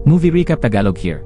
Movie Recap Tagalog here.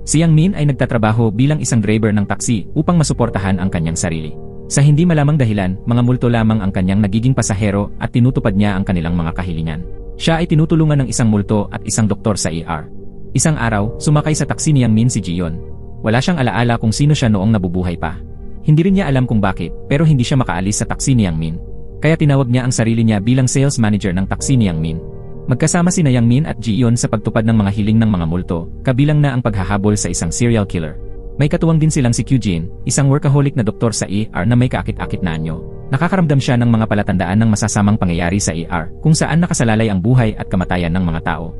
Si Yang Min ay nagtatrabaho bilang isang driver ng taxi upang masuportahan ang kanyang sarili. Sa hindi malamang dahilan, mga multo lamang ang kanyang nagiging pasahero at tinutupad niya ang kanilang mga kahilingan. Siya ay tinutulungan ng isang multo at isang doktor sa ER. Isang araw, sumakay sa taxi ni Yang Min si Jiyon. Wala siyang alaala kung sino siya noong nabubuhay pa. Hindi rin niya alam kung bakit, pero hindi siya makaalis sa taxi ni Yang Min. Kaya tinawag niya ang sarili niya bilang sales manager ng taxi ni Yang Min. Magkasama sina Yang Min at Jiyon sa pagtupad ng mga hiling ng mga multo, kabilang na ang paghahabol sa isang serial killer. May katuwang din silang si Kyujin, isang workaholic na doktor sa ER na may kaakit-akit na anyo. Nakakaramdam siya ng mga palatandaan ng masasamang pangyayari sa ER, kung saan nakasalalay ang buhay at kamatayan ng mga tao.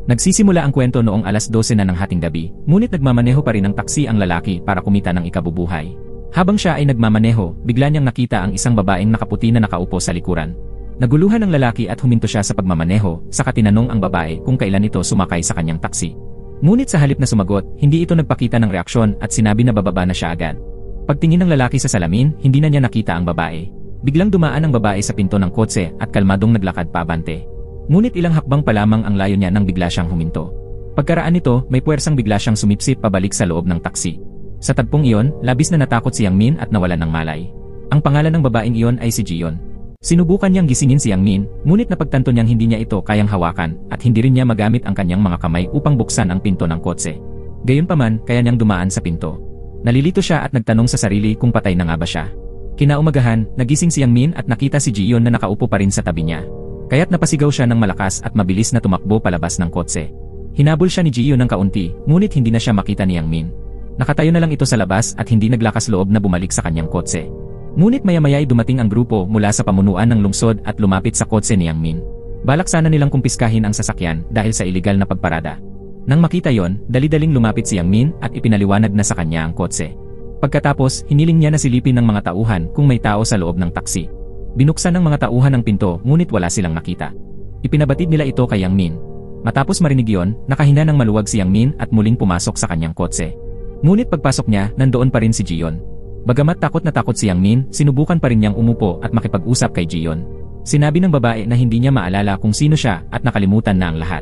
Nagsisimula ang kwento noong alas 12 na ng hating gabi, ngunit nagmamaneho pa rin ng taksi ang lalaki para kumita ng ikabubuhay. Habang siya ay nagmamaneho, bigla niyang nakita ang isang babaeng nakaputi na nakaupo sa likuran. Naguluhan ang lalaki at huminto siya sa pagmamaneho, saka tinanong ang babae kung kailan ito sumakay sa kanyang taksi. Ngunit sa halip na sumagot, hindi ito nagpakita ng reaksyon at sinabi na bababa na siya agad. Pagtingin ng lalaki sa salamin, hindi na niya nakita ang babae. Biglang dumaan ang babae sa pinto ng kotse at kalmadong naglakad pabante. Ngunit ilang hakbang pa lamang ang layo niya nang bigla siyang huminto. Pagkaraan nito, may puwersang bigla siyang sumipsip pabalik sa loob ng taksi. Sa tagpong iyon, labis na natakot si Yang Min at nawalan ng malay. Ang pangalan ng babaeng iyon ay si Jiyon. Sinubukan niyang gisingin si Yang Min, ngunit napagtanto niyang hindi niya ito kayang hawakan at hindi rin niya magamit ang kanyang mga kamay upang buksan ang pinto ng kotse. Gayunpaman, kaya niyang dumaan sa pinto. Nalilito siya at nagtanong sa sarili kung patay na nga ba siya. Kinaumagahan, nagising si Yang Min at nakita si Jiyon na nakaupo pa rin sa tabi niya. Kaya't napasigaw siya ng malakas at mabilis na tumakbo palabas ng kotse. Hinabol siya ni Jiyon ng kaunti, ngunit hindi na siya makita ni Yang Min. Nakatayo na lang ito sa labas at hindi naglakas loob na bumalik sa kanyang kotse. Ngunit maya-maya ay dumating ang grupo mula sa pamunuan ng lungsod at lumapit sa kotse ni Yang Min. Balak sana nilang kumpiskahin ang sasakyan dahil sa iligal na pagparada. Nang makita yon, dali-daling lumapit si Yang Min at ipinaliwanag na sa kanya ang kotse. Pagkatapos, hiniling niya na silipin ng mga tauhan kung may tao sa loob ng taksi. Binuksan ng mga tauhan ang pinto ngunit wala silang nakita. Ipinabatid nila ito kay Yang Min. Matapos marinig yon, nakahina ng maluwag si Yang Min at muling pumasok sa kanyang kotse. Ngunit pagpasok niya, nandoon pa rin si Jiyon. Bagamat takot na takot si Yang Min, sinubukan pa rin niyang umupo at makipag-usap kay Jiyon. Sinabi ng babae na hindi niya maalala kung sino siya at nakalimutan na ang lahat.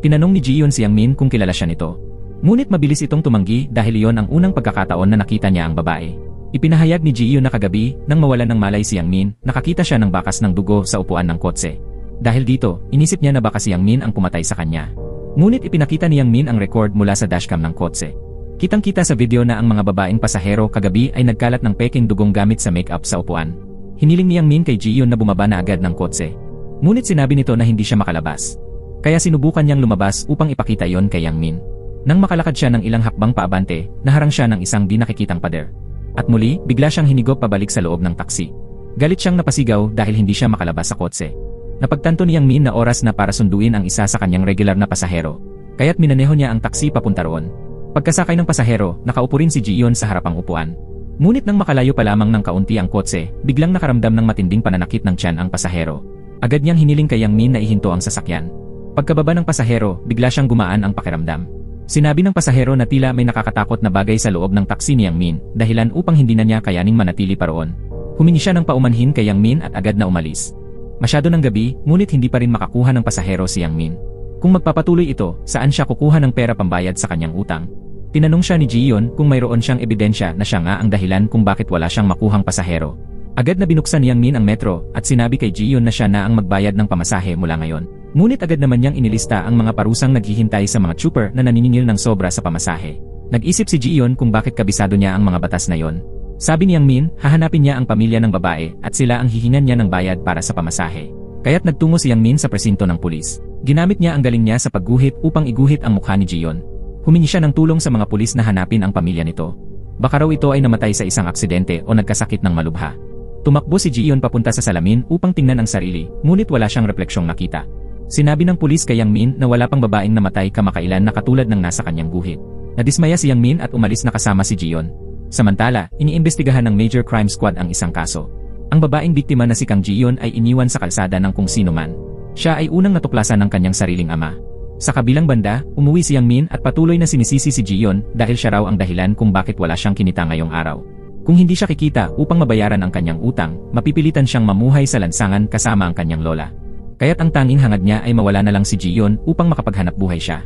Tinanong ni Jiyon si Yang Min kung kilala siya nito. Ngunit mabilis itong tumanggi dahil iyon ang unang pagkakataon na nakita niya ang babae. Ipinahayag ni Jiyon na kagabi, nang mawalan ng malay si Yang Min, nakakita siya ng bakas ng dugo sa upuan ng kotse. Dahil dito, inisip niya na baka si Yang Min ang pumatay sa kanya. Ngunit ipinakita ni Yang Min ang record mula sa dashcam ng kotse. Kitang-kita sa video na ang mga babaeng pasahero kagabi ay nagkalat ng peking dugong gamit sa make-up sa upuan. Hiniling ni Yang Min kay Jiyon na bumaba na agad ng kotse. Ngunit sinabi nito na hindi siya makalabas. Kaya sinubukan niyang lumabas upang ipakita yon kay Yang Min. Nang makalakad siya ng ilang hakbang paabante, naharang siya ng isang di nakikitang pader. At muli, bigla siyang hinigop pabalik sa loob ng taksi. Galit siyang napasigaw dahil hindi siya makalabas sa kotse. Napagtanto ni Yang Min na oras na para sunduin ang isa sa kanyang regular na pasahero. Kaya't minaneho niya ang taksi papunta roon. Pagkasakay ng pasahero, nakaupo rin si Jiyon sa harapang upuan. Ngunit nang makalayo pa lamang ng kaunti ang kotse, biglang nakaramdam ng matinding pananakit ng tiyan ang pasahero. Agad niyang hiniling kay Yang Min na ihinto ang sasakyan. Pagkababa ng pasahero, bigla siyang gumaan ang pakiramdam. Sinabi ng pasahero na tila may nakakatakot na bagay sa loob ng taksi ni Yang Min, dahilan upang hindi na niya kayaning manatili pa roon. Humingi siya ng paumanhin kay Yang Min at agad na umalis. Masyado ng gabi, ngunit hindi pa rin makakuha ng pasahero si Yang Min. Kung magpapatuloy ito, saan siya kukuha ng pera pambayad sa kanyang utang? Tinanong siya ni Jiyon kung mayroon siyang ebidensya na siya nga ang dahilan kung bakit wala siyang makuhang pasahero. Agad na binuksan ni Yang Min ang metro at sinabi kay Jiyon na siya na ang magbayad ng pamasahe mula ngayon. Ngunit agad naman niyang inilista ang mga parusang naghihintay sa mga trooper na naniningil ng sobra sa pamasahe. Nag-isip si Jiyon kung bakit kabisado niya ang mga batas na yon. Sabi ni Yang Min, hahanapin niya ang pamilya ng babae at sila ang hihingan niya ng bayad para sa pamasahe. Kaya't nagtungo si Yang Min sa presinto ng pulis. Ginamit niya ang galing niya sa pagguhit upang iguhit ang mukha ni Jiyon. Humingi siya ng tulong sa mga pulis na hanapin ang pamilya nito. Baka raw ito ay namatay sa isang aksidente o nagkasakit ng malubha. Tumakbo si Jiyon papunta sa salamin upang tingnan ang sarili, ngunit wala siyang refleksyong nakita. Sinabi ng pulis kay Yang Min na wala pang babaeng namatay kamakailan na katulad ng nasa kanyang guhit. Nadismaya si Yang Min at umalis na kasama si Jiyon. Samantala, iniimbestigahan ng Major Crime Squad ang isang kaso. Ang babaeng biktima na si Kang Jiyon ay iniwan sa kalsada ng kung sino man. Siya ay unang natuklasan ng kanyang sariling ama. Sa kabilang banda, umuwi si Yang Min at patuloy na sinisisi si Jiyon dahil siya raw ang dahilan kung bakit wala siyang kinita ngayong araw. Kung hindi siya kikita upang mabayaran ang kanyang utang, mapipilitan siyang mamuhay sa lansangan kasama ang kanyang lola. Kaya't ang tanging hangad niya ay mawala na lang si Jiyon upang makapaghanap buhay siya.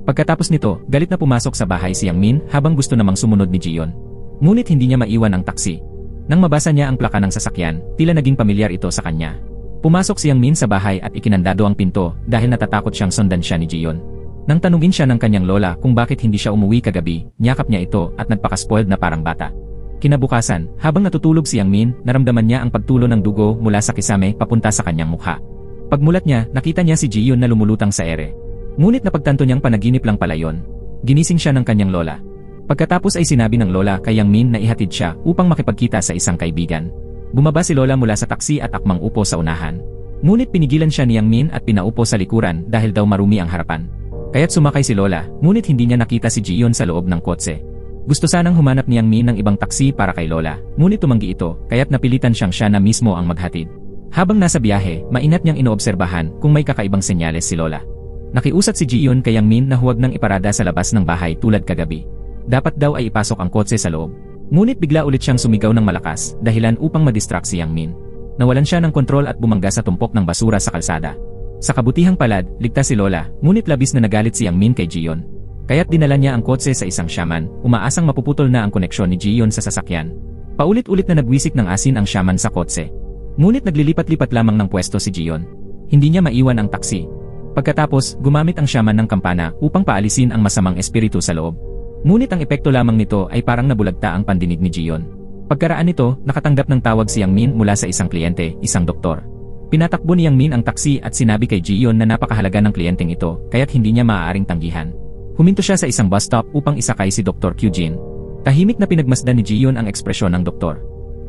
Pagkatapos nito, galit na pumasok sa bahay si Yang Min habang gusto namang sumunod ni Jiyon. Ngunit hindi niya maiwan ang taksi. Nang mabasa niya ang plaka ng sasakyan, tila naging pamilyar ito sa kanya. Pumasok si Yang Min sa bahay at ikinandado ang pinto dahil natatakot siyang sundan siya ni Jiyon. Nang tanungin siya ng kanyang lola kung bakit hindi siya umuwi kagabi, niyakap niya ito at nagpaka-spoiled na parang bata. Kinabukasan, habang natutulog si Yang Min, naramdaman niya ang pagtulo ng dugo mula sa kisame papunta sa kanyang mukha. Pagmulat niya, nakita niya si Jiyon na lumulutang sa ere. Ngunit napagtanto niyang panaginip lang pala yon. Ginising siya ng kanyang lola. Pagkatapos ay sinabi ng lola kay Yang Min na ihatid siya upang makipagkita sa isang kaibigan. Bumaba si lola mula sa taksi at akmang upo sa unahan. Ngunit pinigilan siya ni Yang Min at pinaupo sa likuran dahil daw marumi ang harapan. Kaya't sumakay si lola, ngunit hindi niya nakita si Jiyon sa loob ng kotse. Gusto sanang humanap ni Yang Min ng ibang taksi para kay lola, ngunit tumanggi ito, kaya't napilitan siyang siya na mismo ang maghatid. Habang nasa biyahe, maingat niyang inoobserbahan kung may kakaibang senyales si lola. Nakiusap si Jiyon kay Yang Min na huwag nang iparada sa labas ng bahay tulad kagabi. Dapat daw ay ipasok ang kotse sa loob. Ngunit bigla ulit siyang sumigaw ng malakas, dahilan upang madistract si Yang Min. Nawalan siya ng kontrol at bumangga sa tumpok ng basura sa kalsada. Sa kabutihang palad, ligtas si lola, ngunit labis na nagalit si Yang Min kay Jiyon. Kaya't dinala niya ang kotse sa isang shaman, umaasang mapuputol na ang koneksyon ni Jiyon sa sasakyan. Paulit-ulit na nagwisik ng asin ang shaman sa kotse. Ngunit naglilipat-lipat lamang ng pwesto si Jiyon. Hindi niya maiwan ang taksi. Pagkatapos, gumamit ang shaman ng kampana upang paalisin ang masamang espiritu sa loob. Ngunit ang epekto lamang nito ay parang nabulagta ang pandinig ni Jiyon. Pagkaraan nito, nakatanggap ng tawag si Yang Min mula sa isang kliyente, isang doktor. Pinatakbo ni Yang Min ang taksi at sinabi kay Jiyon na napakahalaga ng kliyenteng ito, kaya't hindi niya maaaring tanggihan. Huminto siya sa isang bus stop upang isakay si Dr. Kyujin. Tahimik na pinagmasdan ni Jiyon ang ekspresyon ng doktor.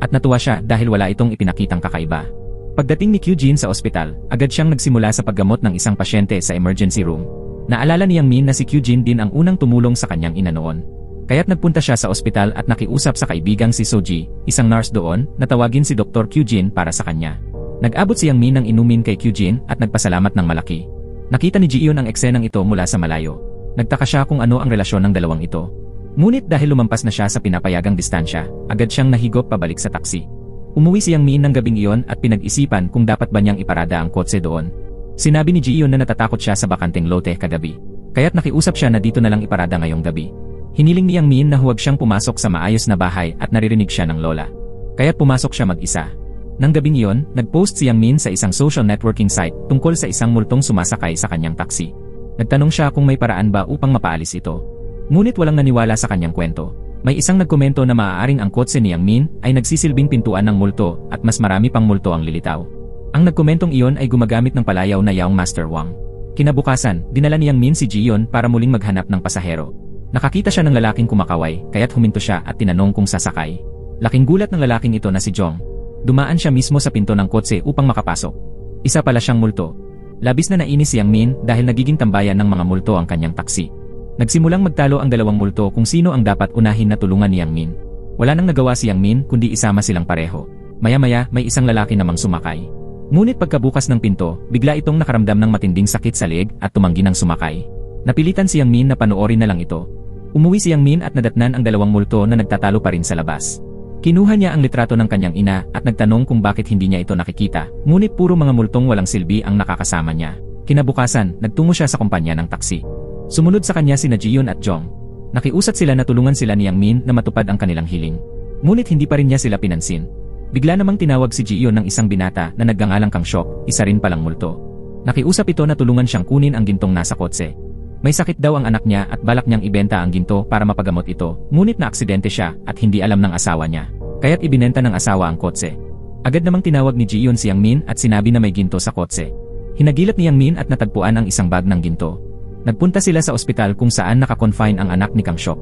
At natuwa siya dahil wala itong ipinakitang kakaiba. Pagdating ni Kyujin sa ospital, agad siyang nagsimula sa paggamot ng isang pasyente sa emergency room. Naalala ni Yang Min na si Kyujin din ang unang tumulong sa kanyang ina noon. Kaya't nagpunta siya sa ospital at nakiusap sa kaibigang si Soji, isang nurse doon, na tawagin si Dr. Kyujin para sa kanya. Nag-abot si Yang Min ng inumin kay Kyujin at nagpasalamat ng malaki. Nakita ni Jiyon ang eksenang ito mula sa malayo. Nagtaka siya kung ano ang relasyon ng dalawang ito. Ngunit dahil lumampas na siya sa pinapayagang distansya, agad siyang nahigop pabalik sa taksi. Umuwi si Yang Min ng gabing iyon at pinag-isipan kung dapat ba niyang iparada ang kotse doon. Sinabi ni Jiyon na natatakot siya sa bakanteng lote kagabi. Kaya't nakiusap siya na dito na lang iparada ngayong gabi. Hiniling ni Yang Min na huwag siyang pumasok sa maayos na bahay at naririnig siya ng lola. Kaya't pumasok siya mag-isa. Nang gabing iyon, nag-post si Yang Min sa isang social networking site tungkol sa isang multong sumasakay sa kanyang taksi. Nagtanong siya kung may paraan ba upang mapaalis ito. Ngunit walang naniwala sa kanyang kwento. May isang nagkomento na maaaring ang kotse ni Yang Min ay nagsisilbing pintuan ng multo at mas marami pang multo ang lilitaw. Ang nagkomentong iyon ay gumagamit ng palayaw na Yaong Master Wang. Kinabukasan, dinala ni Yang Min si Jiyon para muling maghanap ng pasahero. Nakakita siya ng lalaking kumakaway, kaya't huminto siya at tinanong kung sasakay. Laking gulat ng lalaking ito na si Jong. Dumaan siya mismo sa pinto ng kotse upang makapasok. Isa pala siyang multo. Labis na nainis si Yang Min dahil nagiging tambayan ng mga multo ang kanyang taksi. Nagsimulang magtalo ang dalawang multo kung sino ang dapat unahin na tulungan ni Yang Min. Wala nang nagawa si Yang Min kundi isama silang pareho. Maya-maya may isang lalaki namang sumakay. Ngunit pagkabukas ng pinto, bigla itong nakaramdam ng matinding sakit sa leeg at tumanggi ng sumakay. Napilitan si Yang Min na panoorin na lang ito. Umuwi si Yang Min at nadatnan ang dalawang multo na nagtatalo pa rin sa labas. Kinuha niya ang litrato ng kanyang ina at nagtanong kung bakit hindi niya ito nakikita, ngunit puro mga multong walang silbi ang nakakasama niya. Kinabukasan, nagtungo siya sa kumpanya ng taksi. Sumunod sa kanya sina Jiyon at Jong. Nakiusap sila na tulungan sila ni Yang Min na matupad ang kanilang hiling. Ngunit hindi pa rin niya sila pinansin. Bigla namang tinawag si Jiyon ng isang binata na nagngangalang Kang Shok, isa rin palang multo. Nakiusap ito na tulungan siyang kunin ang gintong nasa kotse. May sakit daw ang anak niya at balak niyang ibenta ang ginto para mapagamot ito, ngunit naaksidente siya at hindi alam ng asawa niya. Kaya't ibinenta ng asawa ang kotse. Agad namang tinawag ni Jiyon si Yang Min at sinabi na may ginto sa kotse. Hinagilap ni Yang Min at natagpuan ang isang bag ng ginto. Nagpunta sila sa ospital kung saan nakakonfine ang anak ni Kang Shok.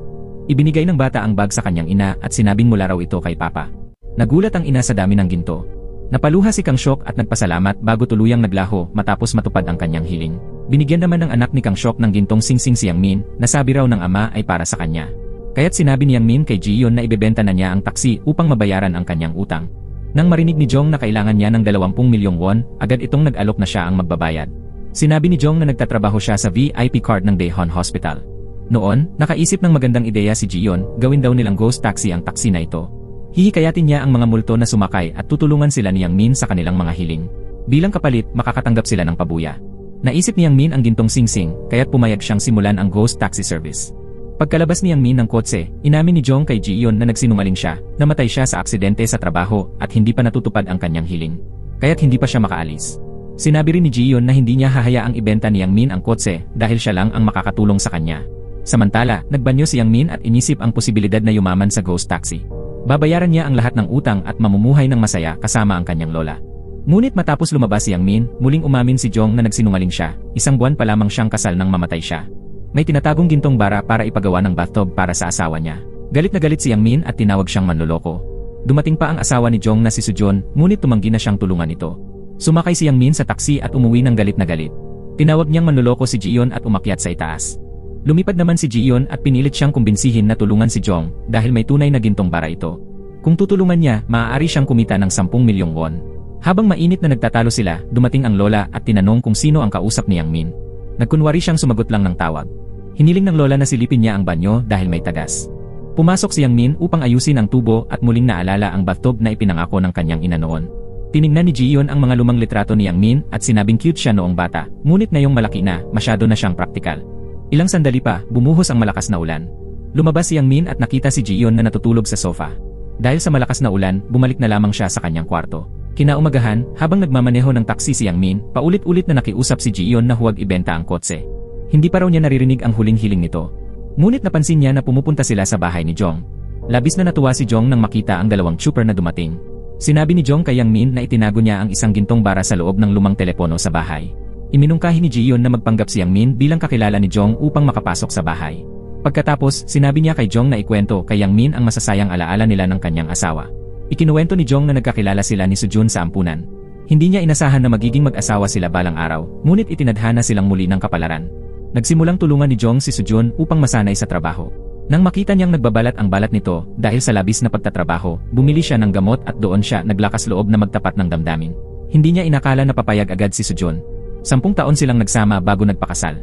Ibinigay ng bata ang bag sa kanyang ina at sinabing mula raw ito kay Papa. Nagulat ang ina sa dami ng ginto. Napaluha si Kang Shok at nagpasalamat bago tuluyang naglaho matapos matupad ang kanyang hiling. Binigyan naman ng anak ni Kang Shok ng gintong singsing si Yang Min, na sabi raw ng ama ay para sa kanya. Kaya't sinabi ni Yang Min kay Jiyon na ibebenta na niya ang taksi upang mabayaran ang kanyang utang. Nang marinig ni Jong na kailangan niya ng 20 milyong won, agad itong nag-alok na siya ang magbabayad. Sinabi ni Jong na nagtatrabaho siya sa VIP card ng Daehan Hospital. Noon, nakaisip ng magandang ideya si Jiyon, gawin daw nilang ghost taxi ang taksi na ito. Hihikayatin niya ang mga multo na sumakay at tutulungan sila ni Yang Min sa kanilang mga hiling. Bilang kapalit, makakatanggap sila ng pabuya. Naisip ni Yang Min ang gintong singsing, kaya't pumayag siyang simulan ang ghost taxi service. Pagkalabas ni Yang Min ng kotse, inamin ni Jong kay Ji-yeon na nagsinungaling siya, namatay siya sa aksidente sa trabaho at hindi pa natutupad ang kanyang hiling. Kaya't hindi pa siya makaalis. Sinabi rin ni Ji-yeon na hindi niya hahayaang ibenta ni Yang Min ang kotse dahil siya lang ang makakatulong sa kanya. Samantala, nagbanyo si Yang Min at inisip ang posibilidad na yumaman sa ghost taxi. Babayaran niya ang lahat ng utang at mamumuhay ng masaya kasama ang kanyang lola. Ngunit matapos lumabas si Yang Min, muling umamin si Jong na nagsinungaling siya, 1 buwan pa lamang siyang kasal nang mamatay siya. May tinatagong gintong bara para ipagawa ng bathtub para sa asawa niya. Galit na galit si Yang Min at tinawag siyang manloloko. Dumating pa ang asawa ni Jong na si Sujun, ngunit tumanggi na siyang tulungan ito. Sumakay si Yang Min sa taksi at umuwi ng galit na galit. Tinawag niyang manloloko si Ji-yeon at umakyat sa itaas. Lumipad naman si Ji-yeon at pinilit siyang kumbinsihin na tulungan si Jong dahil may tunay na gintong bara ito. Kung tutulungan niya, maaari siyang kumita ng 10 milyong won. Habang mainit na nagtatalo sila, dumating ang lola at tinanong kung sino ang kausap ni Yang Min. Nagkunwari siyang sumagot lang ng tawag. Hiniling ng lola na silipin niya ang banyo dahil may tagas. Pumasok si Yang Min upang ayusin ang tubo at muling naalala ang bathtub na ipinangako ng kanyang ina noon. Tiningnan ni Ji-yeon ang mga lumang litrato ni Yang Min at sinabing cute siya noong bata, ngunit ngayong malaki na, masyado na siyang praktikal. Ilang sandali pa, bumuhos ang malakas na ulan. Lumabas si Yang Min at nakita si Ji-yeon na natutulog sa sofa. Dahil sa malakas na ulan, bumalik na lamang siya sa kanyang kwarto. Kinaumagahan, habang nagmamaneho ng taksi si Yang Min, paulit-ulit na nakiusap si Ji-yeon na huwag ibenta ang kotse. Hindi pa raw niya naririnig ang huling hiling nito. Ngunit napansin niya na pumupunta sila sa bahay ni Jong. Labis na natuwa si Jong nang makita ang dalawang trooper na dumating. Sinabi ni Jong kay Yang Min na itinago niya ang isang gintong bara sa loob ng lumang telepono sa bahay. Iminungkahi ni Ji-yeon na magpanggap si Yang Min bilang kakilala ni Jong upang makapasok sa bahay. Pagkatapos, sinabi niya kay Jong na ikwento kay Yang Min ang masasayang alaala nila ng kanyang asawa. Ikinuwento ni Jong na nagkakilala sila ni Sujun sa ampunan. Hindi niya inasahan na magiging mag-asawa sila balang araw, ngunit itinadhana silang muli ng kapalaran. Nagsimulang tulungan ni Jong si Sujun upang masanay sa trabaho. Nang makita niyang nagbabalat ang balat nito dahil sa labis na pagtatrabaho, bumili siya ng gamot at doon siya naglakas loob na magtapat ng damdamin. Hindi niya inakala na papayag agad si Sujun. 10 taon silang nagsama bago nagpakasal.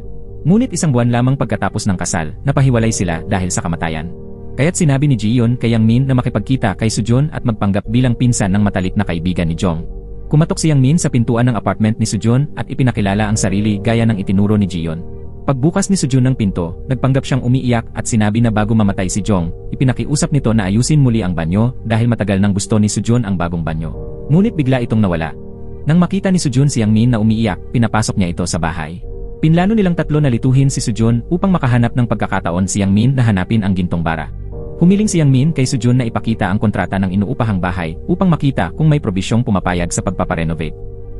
Ngunit 1 buwan lamang pagkatapos ng kasal, napahiwalay sila dahil sa kamatayan. Kaya't sinabi ni Ji-yeon kay Yang Min na makipagkita kay Sujun at magpanggap bilang pinsan ng matalik na kaibigan ni Jong. Kumatok si Yang Min sa pintuan ng apartment ni Sujun at ipinakilala ang sarili gaya ng itinuro ni Ji-yeon. Pagbukas ni Sujun ng pinto, nagpanggap siyang umiiyak at sinabi na bago mamatay si Jong, ipinakiusap nito na ayusin muli ang banyo dahil matagal nang gusto ni Sujun ang bagong banyo. Ngunit bigla itong nawala. Nang makita ni Sujun si Yang Min na umiiyak, pinapasok niya ito sa bahay. Pinlano nilang tatlo na lituhin si Sujun upang makahanap ng pagkakataon si Yang Min na hanapin ang gintong bara. Humiling si Yang Min kay Sujun na ipakita ang kontrata ng inuupahang bahay upang makita kung may probisyong pumapayag sa pagpaparenovate.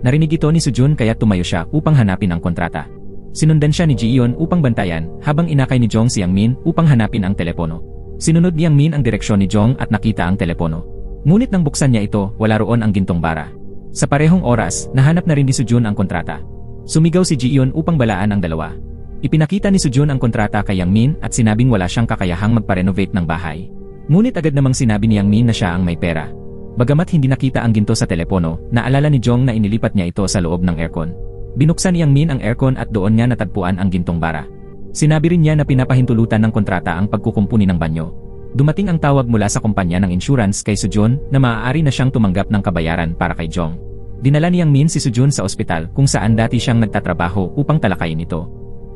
Narinig ito ni Sujun kaya tumayo siya upang hanapin ang kontrata. Sinundan siya ni Ji-yeon upang bantayan habang inakay ni Jong si Yang Min upang hanapin ang telepono. Sinunod ni Yang Min ang direksyon ni Jong at nakita ang telepono. Ngunit nang buksan niya ito, wala roon ang gintong bara. Sa parehong oras, nahanap na rin ni Sujun ang kontrata. Sumigaw si Ji-yeon upang balaan ang dalawa. Ipinakita ni Sujun ang kontrata kay Yang Min at sinabing wala siyang kakayahang magpa-renovate ng bahay. Ngunit agad namang sinabi ni Yang Min na siya ang may pera. Bagamat hindi nakita ang ginto sa telepono, naalala ni Jong na inilipat niya ito sa loob ng aircon. Binuksan ni Yang Min ang aircon at doon niya natagpuan ang gintong bara. Sinabi rin niya na pinapahintulutan ng kontrata ang pagkukumpuni ng banyo. Dumating ang tawag mula sa kumpanya ng insurance kay Sujun na maaari na siyang tumanggap ng kabayaran para kay Jong. Dinala ni Yang Min si Sujun sa ospital kung saan dati siyang nagtatrabaho upang talakayin ito.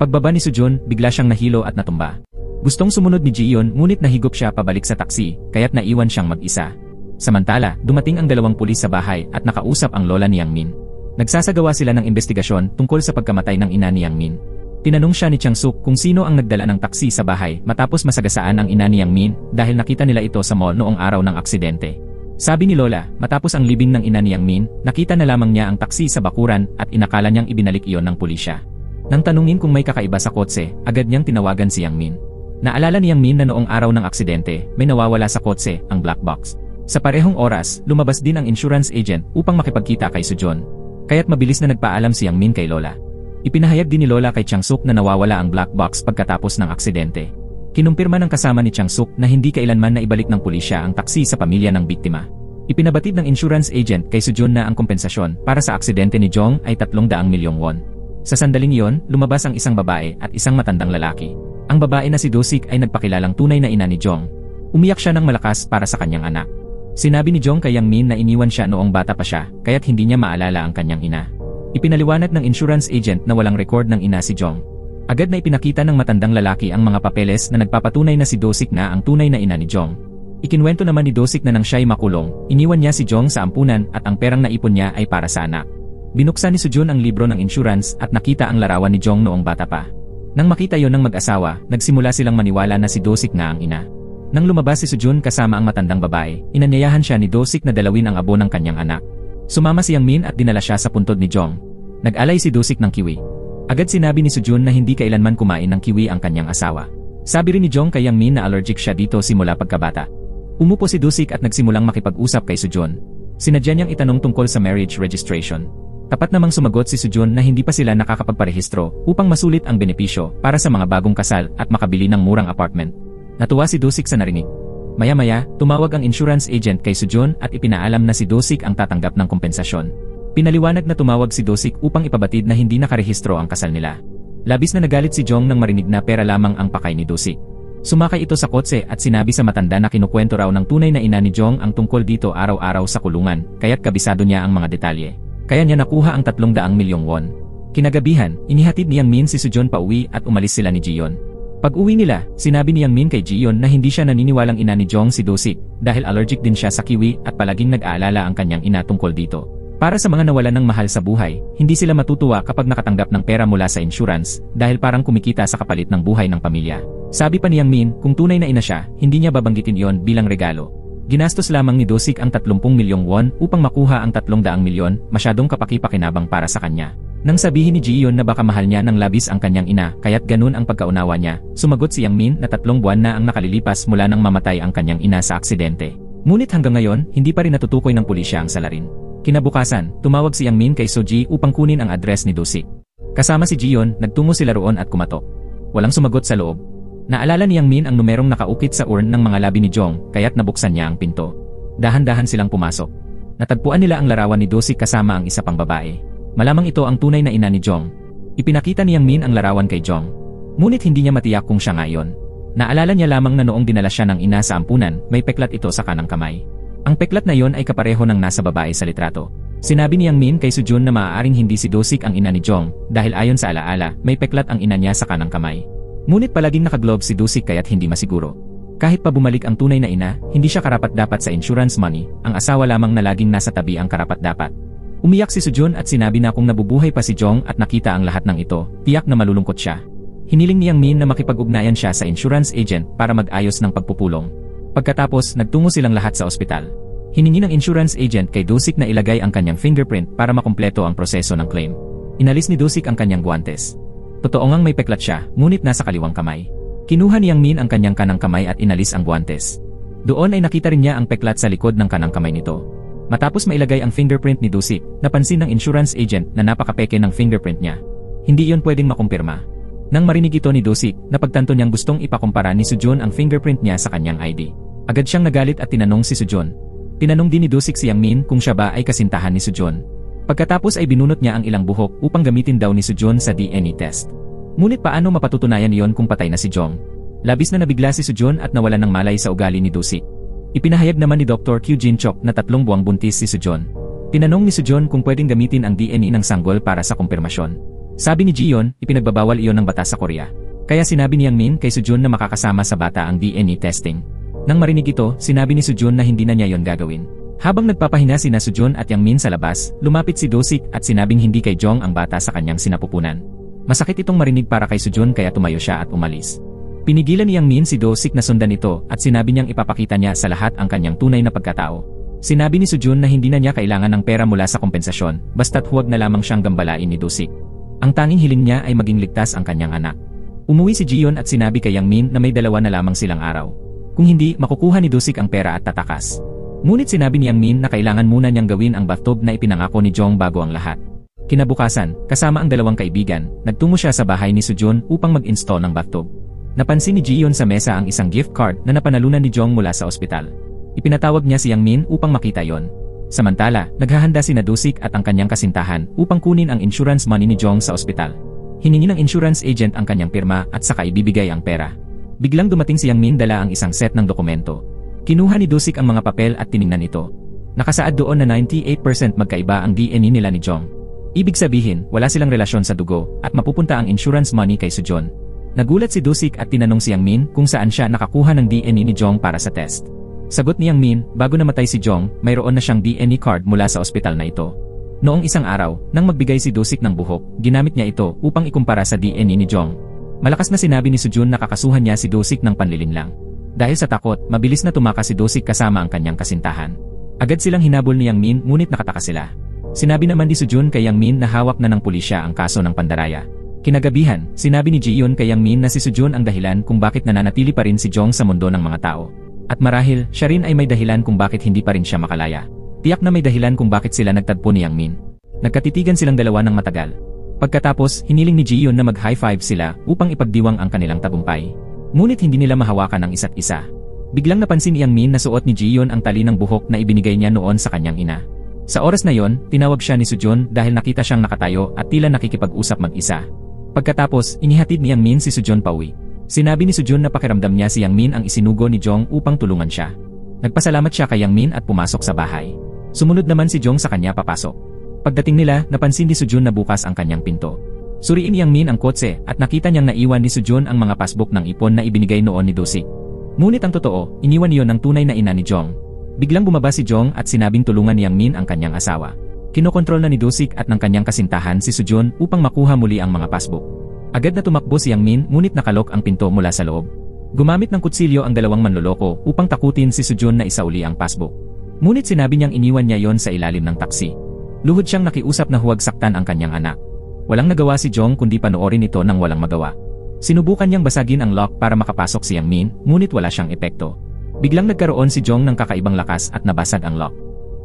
Pagbaba ni Sujun, bigla siyang nahilo at natumba. Gustong sumunod ni Ji-yeon ngunit nahigop siya pabalik sa taksi, kaya't naiwan siyang mag-isa. Samantala, dumating ang 2 pulis sa bahay at nakausap ang lola ni Yang Min. Nagsasagawa sila ng investigasyon tungkol sa pagkamatay ng ina ni Yang Min. Tinanong siya ni Chang-suk kung sino ang nagdala ng taksi sa bahay matapos masagasaan ang ina ni Yang Min dahil nakita nila ito sa mall noong araw ng aksidente. Sabi ni Lola, matapos ang libing ng ina ni Yang Min, nakita na lamang niya ang taksi sa bakuran at inakala niyang ibinalik iyon ng pulisya. Nang tanungin kung may kakaiba sa kotse, agad niyang tinawagan si Yang Min. Naalala ni Yang Min na noong araw ng aksidente, may nawawala sa kotse, ang black box. Sa parehong oras, lumabas din ang insurance agent upang makipagkita kay Sujun. Kaya't mabilis na nagpaalam si Yang Min kay Lola. Ipinahayag din ni Lola kay Chang-suk na nawawala ang black box pagkatapos ng aksidente. Kinumpirma ng kasama ni Chang-suk na hindi kailanman na ibalik ng pulisya ang taksi sa pamilya ng biktima. Ipinabatid ng insurance agent kay Sujun na ang kompensasyon para sa aksidente ni Jong ay 300 milyong won. Sa sandaling iyon, lumabas ang isang babae at isang matandang lalaki. Ang babae na si Do-sik ay nagpakilalang tunay na ina ni Jong. Umiyak siya ng malakas para sa kanyang anak. Sinabi ni Jong kay Yang Min na iniwan siya noong bata pa siya, kaya't hindi niya maalala ang kanyang ina. Ipinaliwanag ng insurance agent na walang record ng ina si Jong. Agad na ipinakita ng matandang lalaki ang mga papeles na nagpapatunay na si Do-sik na ang tunay na ina ni Jong. Ikinwento naman ni Do-sik na nang siya'y makulong, iniwan niya si Jong sa ampunan at ang perang naipon niya ay para sa anak. Binuksan ni Sujun ang libro ng insurance at nakita ang larawan ni Jong noong bata pa. Nang makita yon ng mag-asawa, nagsimula silang maniwala na si Do-sik nga ang ina. Nang lumabas si Sujun kasama ang matandang babae, inanyayahan siya ni Do-sik na dalawin ang abo ng kanyang anak. Sumama si Yang Min at dinala siya sa puntod ni Jong. Nag-alay si Do-sik ng kiwi. Agad sinabi ni Sujun na hindi kailanman kumain ng kiwi ang kanyang asawa. Sabi rin ni Jong kay Yang Min na allergic siya dito simula pagkabata. Umupo si Do-sik at nagsimulang makipag-usap kay Sujun. Sinadya niyang itanong tungkol sa marriage registration. Tapat namang sumagot si Sujun na hindi pa sila nakakapagparehistro upang masulit ang benepisyo para sa mga bagong kasal at makabili ng murang apartment. Natuwa si Do-sik sa narinig. Maya-maya, tumawag ang insurance agent kay Sujun at ipinaalam na si Do-sik ang tatanggap ng kompensasyon. Pinaliwanag na tumawag si Do-sik upang ipabatid na hindi nakarehistro ang kasal nila. Labis na nagalit si Jong nang marinig na pera lamang ang pakay ni Do-sik. Sumakay ito sa kotse at sinabi sa matanda na kinukwento raw ng tunay na ina ni Jong ang tungkol dito araw-araw sa kulungan, kaya't kabisado niya ang mga detalye. Kaya niya nakuha ang 300 milyong won. Kinagabihan, inihatid ni Yang Min si Sujun pauwi at umalis sila ni Jiyon. Pag-uwi nila, sinabi ni Yang Min kay Jiyon na hindi siya naniniwalang ina ni Jong si Do-sik dahil allergic din siya sa kiwi at palaging nag-aalala ang kanyang ina tungkol dito. Para sa mga nawalan ng mahal sa buhay, hindi sila matutuwa kapag nakatanggap ng pera mula sa insurance dahil parang kumikita sa kapalit ng buhay ng pamilya. Sabi pa ni Yang Min, kung tunay na ina siya, hindi niya babanggitin yon bilang regalo. Ginastos lamang ni Do-sik ang 30 milyong won upang makuha ang 300 milyon, masyadong kapaki-pakinabang para sa kanya. Nang sabihin ni Jiyon na baka mahal niya ng labis ang kanyang ina kaya't ganun ang pagkaunawa niya, sumagot si Yang Min na 3 buwan na ang nakalilipas mula nang mamatay ang kanyang ina sa aksidente. Ngunit hanggang ngayon, hindi pa rin natutukoy ng pulisya ang salarin. Kinabukasan, tumawag si Yang Min kay Soji upang kunin ang address ni Do-sik. Kasama si Jiyon, nagtungo sila roon at kumatok. Walang sumagot sa loob. Naalala ni Yang Min ang numerong nakaukit sa urn ng mga labi ni Jong, kaya't nabuksan niya ang pinto. Dahan-dahan silang pumasok. Natagpuan nila ang larawan ni Do-sik kasama ang isa pang babae. Malamang ito ang tunay na ina ni Jong. Ipinakita ni Yang Min ang larawan kay Jong. Ngunit hindi niya matiyak kung siya nga iyon. Naalala niya lamang na noong dinala siya ng ina sa ampunan, may peklat ito sa kanang kamay. Ang peklat na yon ay kapareho ng nasa babae sa litrato. Sinabi ni Yang Min kay Sujun na maaaring hindi si Do-sik ang ina ni Jong dahil ayon sa alaala, may peklat ang ina niya sa kanang kamay. Ngunit palaging nakaglove si Do-sik kaya't hindi masiguro. Kahit pa bumalik ang tunay na ina, hindi siya karapat-dapat sa insurance money, ang asawa lamang na laging nasa tabi ang karapat-dapat. Umiyak si Sujun at sinabi na kung nabubuhay pa si Jong at nakita ang lahat ng ito, tiyak na malulungkot siya. Hiniling ni Yang Min na makipag-ugnayan siya sa insurance agent para mag-ayos ng pagpupulong. Pagkatapos, nagtungo silang lahat sa ospital. Hiningi ng insurance agent kay Do-sik na ilagay ang kanyang fingerprint para makumpleto ang proseso ng claim. Inalis ni Do-sik ang kanyang guwantes. Totoo ngang may peklat siya, ngunit nasa kaliwang kamay. Kinuha ni Yang Min ang kanyang kanang kamay at inalis ang guwantes. Doon ay nakita rin niya ang peklat sa likod ng kanang kamay nito. Matapos mailagay ang fingerprint ni Do-sik, napansin ng insurance agent na napakapeke ng fingerprint niya. Hindi iyon pwedeng makumpirma. Nang marinig ito ni Do-sik, napagtanto niyang gustong ipakumpara ni Sujun ang fingerprint niya sa kanyang ID. Agad siyang nagalit at tinanong si Sujun. Tinanong din ni Do-sik si Yang Min kung siya ba ay kasintahan ni Sujun. Pagkatapos ay binunot niya ang ilang buhok upang gamitin daw ni Sujun sa DNA test. Ngunit paano mapatutunayan iyon kung patay na si Jong? Labis na nabigla si Sujun at nawalan ng malay sa ugali ni Do-sik. Ipinahayag naman ni Dr. Kyu Jin-chok na 3 buwang buntis si Sujun. Tinanong ni Sujun kung pwedeng gamitin ang DNA ng sanggol para sa kumpirmasyon. Sabi ni Jiyon, ipinagbabawal iyon ng batas sa Korea. Kaya sinabi ni Yang Min kay Sujun na makakasama sa bata ang DNA testing. Nang marinig ito, sinabi ni Sujun na hindi na niya yon gagawin. Habang nagpapahinga sina Sujun at Yang Min sa labas, lumapit si Do-sik at sinabing hindi kay Jong ang bata sa kanyang sinapupunan. Masakit itong marinig para kay Sujun kaya tumayo siya at umalis. Pinigilan ni Yang Min si Do-sik na sundan ito at sinabi niyang ipapakita niya sa lahat ang kanyang tunay na pagkatao. Sinabi ni Sujun na hindi na niya kailangan ng pera mula sa kompensasyon, basta't huwag na lamang siyang gambalain ni Do-sik. Ang tanging hiling niya ay maging ligtas ang kanyang anak. Umuwi si Jiyon at sinabi kay Yang Min na may 2 na lamang silang araw. Kung hindi, makukuha ni Do-sik ang pera at tatakas. Ngunit sinabi ni Yang Min na kailangan muna niyang gawin ang bathtub na ipinangako ni Jong bago ang lahat. Kinabukasan, kasama ang 2 kaibigan, nagtungo siya sa bahay ni Sujun upang mag-install ng bathtub. Napansin ni Jiyon sa mesa ang isang gift card na napanalunan ni Jong mula sa ospital. Ipinatawag niya si Yang Min upang makita yon. Samantala, naghahanda si Do-sik at ang kanyang kasintahan upang kunin ang insurance money ni Jong sa ospital. Hiningi ng insurance agent ang kanyang pirma at saka ibibigay ang pera. Biglang dumating si Yang Min dala ang isang set ng dokumento. Kinuha ni Do-sik ang mga papel at tiningnan ito. Nakasaad doon na 98% magkaiba ang DNA nila ni Jong. Ibig sabihin, wala silang relasyon sa dugo, at mapupunta ang insurance money kay Sujon. Nagulat si Dusik at tinanong si Yang Min kung saan siya nakakuha ng DNA ni Jong para sa test. Sagot ni Yang Min, bago namatay si Jong, mayroon na siyang DNA card mula sa ospital na ito. Noong isang araw, nang magbigay si Dusik ng buhok, ginamit niya ito upang ikumpara sa DNA ni Jong. Malakas na sinabi ni Sujun na kakasuhan niya si Dusik ng panlilinlang. Dahil sa takot, mabilis na tumakas si Dusik kasama ang kanyang kasintahan. Agad silang hinabol ni Yang Min ngunit nakataka sila. Sinabi naman ni Sujun kay Yang Min na hawak na ng pulisya ang kaso ng pandaraya. Kinagabihan, sinabi ni Ji-yoon kay Yang Min na si Sujun ang dahilan kung bakit nananatili pa rin si Jong sa mundo ng mga tao. At marahil, siya rin ay may dahilan kung bakit hindi pa rin siya makalaya. Tiyak na may dahilan kung bakit sila nagtagpo ni Yang Min. Nagkatitigan silang dalawa ng matagal. Pagkatapos, hiniling ni Ji-yoon na mag-high five sila upang ipagdiwang ang kanilang tagumpay. Ngunit hindi nila mahawakan ang isa't isa. Biglang napansin ni Yang Min na suot ni Ji-yoon ang tali ng buhok na ibinigay niya noon sa kanyang ina. Sa oras na yon, tinawag siya ni Sujun dahil nakita siyang nakatayo at tila nakikipag-usap mag-isa. Pagkatapos, inihatid ni Yang Min si Sujun pauwi. Sinabi ni Sujun na pakiramdam niya si Yang Min ang isinugo ni Jong upang tulungan siya. Nagpasalamat siya kay Yang Min at pumasok sa bahay. Sumunod naman si Jong sa kanya papasok. Pagdating nila, napansin ni Sujun na bukas ang kanyang pinto. Suriin ni Yang Min ang kotse at nakita niyang naiwan ni Sujun ang mga passbook ng ipon na ibinigay noon ni Dusik. Ngunit ang totoo, iniwan niyon ng tunay na ina ni Jong. Biglang bumaba si Jong at sinabing tulungan ni Yang Min ang kanyang asawa. Kinokontrol na ni Dusik at ng kanyang kasintahan si Sujun upang makuha muli ang mga passbook. Agad na tumakbo si Yang Min ngunit nakalok ang pinto mula sa loob. Gumamit ng kutsilyo ang dalawang manloloko upang takutin si Sujun na isauli ang passbook. Ngunit sinabi niyang iniwan niya yon sa ilalim ng taksi. Luhod siyang nakiusap na huwag saktan ang kanyang anak. Walang nagawa si Jong kundi panoorin ito nang walang magawa. Sinubukan niyang basagin ang lock para makapasok si Yang Min ngunit wala siyang epekto. Biglang nagkaroon si Jong ng kakaibang lakas at nabasag ang lock.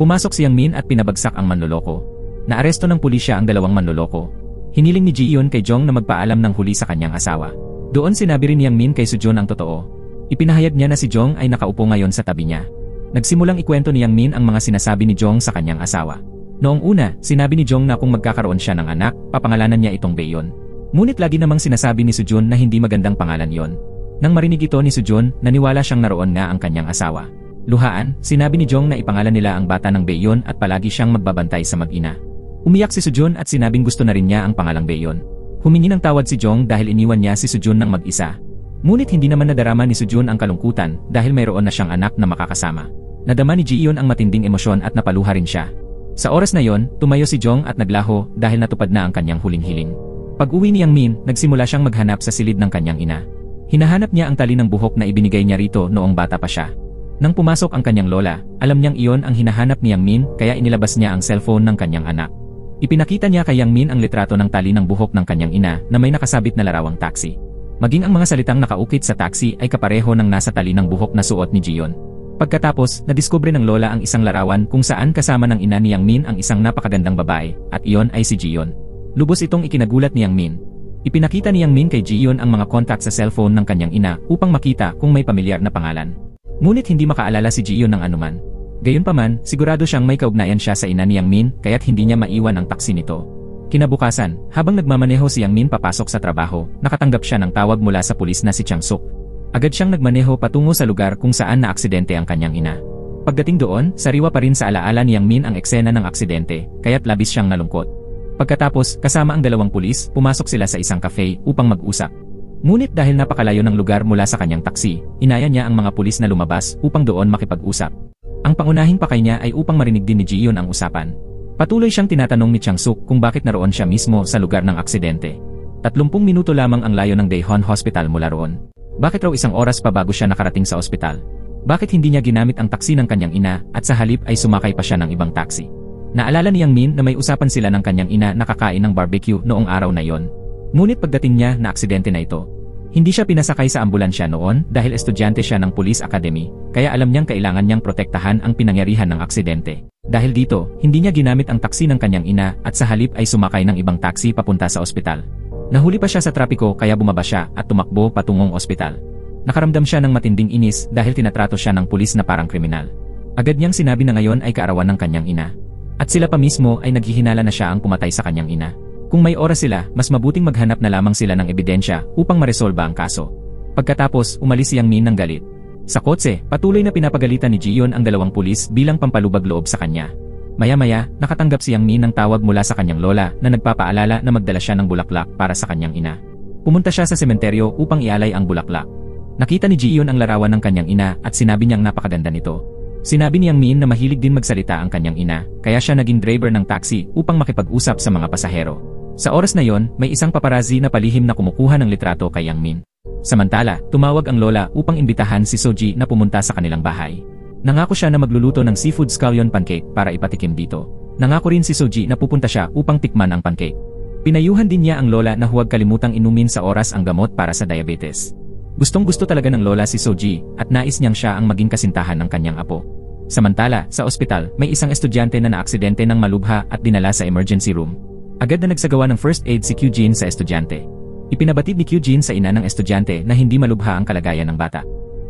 Pumasok si Yang Min at pinabagsak ang manloloko. Naaresto ng pulisya ang dalawang manloloko. Hiniling ni Ji-yoon kay Jong na magpaalam ng huli sa kanyang asawa. Doon sinabi rin ni Yang Min kay Sujun ang totoo. Ipinahayag niya na si Jong ay nakaupo ngayon sa tabi niya. Nagsimulang ikwento ni Yang Min ang mga sinasabi ni Jong sa kanyang asawa. Noong una, sinabi ni Jong na kung magkakaroon siya ng anak, papangalanan niya itong Baeyon. Ngunit lagi namang sinasabi ni Sujun na hindi magandang pangalan yon. Nang marinig ito ni Sujun, naniwala siyang naroon nga ang kanyang asawa. Luhaan, sinabi ni Jong na ipangalan nila ang bata ng Baeyon at palagi siyang magbabantay sa mag-ina. Umiyak si Sujun at sinabing gusto na rin niya ang pangalang Baeyon. Humingi ng tawad si Jong dahil iniwan niya si Sujun ng mag-isa. Ngunit hindi naman nadarama ni Sujun ang kalungkutan dahil mayroon na siyang anak na makakasama. Nadama ni Ji-yoon ang matinding emosyon at napaluha rin siya. Sa oras na yon, tumayo si Jong at naglaho dahil natupad na ang kanyang huling hiling. Pag-uwi ni Yang Min, nagsimula siyang maghanap sa silid ng kanyang ina. Hinahanap niya ang tali ng buhok na ibinigay niya rito noong bata pa siya. Nang pumasok ang kanyang lola, alam niyang iyon ang hinahanap ni Yang Min kaya inilabas niya ang cellphone ng kanyang anak. Ipinakita niya kay Yang Min ang litrato ng tali ng buhok ng kanyang ina na may nakasabit na larawang taxi. Maging ang mga salitang nakaukit sa taxi ay kapareho ng nasa tali ng buhok na suot ni Ji-yoon. Pagkatapos, nadiskubre ng lola ang isang larawan kung saan kasama ng ina ni Yang Min ang isang napakagandang babae, at iyon ay si Ji-yoon. Lubos itong ikinagulat ni Yang Min. Ipinakita ni Yang Min kay Ji-yoon ang mga contact sa cellphone ng kanyang ina upang makita kung may pamilyar na pangalan. Ngunit hindi makaalala si Ji-yoon ng anuman. Gayunpaman, sigurado siyang may kaugnayan siya sa ina ni Yang Min kaya't hindi niya maiwan ang taksi nito. Kinabukasan, habang nagmamaneho si Yang Min papasok sa trabaho, nakatanggap siya ng tawag mula sa pulis na si Chang Suk. Agad siyang nagmaneho patungo sa lugar kung saan naaksidente ang kanyang ina. Pagdating doon, sariwa pa rin sa alaala ni Yang Min ang eksena ng aksidente, kaya't labis siyang nalungkot. Pagkatapos, kasama ang dalawang pulis, pumasok sila sa isang cafe upang mag-usap. Ngunit dahil napakalayo ng lugar mula sa kanyang taksi, inaya niya ang mga pulis na lumabas upang doon makipag-usap. Ang pangunahing pakay niya ay upang marinig din ni Ji-yoon ang usapan. Patuloy siyang tinatanong ni Chang Suk kung bakit naroon siya mismo sa lugar ng aksidente. 30 minuto lamang ang layo ng Daejeon Hospital mula roon. Bakit raw isang oras pa bago siya nakarating sa ospital? Bakit hindi niya ginamit ang taksi ng kanyang ina at sa halip ay sumakay pa siya ng ibang taksi? Naalala ni Yang Min na may usapan sila ng kanyang ina na kakain ng barbecue noong araw na yon. Ngunit pagdating niya na aksidente na ito. Hindi siya pinasakay sa ambulansya noon dahil estudyante siya ng Police Academy, kaya alam niyang kailangan niyang protektahan ang pinangyarihan ng aksidente. Dahil dito, hindi niya ginamit ang taksi ng kanyang ina at sa halip ay sumakay ng ibang taksi papunta sa ospital. Nahuli pa siya sa trapiko kaya bumaba siya at tumakbo patungong ospital. Nakaramdam siya ng matinding inis dahil tinatrato siya ng pulis na parang kriminal. Agad niyang sinabi na ngayon ay kaarawan ng kanyang ina. At sila pa mismo ay naghihinala na siya ang pumatay sa kanyang ina. Kung may oras sila, mas mabuting maghanap na lamang sila ng ebidensya upang maresolba ang kaso. Pagkatapos, umalis si Yang Min ng galit. Sa kotse, patuloy na pinapagalitan ni Ji-yoon ang dalawang pulis bilang pampalubag loob sa kanya. Maya-maya, nakatanggap si Yang Min ng tawag mula sa kanyang lola na nagpapaalala na magdala siya ng bulaklak para sa kanyang ina. Pumunta siya sa sementeryo upang ialay ang bulaklak. Nakita ni Ji-yeon ang larawan ng kanyang ina at sinabi niyang napakaganda nito. Sinabi ni Yang Min na mahilig din magsalita ang kanyang ina, kaya siya naging driver ng taxi upang makipag-usap sa mga pasahero. Sa oras na yon, may isang paparazzi na palihim na kumukuha ng litrato kay Yang Min. Samantala, tumawag ang lola upang imbitahan si Soji na pumunta sa kanilang bahay. Nangako siya na magluluto ng seafood scallion pancake para ipatikim dito. Nangako rin si Soji na pupunta siya upang tikman ang pancake. Pinayuhan din niya ang lola na huwag kalimutang inumin sa oras ang gamot para sa diabetes. Gustong-gusto talaga ng lola si Soji at nais niyang siya ang maging kasintahan ng kanyang apo. Samantala, sa ospital, may isang estudyante na naaksidente ng malubha at dinala sa emergency room. Agad na nagsagawa ng first aid si Kyujin sa estudyante. Ipinabatid ni Kyujin sa ina ng estudyante na hindi malubha ang kalagayan ng bata.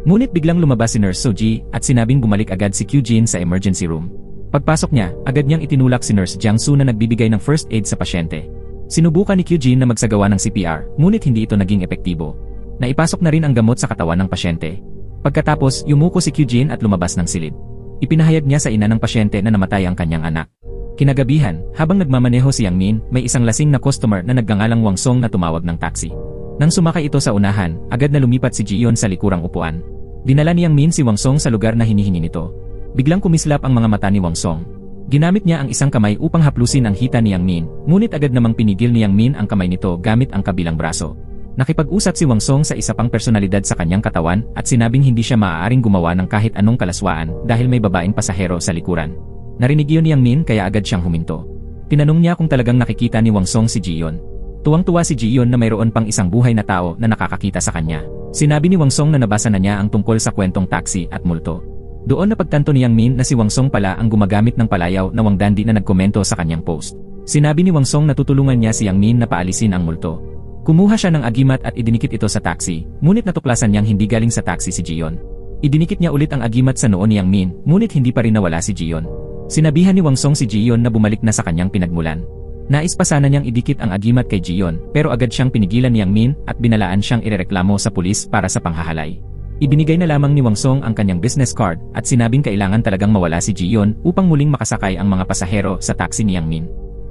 Ngunit biglang lumabas si Nurse Soji at sinabing bumalik agad si Kyujin sa emergency room. Pagpasok niya, agad niyang itinulak si Nurse Jiangsu na nagbibigay ng first aid sa pasyente. Sinubukan ni Kyujin na magsagawa ng CPR, ngunit hindi ito naging epektibo. Naipasok na rin ang gamot sa katawan ng pasyente. Pagkatapos, yumuko si Kyujin at lumabas ng silid. Ipinahayag niya sa ina ng pasyente na namatay ang kanyang anak. Kinagabihan, habang nagmamaneho si Yang Min, may isang lasing na customer na nagngangalang Wang Song na tumawag ng taxi. Nang sumakay ito sa unahan, agad na lumipat si Ji-yeon sa likurang upuan. Dinala ni Yang Min si Wang Song sa lugar na hinihingi nito. Biglang kumislap ang mga mata ni Wang Song. Ginamit niya ang isang kamay upang haplusin ang hita ni Yang Min, ngunit agad namang pinigil ni Yang Min ang kamay nito gamit ang kabilang braso. Nakipag-usap si Wang Song sa isa pang personalidad sa kanyang katawan at sinabing hindi siya maaaring gumawa ng kahit anong kalaswaan dahil may babaeng pasahero sa likuran. Narinig yun ni Yang Min kaya agad siyang huminto. Tinanong niya kung talagang nakikita ni Wang Song si Ji-yeon. Tuwang-tuwa si Ji-yeon na mayroon pang isang buhay na tao na nakakakita sa kanya. Sinabi ni Wang Song na nabasa na niya ang tungkol sa kwentong taxi at multo. Doon napagtanto ni Yang Min na si Wang Song pala ang gumagamit ng palayaw na Wang Dandy na nagkomento sa kanyang post. Sinabi ni Wang Song na tutulungan niya si Yang Min na paalisin ang multo. Kumuha siya ng agimat at idinikit ito sa taxi, ngunit natuklasan niyang hindi galing sa taxi si Ji-yeon. Idinikit niya ulit ang agimat sa noo ni Yang Min, ngunit hindi pa rin nawala si Ji-yeon. Sinabihan ni Wang Song si Ji-yeon na bumalik na sa kanyang pinagmulan. Nais pa sana niyang idikit ang agimat kay Ji-yeon, pero agad siyang pinigilan ni Yang Min at binalaan siyang irereklamo sa pulis para sa panghahalay. Ibinigay na lamang ni Wang Song ang kanyang business card at sinabing kailangan talagang mawala si Ji-yeon upang muling makasakay ang mga pasahero sa taxi ni Yang Min.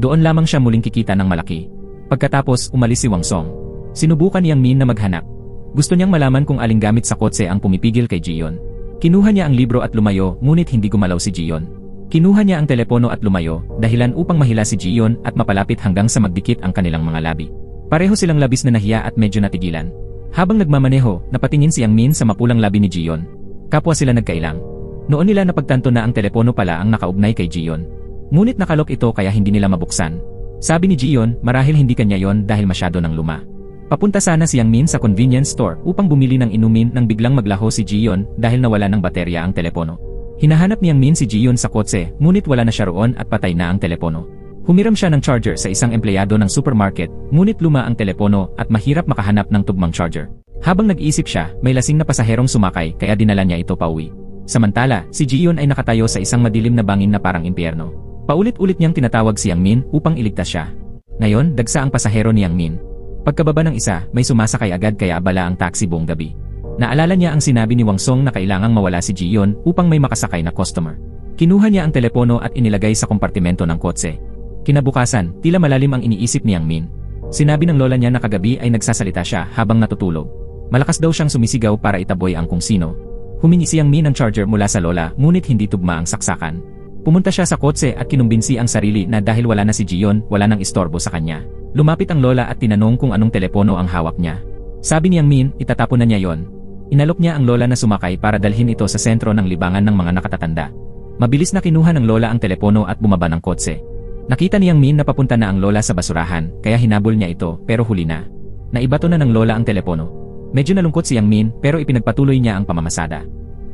Doon lamang siya muling kikita ng malaki. Pagkatapos, umalis si Wang Song. Sinubukan ni Yang Min na maghanap. Gusto niyang malaman kung aling gamit sa kotse ang pumipigil kay Ji-yeon. Kinuha niya ang libro at lumayo, ngunit hindi gumalaw si Ji-yeon. Kinuha niya ang telepono at lumayo, dahilan upang mahila si Ji-yeon at mapalapit hanggang sa magdikit ang kanilang mga labi. Pareho silang labis na nahiya at medyo natigilan. Habang nagmamaneho, napatingin si Yang Min sa mapulang labi ni Ji-yeon. Kapwa sila nagkailang. Noon nila napagtanto na ang telepono pala ang nakaugnay kay Ji-yeon. Ngunit nakalok ito kaya hindi nila mabuksan. Sabi ni Ji-yeon, marahil hindi kanya yon dahil masyado nang luma. Papunta sana si Yang Min sa convenience store upang bumili ng inumin nang biglang maglaho si Ji-yeon dahil nawala ng baterya ang telepono. Hinahanap ni Yang Min si Ji-yeon sa kotse, ngunit wala na siya roon at patay na ang telepono. Humiram siya ng charger sa isang empleyado ng supermarket, ngunit luma ang telepono at mahirap makahanap ng tugmang charger. Habang nag-iisip siya, may lasing na pasaherong sumakay kaya dinala niya ito pauwi. Samantala, si Ji-yeon ay nakatayo sa isang madilim na bangin na parang impyerno. Paulit-ulit niyang tinatawag si Yang Min upang iligtas siya. Ngayon, dagsa ang pasahero ni Yang Min. Pagkababa ng isa, may sumasakay agad kaya abala ang taxi buong gabi. Naalala niya ang sinabi ni Wang Song na kailangang mawala si Ji-yeon upang may makasakay na customer. Kinuha niya ang telepono at inilagay sa kompartimento ng kotse. Kinabukasan, tila malalim ang iniisip ni Yang Min. Sinabi ng lola niya na kagabi ay nagsasalita siya habang natutulog. Malakas daw siyang sumisigaw para itaboy ang kung sino. Humingi si Yang Min ng charger mula sa lola ngunit hindi tugma ang saksakan. Pumunta siya sa kotse at kinumbinsi ang sarili na dahil wala na si Ji-yeon, wala nang istorbo sa kanya. Lumapit ang lola at tinanong kung anong telepono ang hawak niya. Sabi ni Yang Min, itatapon na niya yon. Inalok niya ang lola na sumakay para dalhin ito sa sentro ng libangan ng mga nakatatanda. Mabilis na kinuha ng lola ang telepono at bumaba ng kotse. Nakita ni Yang Min na papunta na ang lola sa basurahan, kaya hinabol niya ito pero huli na. Naibato na ng lola ang telepono. Medyo nalungkot si Yang Min pero ipinagpatuloy niya ang pamamasada.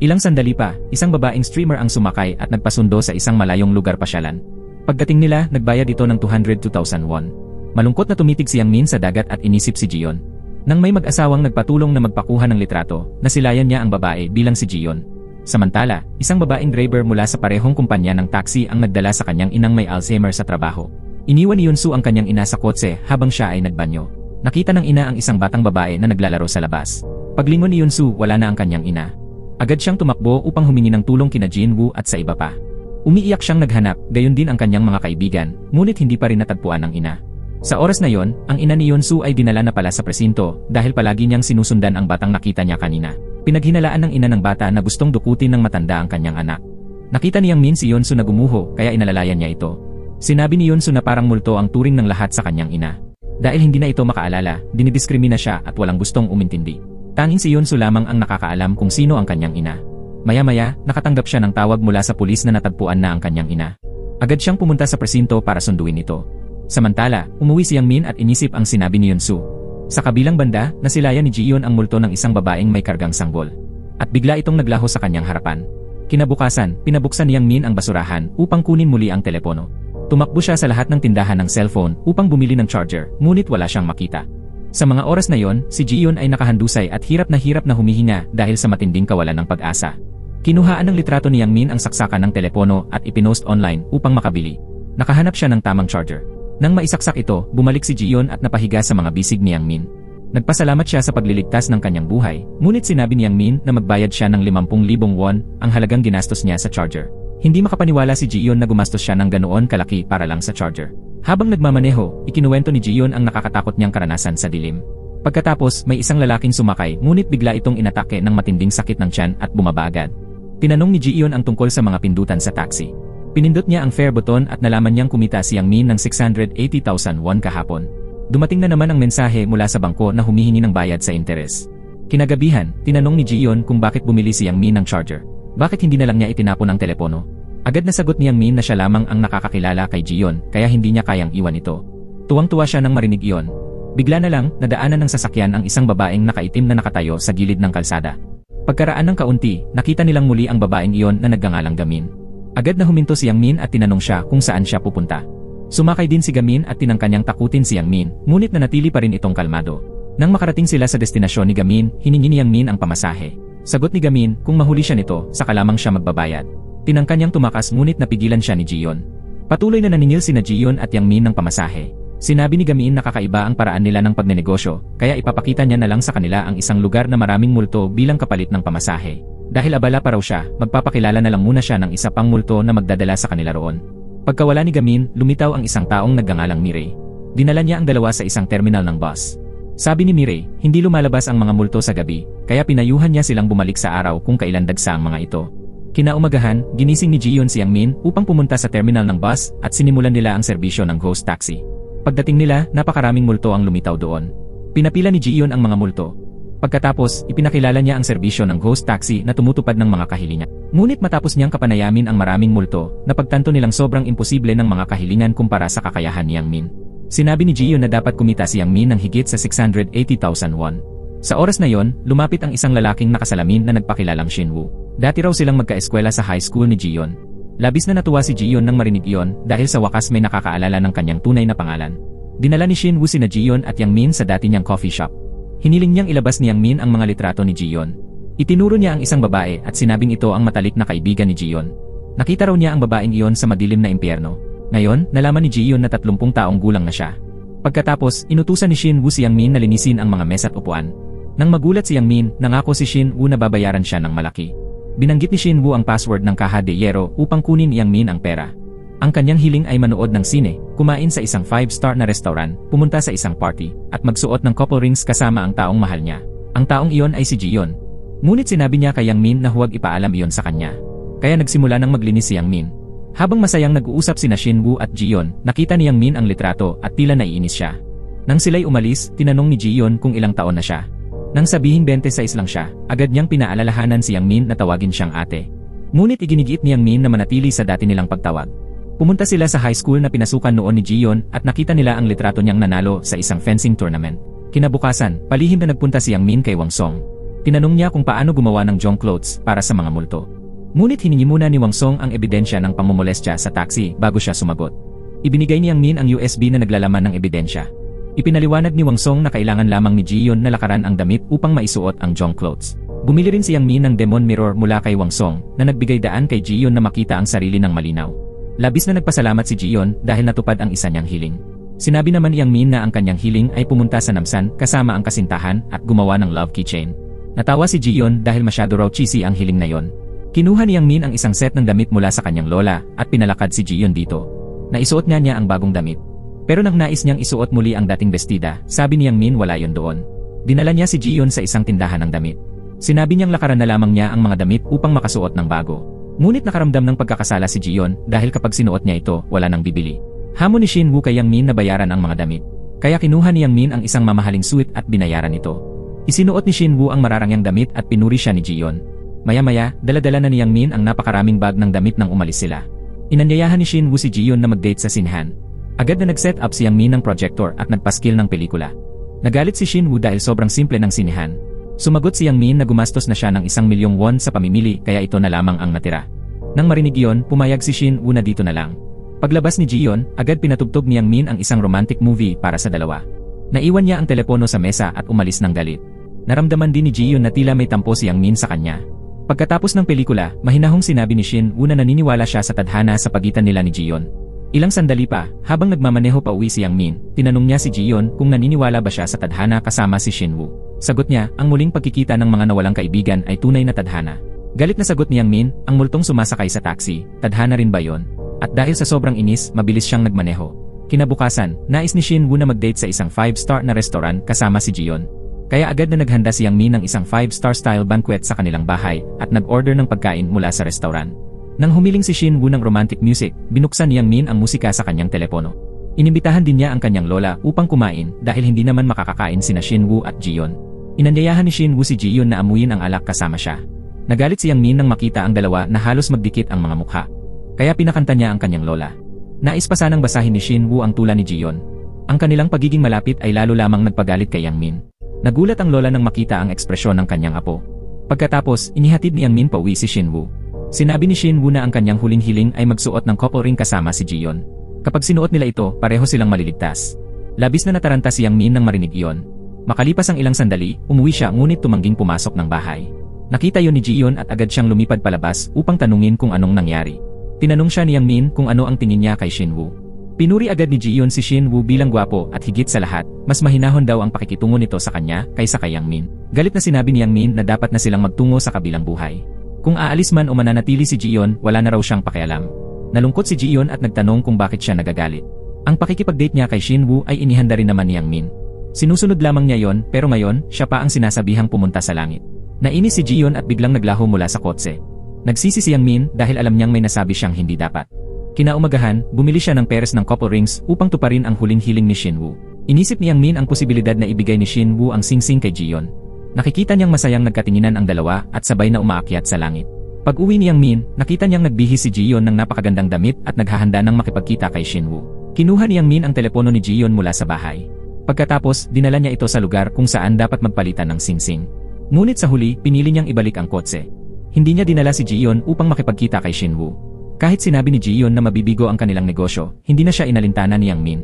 Ilang sandali pa, isang babaeng streamer ang sumakay at nagpasundo sa isang malayong lugar pasyalan. Pagdating nila, nagbayad ito ng 202,000 won. Malungkot na tumitig si Yang Min sa dagat at inisip si Ji-yeon. Nang may mag-asawang nagpatulong na magpakuha ng litrato, nasilayan niya ang babae bilang si Ji-yeon. Samantala, isang babaeng driver mula sa parehong kumpanya ng taxi ang nagdala sa kanyang inang may Alzheimer sa trabaho. Iniwan ni Yunsu ang kanyang ina sa kotse habang siya ay nagbanyo. Nakita ng ina ang isang batang babae na naglalaro sa labas. Paglingon ni Yunsu, wala na ang kanyang ina. Agad siyang tumakbo upang humingi ng tulong kina Jin Woo at sa iba pa. Umiiyak siyang naghanap, gayon din ang kanyang mga kaibigan, ngunit hindi pa rin natagpuan ng ina. Sa oras na yon, ang ina ni Yonsu ay dinala na pala sa presinto dahil palagi niyang sinusundan ang batang nakita niya kanina. Pinaghinalaan ng ina ng bata na gustong dukutin ng matanda ang kanyang anak. Nakita ni Yang Min si Yonsu na gumuho kaya inalalayan niya ito. Sinabi ni Yonsu na parang multo ang turing ng lahat sa kanyang ina. Dahil hindi na ito makaalala, dinidiskrimina siya at walang gustong umintindi. Tanging si Yonsu lamang ang nakakaalam kung sino ang kanyang ina. Maya-maya, nakatanggap siya ng tawag mula sa pulis na natagpuan na ang kanyang ina. Agad siyang pumunta sa presinto para sunduin ito. Samantala, umuwi si Yang Min at inisip ang sinabi ni Yonsu. Sa kabilang banda, nasilayan ni Ji-yeon ang multo ng isang babaeng may kargang sanggol. At bigla itong naglaho sa kanyang harapan. Kinabukasan, pinabuksan ni Yang Min ang basurahan upang kunin muli ang telepono. Tumakbo siya sa lahat ng tindahan ng cellphone upang bumili ng charger, ngunit wala siyang makita. Sa mga oras na yon, si Ji-yeon ay nakahandusay at hirap na humihinga dahil sa matinding kawalan ng pag-asa. Kinuhaan ng litrato ni Yang Min ang saksakan ng telepono at ipinost online upang makabili. Nakahanap siya ng tamang charger. Nang maisaksak ito, bumalik si Ji-yeon at napahiga sa mga bisig ni Yang Min. Nagpasalamat siya sa pagliligtas ng kanyang buhay, ngunit sinabi ni Yang Min na magbayad siya ng 50,000 won, ang halagang ginastos niya sa charger. Hindi makapaniwala si Ji-yeon na gumastos siya ng ganoon kalaki para lang sa charger. Habang nagmamaneho, ikinuwento ni Ji-yeon ang nakakatakot niyang karanasan sa dilim. Pagkatapos, may isang lalaking sumakay ngunit bigla itong inatake ng matinding sakit ng tiyan at bumaba agad. Tinanong ni Ji-yeon ang tungkol sa mga pindutan sa taxi. Pinindot niya ang fare button at nalaman niyang kumita si Yang Min ng 680,000 won kahapon. Dumating na naman ang mensahe mula sa bangko na humihingi ng bayad sa interes. Kinagabihan, tinanong ni Ji-yeon kung bakit bumili si Yang Min ng charger. Bakit hindi na lang niya itinapon ang telepono? Agad na sagot ni Yang Min na siya lamang ang nakakakilala kay Ji-yeon kaya hindi niya kayang iwan ito. Tuwang-tuwa siya nang marinig iyon. Bigla na lang, nadaanan ng sasakyan ang isang babaeng nakaitim na nakatayo sa gilid ng kalsada. Pagkaraan ng kaunti, nakita nilang muli ang babaeng iyon na nagngangalang Gamin. Agad na huminto si Yang Min at tinanong siya kung saan siya pupunta. Sumakay din si Gamin at tinangka niyang takutin si Yang Min, ngunit nanatili pa rin itong kalmado. Nang makarating sila sa destinasyon ni Gamin, hiningi ni Yang Min ang pamasahe. Sagot ni Gamin, kung mahuli siya nito, saka lamang siya magbabayad. Tinangka niyang tumakas ngunit napigilan siya ni Ji-yeon. Patuloy na naniningil sina Ji-yeon at Yang Min ng pamasahe. Sinabi ni Gamin na kakaiba ang paraan nila ng pagnenegosyo, kaya ipapakita niya na lang sa kanila ang isang lugar na maraming multo bilang kapalit ng pamasahe. Dahil abala pa raw siya, magpapakilala na lang muna siya ng isa pang multo na magdadala sa kanila roon. Pagkawala ni Gamin, lumitaw ang isang taong nagngangalang Mirei. Dinala niya ang dalawa sa isang terminal ng bus. Sabi ni Mirei, hindi lumalabas ang mga multo sa gabi, kaya pinayuhan niya silang bumalik sa araw kung kailan dagsa ang mga ito. Kinaumagahan, ginising ni Ji-yeon si Yang Min upang pumunta sa terminal ng bus at sinimulan nila ang serbisyo ng ghost taxi. Pagdating nila, napakaraming multo ang lumitaw doon. Pinapila ni Ji-yeon ang mga multo. Pagkatapos, ipinakilala niya ang serbisyo ng ghost taxi na tumutupad ng mga kahilingan. Ngunit matapos niyang kapanayamin ang maraming multo, napagtanto nilang sobrang imposible ng mga kahilingan kumpara sa kakayahan ni Yang Min. Sinabi ni Ji-yeon na dapat kumita si Yang Min ng higit sa 680,000 won. Sa oras na yon, lumapit ang isang lalaking nakasalamin na nagpakilalang Shinwoo. Dati raw silang magkaeskwela sa high school ni Ji-yeon. Labis na natuwa si Ji-yeon nang marinig iyon dahil sa wakas may nakakaalala ng kanyang tunay na pangalan. Dinala ni Shinwoo sina Ji-yeon at Yang Min sa dati niyang coffee shop. Hiniling niyang ilabas ni Yang Min ang mga litrato ni Ji-yeon. Itinuro niya ang isang babae at sinabing ito ang matalik na kaibigan ni Ji-yeon. Nakita raw niya ang babaeng iyon sa madilim na impyerno. Ngayon, nalaman ni Ji-yeon na 30 taong gulang na siya. Pagkatapos, inutusan ni Shinwoo si Yang Min na linisin ang mga mesa at upuan. Nang magulat si Yang Min, nangako si Shinwoo na babayaran siya ng malaki. Binanggit ni Shinwoo ang password ng Caja de Hierro upang kunin ni Yang Min ang pera. Ang kanyang hiling ay manood ng sine, kumain sa isang 5-star na restaurant, pumunta sa isang party, at magsuot ng couple rings kasama ang taong mahal niya. Ang taong iyon ay si Ji-yeon. Ngunit sinabi niya kay Yang Min na huwag ipaalam iyon sa kanya. Kaya nagsimula ng maglinis si Yang Min. Habang masayang nag-uusap sina Shinwoo at Ji-yeon, nakita ni Yang Min ang litrato at tila naiinis siya. Nang sila'y umalis, tinanong ni Ji-yeon kung ilang taon na siya. Nang sabihing 26 lang siya, agad niyang pinaalalahanan si Yang Min na tawagin siyang ate. Ngunit iginigiit ni Yang Min na manatili sa dati nilang pagtawag. Pumunta sila sa high school na pinasukan noon ni Ji-yeon at nakita nila ang litrato niyang nanalo sa isang fencing tournament. Kinabukasan, palihim na nagpunta si Yang Min kay Wang Song. Tinanong niya kung paano gumawa ng junk clothes para sa mga multo. Ngunit hiningi muna ni Wang Song ang ebidensya ng pamumolestya sa taxi bago siya sumagot. Ibinigay ni Yang Min ang USB na naglalaman ng ebidensya. Ipinaliwanag ni Wang Song na kailangan lamang ni Ji-yeon na lakaran ang damit upang maisuot ang junk clothes. Bumili rin si Yang Min ng demon mirror mula kay Wang Song na nagbigay daan kay Ji-yeon na makita ang sarili ng malinaw. Labis na nagpasalamat si Ji-yeon dahil natupad ang isa niyang hiling. Sinabi naman ni Yang Min na ang kanyang hiling ay pumunta sa Namsan kasama ang kasintahan at gumawa ng love keychain. Natawa si Ji-yeon dahil masyado raw cheesy ang hiling na yon. Kinuha ni Yang Min ang isang set ng damit mula sa kanyang lola at pinalakad si Jiyon dito. Naisuot nga niya ang bagong damit. Pero nang nais niyang isuot muli ang dating bestida, sabi ni Yang Min wala yon doon. Dinala niya si Jiyon sa isang tindahan ng damit. Sinabi niyang lakaran na lamang niya ang mga damit upang makasuot ng bago. Ngunit nakaramdam ng pagkakasala si Jiyon dahil kapag sinuot niya ito, wala nang bibili. Hamon ni Shinwoo kay Yang Min na bayaran ang mga damit. Kaya kinuha ni Yang Min ang isang mamahaling suit at binayaran ito. Isinuot ni Shinwoo ang mararangyang damit at pinuri siya ni Jiyon. Maya-maya, dala-dala na ni Yang Min ang napakaraming bag ng damit nang umalis sila. Inanyayahan ni Shinwoo si Jiyon na mag-date sa sinhan. Agad na nag-set up si Yang Min ng projector at nagpaskil ng pelikula. Nagalit si Shinwoo dahil sobrang simple ng sinihan. Sumagot si Yang Min na gumastos na siya ng 1,000,000 won sa pamimili kaya ito na lamang ang natira. Nang marinig iyon, pumayag si Shinwoo na dito na lang. Paglabas ni Jiyon, agad pinatugtog ni Yang Min ang isang romantic movie para sa dalawa. Naiwan niya ang telepono sa mesa at umalis ng galit. Naramdaman din ni Jiyon na tila may tampo si Yang Min sa kanya. Pagkatapos ng pelikula, mahinahong sinabi ni Shinwoo na naniniwala siya sa tadhana sa pagitan nila ni Jiyon. Ilang sandali pa, habang nagmamaneho pa uwi si Yang Min, tinanong niya si Jiyon kung naniniwala ba siya sa tadhana kasama si Shinwoo. Sagot niya, ang muling pagkikita ng mga nawalang kaibigan ay tunay na tadhana. Galit na sagot ni Yang Min, ang multong sumasakay sa taxi, tadhana rin ba yon? At dahil sa sobrang inis, mabilis siyang nagmaneho. Kinabukasan, nais ni Shinwoo na mag-date sa isang 5-star na restaurant kasama si Jiyon. Kaya agad na naghanda si Yang Min ng isang 5-star style banquet sa kanilang bahay at nag-order ng pagkain mula sa restaurant. Nang humiling si Shinwoo ng romantic music, binuksan ni Yang Min ang musika sa kanyang telepono. Inimbitahan din niya ang kanyang lola upang kumain dahil hindi naman makakakain sina Shinwoo at Jiyon. Inanyayahan ni Shinwoo si Jiyon na amuyin ang alak kasama siya. Nagalit si Yang Min nang makita ang dalawa na halos magdikit ang mga mukha. Kaya pinakanta niya ang kanyang lola. Nais pa sanang basahin ni Shinwoo ang tula ni Jiyon. Ang kanilang pagiging malapit ay lalo lamang nagpagalit kay Yang Min. Nagulat ang lola nang makita ang ekspresyon ng kanyang apo. Pagkatapos, inihatid ni Yang Min pauwi si Shinwoo. Sinabi ni Shinwoo na ang kanyang huling hiling ay magsuot ng couple ring kasama si Jiyon. Kapag sinuot nila ito, pareho silang maliligtas. Labis na nataranta si Yang Min nang marinig iyon. Makalipas ang ilang sandali, umuwi siya ngunit tumangging pumasok ng bahay. Nakita yon ni Jiyon at agad siyang lumipad palabas upang tanungin kung anong nangyari. Tinanong siya ni Yang Min kung ano ang tingin niya kay Shinwoo. Pinuri agad ni Jiyon si Shinwoo bilang gwapo at higit sa lahat, mas mahinahon daw ang pakikitungo nito sa kanya kaysa kay Yang Min. Galit na sinabi ni Yang Min na dapat na silang magtungo sa kabilang buhay. Kung aalis man o mananatili si Jiyon, wala na raw siyang pakialam. Nalungkot si Jiyon at nagtanong kung bakit siya nagagalit. Ang pakikipag-date niya kay Shinwoo ay inihanda rin naman ni Yang Min. Sinusunod lamang niya yon pero ngayon, siya pa ang sinasabihang pumunta sa langit. Nainis si Jiyon at biglang naglaho mula sa kotse. Nagsisi si Yang Min dahil alam niyang may nasabi siyang hindi dapat. Kinaumagahan, bumili siya ng peres ng couple rings upang tuparin ang huling hiling ni Shinwoo. Inisip ni Yang Min ang posibilidad na ibigay ni Shinwoo ang singsing kay Jiyon. Nakikita niyang masayang nagkatinginan ang dalawa at sabay na umaakyat sa langit. Pag-uwi ni Yang Min, nakita niyang nagbihis si Jiyon ng napakagandang damit at naghahanda ng makipagkita kay Shinwoo. Kinuha ni Yang Min ang telepono ni Jiyon mula sa bahay. Pagkatapos, dinala niya ito sa lugar kung saan dapat magpalitan ng singsing. Ngunit sa huli, pinili niyang ibalik ang kotse. Hindi niya dinala si Jiyon upang makipagkita kay Shinwoo. Kahit sinabi ni Jiyon na mabibigo ang kanilang negosyo, hindi na siya inalintana ni Yang Min.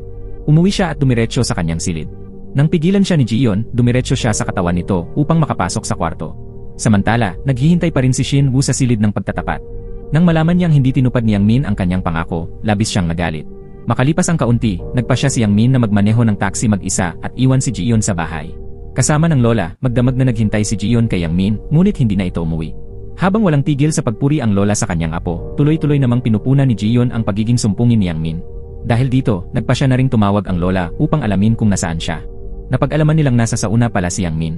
Umuwi siya at dumiretso sa kanyang silid. Nang pigilan siya ni Jiyon, dumiretso siya sa katawan nito upang makapasok sa kwarto. Samantala, naghihintay pa rin si Shinwoo sa silid ng pagtatapat. Nang malaman niyang hindi tinupad ni Yang Min ang kanyang pangako, labis siyang nagalit. Makalipas ang kaunti, nagpasya si Yang Min na magmaneho ng taxi mag-isa at iwan si Jiyon sa bahay. Kasama ng lola, magdamag na naghintay si Jiyon kay Yang Min, ngunit hindi na ito umuwi. Habang walang tigil sa pagpuri ang lola sa kanyang apo, tuloy-tuloy namang pinupunan ni Jiyon ang pagiging sumpungin ni Yang Min. Dahil dito, nagpasya na ring tumawag ang lola upang alamin kung nasaan siya. Napag-alaman nilang nasa sauna pala si Yang Min.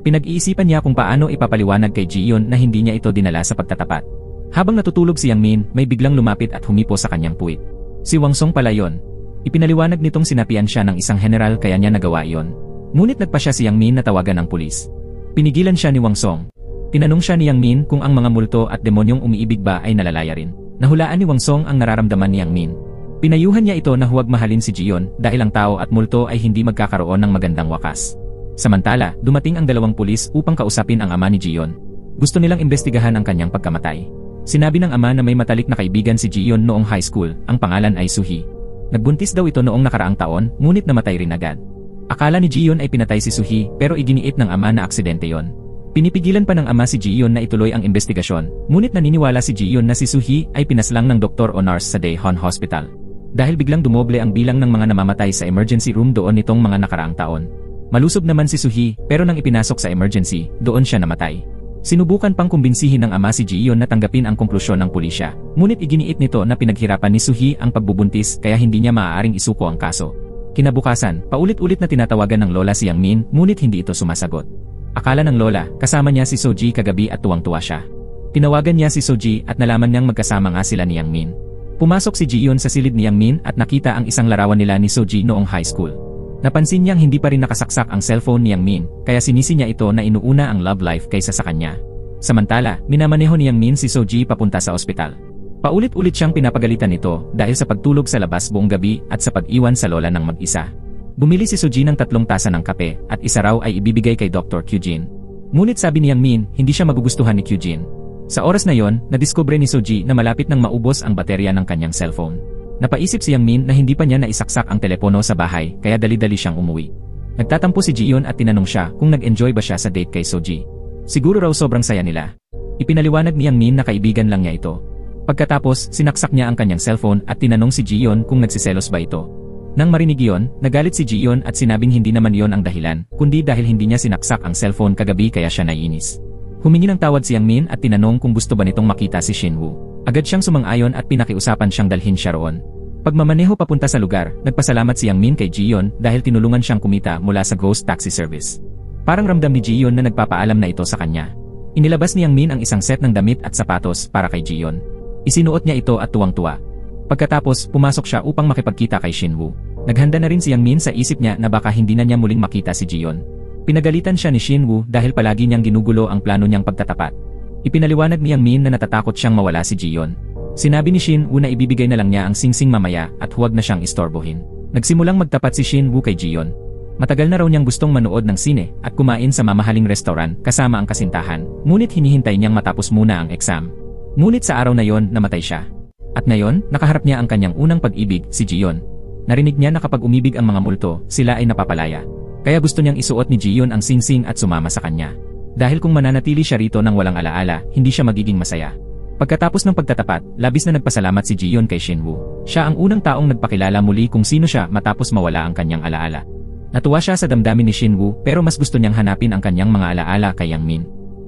Pinag-iisipan niya kung paano ipapaliwanag kay Jiyon na hindi niya ito dinala sa pagtatapat. Habang natutulog si Yang Min, may biglang lumapit at humipo sa kanyang puwit. Si Wang Song pala yon. Ipinaliwanag nitong sinapian siya ng isang general kaya niya nagawa iyon. Ngunit nagpasya si Yang Min na tawagan ng pulis. Pinigilan siya ni Wang Song. Tinanong siya ni Yang Min kung ang mga multo at demonyong umiibig ba ay nalalaya rin. Nahulaan ni Wang Song ang nararamdaman ni Yang Min. Pinayuhan niya ito na huwag mahalin si Jiyon dahil ang tao at multo ay hindi magkakaroon ng magandang wakas. Samantala, dumating ang dalawang pulis upang kausapin ang ama ni Jiyon. Gusto nilang imbestigahan ang kanyang pagkamatay. Sinabi ng ama na may matalik na kaibigan si Jiyon noong high school, ang pangalan ay Suhi. Nagbuntis daw ito noong nakaraang taon, ngunit namatay rin agad. Akala ni Jiyon ay pinatay si Suhi pero iginiit ng ama na aksidente yon. Pinipigilan pa ng ama si Jiyon na ituloy ang investigasyon, ngunit naniniwala si Jiyon na si Suhi ay pinaslang ng doktor o nurse sa Daejeon Hospital. Dahil biglang dumoble ang bilang ng mga namamatay sa emergency room doon nitong mga nakaraang taon. Malusob naman si Suhi pero nang ipinasok sa emergency, doon siya namatay. Sinubukan pang kumbinsihin ng ama si Ji-yeon na tanggapin ang konklusyon ng pulisya, ngunit iginiit nito na pinaghirapan ni Soo-hee ang pagbubuntis kaya hindi niya maaaring isuko ang kaso. Kinabukasan, paulit-ulit na tinatawagan ng lola si Yang Min, ngunit hindi ito sumasagot. Akala ng lola, kasama niya si Soo-ji kagabi at tuwang-tuwa siya. Tinawagan niya si Soo-ji at nalaman niyang magkasama nga sila ni Yang Min. Pumasok si Ji-yeon sa silid ni Yang Min at nakita ang isang larawan nila ni Soo-ji noong high school. Napansin niyang hindi pa rin nakasaksak ang cellphone ni Yang Min, kaya sinisi niya ito na inuuna ang love life kaysa sa kanya. Samantala, minamaneho ni Yang Min si Soo-ji papunta sa ospital. Paulit-ulit siyang pinapagalitan nito dahil sa pagtulog sa labas buong gabi at sa pag-iwan sa lola ng mag-isa. Bumili si Soo-ji ng 3 tasa ng kape at isa raw ay ibibigay kay Dr. Kyujin. Ngunit sabi ni Yang Min, hindi siya magugustuhan ni Kyujin. Sa oras na yon, nadiskubre ni Soo-ji na malapit nang maubos ang baterya ng kanyang cellphone. Napaisip si Yang Min na hindi pa niya naisaksak ang telepono sa bahay kaya dali-dali siyang umuwi. Nagtatampo si Ji-yeon at tinanong siya kung nag-enjoy ba siya sa date kay Soo-ji. Siguro raw sobrang saya nila. Ipinaliwanag ni Yang Min na kaibigan lang niya ito. Pagkatapos, sinaksak niya ang kanyang cellphone at tinanong si Ji-yeon kung nagsiselos ba ito. Nang marinig iyon, nagalit si Ji-yeon at sinabing hindi naman iyon ang dahilan, kundi dahil hindi niya sinaksak ang cellphone kagabi kaya siya naiinis. Humingi ng tawad si Yang Min at tinanong kung gusto ba nitong makita si Shin-woo. Agad siyang sumang-ayon at pinakiusapan siyang dalhin siya roon. Pagmamaneho papunta sa lugar, nagpasalamat si Yang Min kay Ji-yeon dahil tinulungan siyang kumita mula sa ghost taxi service. Parang ramdam ni Ji-yeon na nagpapaalam na ito sa kanya. Inilabas ni Yang Min ang isang set ng damit at sapatos para kay Ji-yeon. Isinuot niya ito at tuwang-tuwa. Pagkatapos, pumasok siya upang makipagkita kay Shin-woo. Naghanda na rin si Yang Min sa isip niya na baka hindi na niya muling makita si Ji-yeon. Pinagalitan siya ni Shin-woo dahil palagi niyang ginugulo ang plano niyang pagtatapat. Ipinaliwanag ni Yang Min na natatakot siyang mawala si Ji-yeon. Sinabi ni Shin-woo na ibibigay na lang niya ang singsing mamaya at huwag na siyang istorbohin. Nagsimulang magtapat si Shin-woo kay Ji-yeon. Matagal na raw niyang gustong manood ng sine at kumain sa mamahaling restaurant kasama ang kasintahan, ngunit hinihintay niyang matapos muna ang exam. Ngunit sa araw na yon, namatay siya. At ngayon, nakaharap niya ang kanyang unang pag-ibig, si Ji-yeon. Narinig niya na kapag umibig ang mga multo, sila ay napapalaya. Kaya gusto niyang isuot ni Ji-yeon ang singsing at sumama sa kanya. Dahil kung mananatili siya rito ng walang alaala, hindi siya magiging masaya. Pagkatapos ng pagtatapat, labis na nagpasalamat si Ji-yeon kay Shin-woo. Siya ang unang taong nagpakilala muli kung sino siya matapos mawala ang kanyang alaala. Natuwa siya sa damdamin ni Shin-woo pero mas gusto niyang hanapin ang kanyang mga alaala kay Yang Min.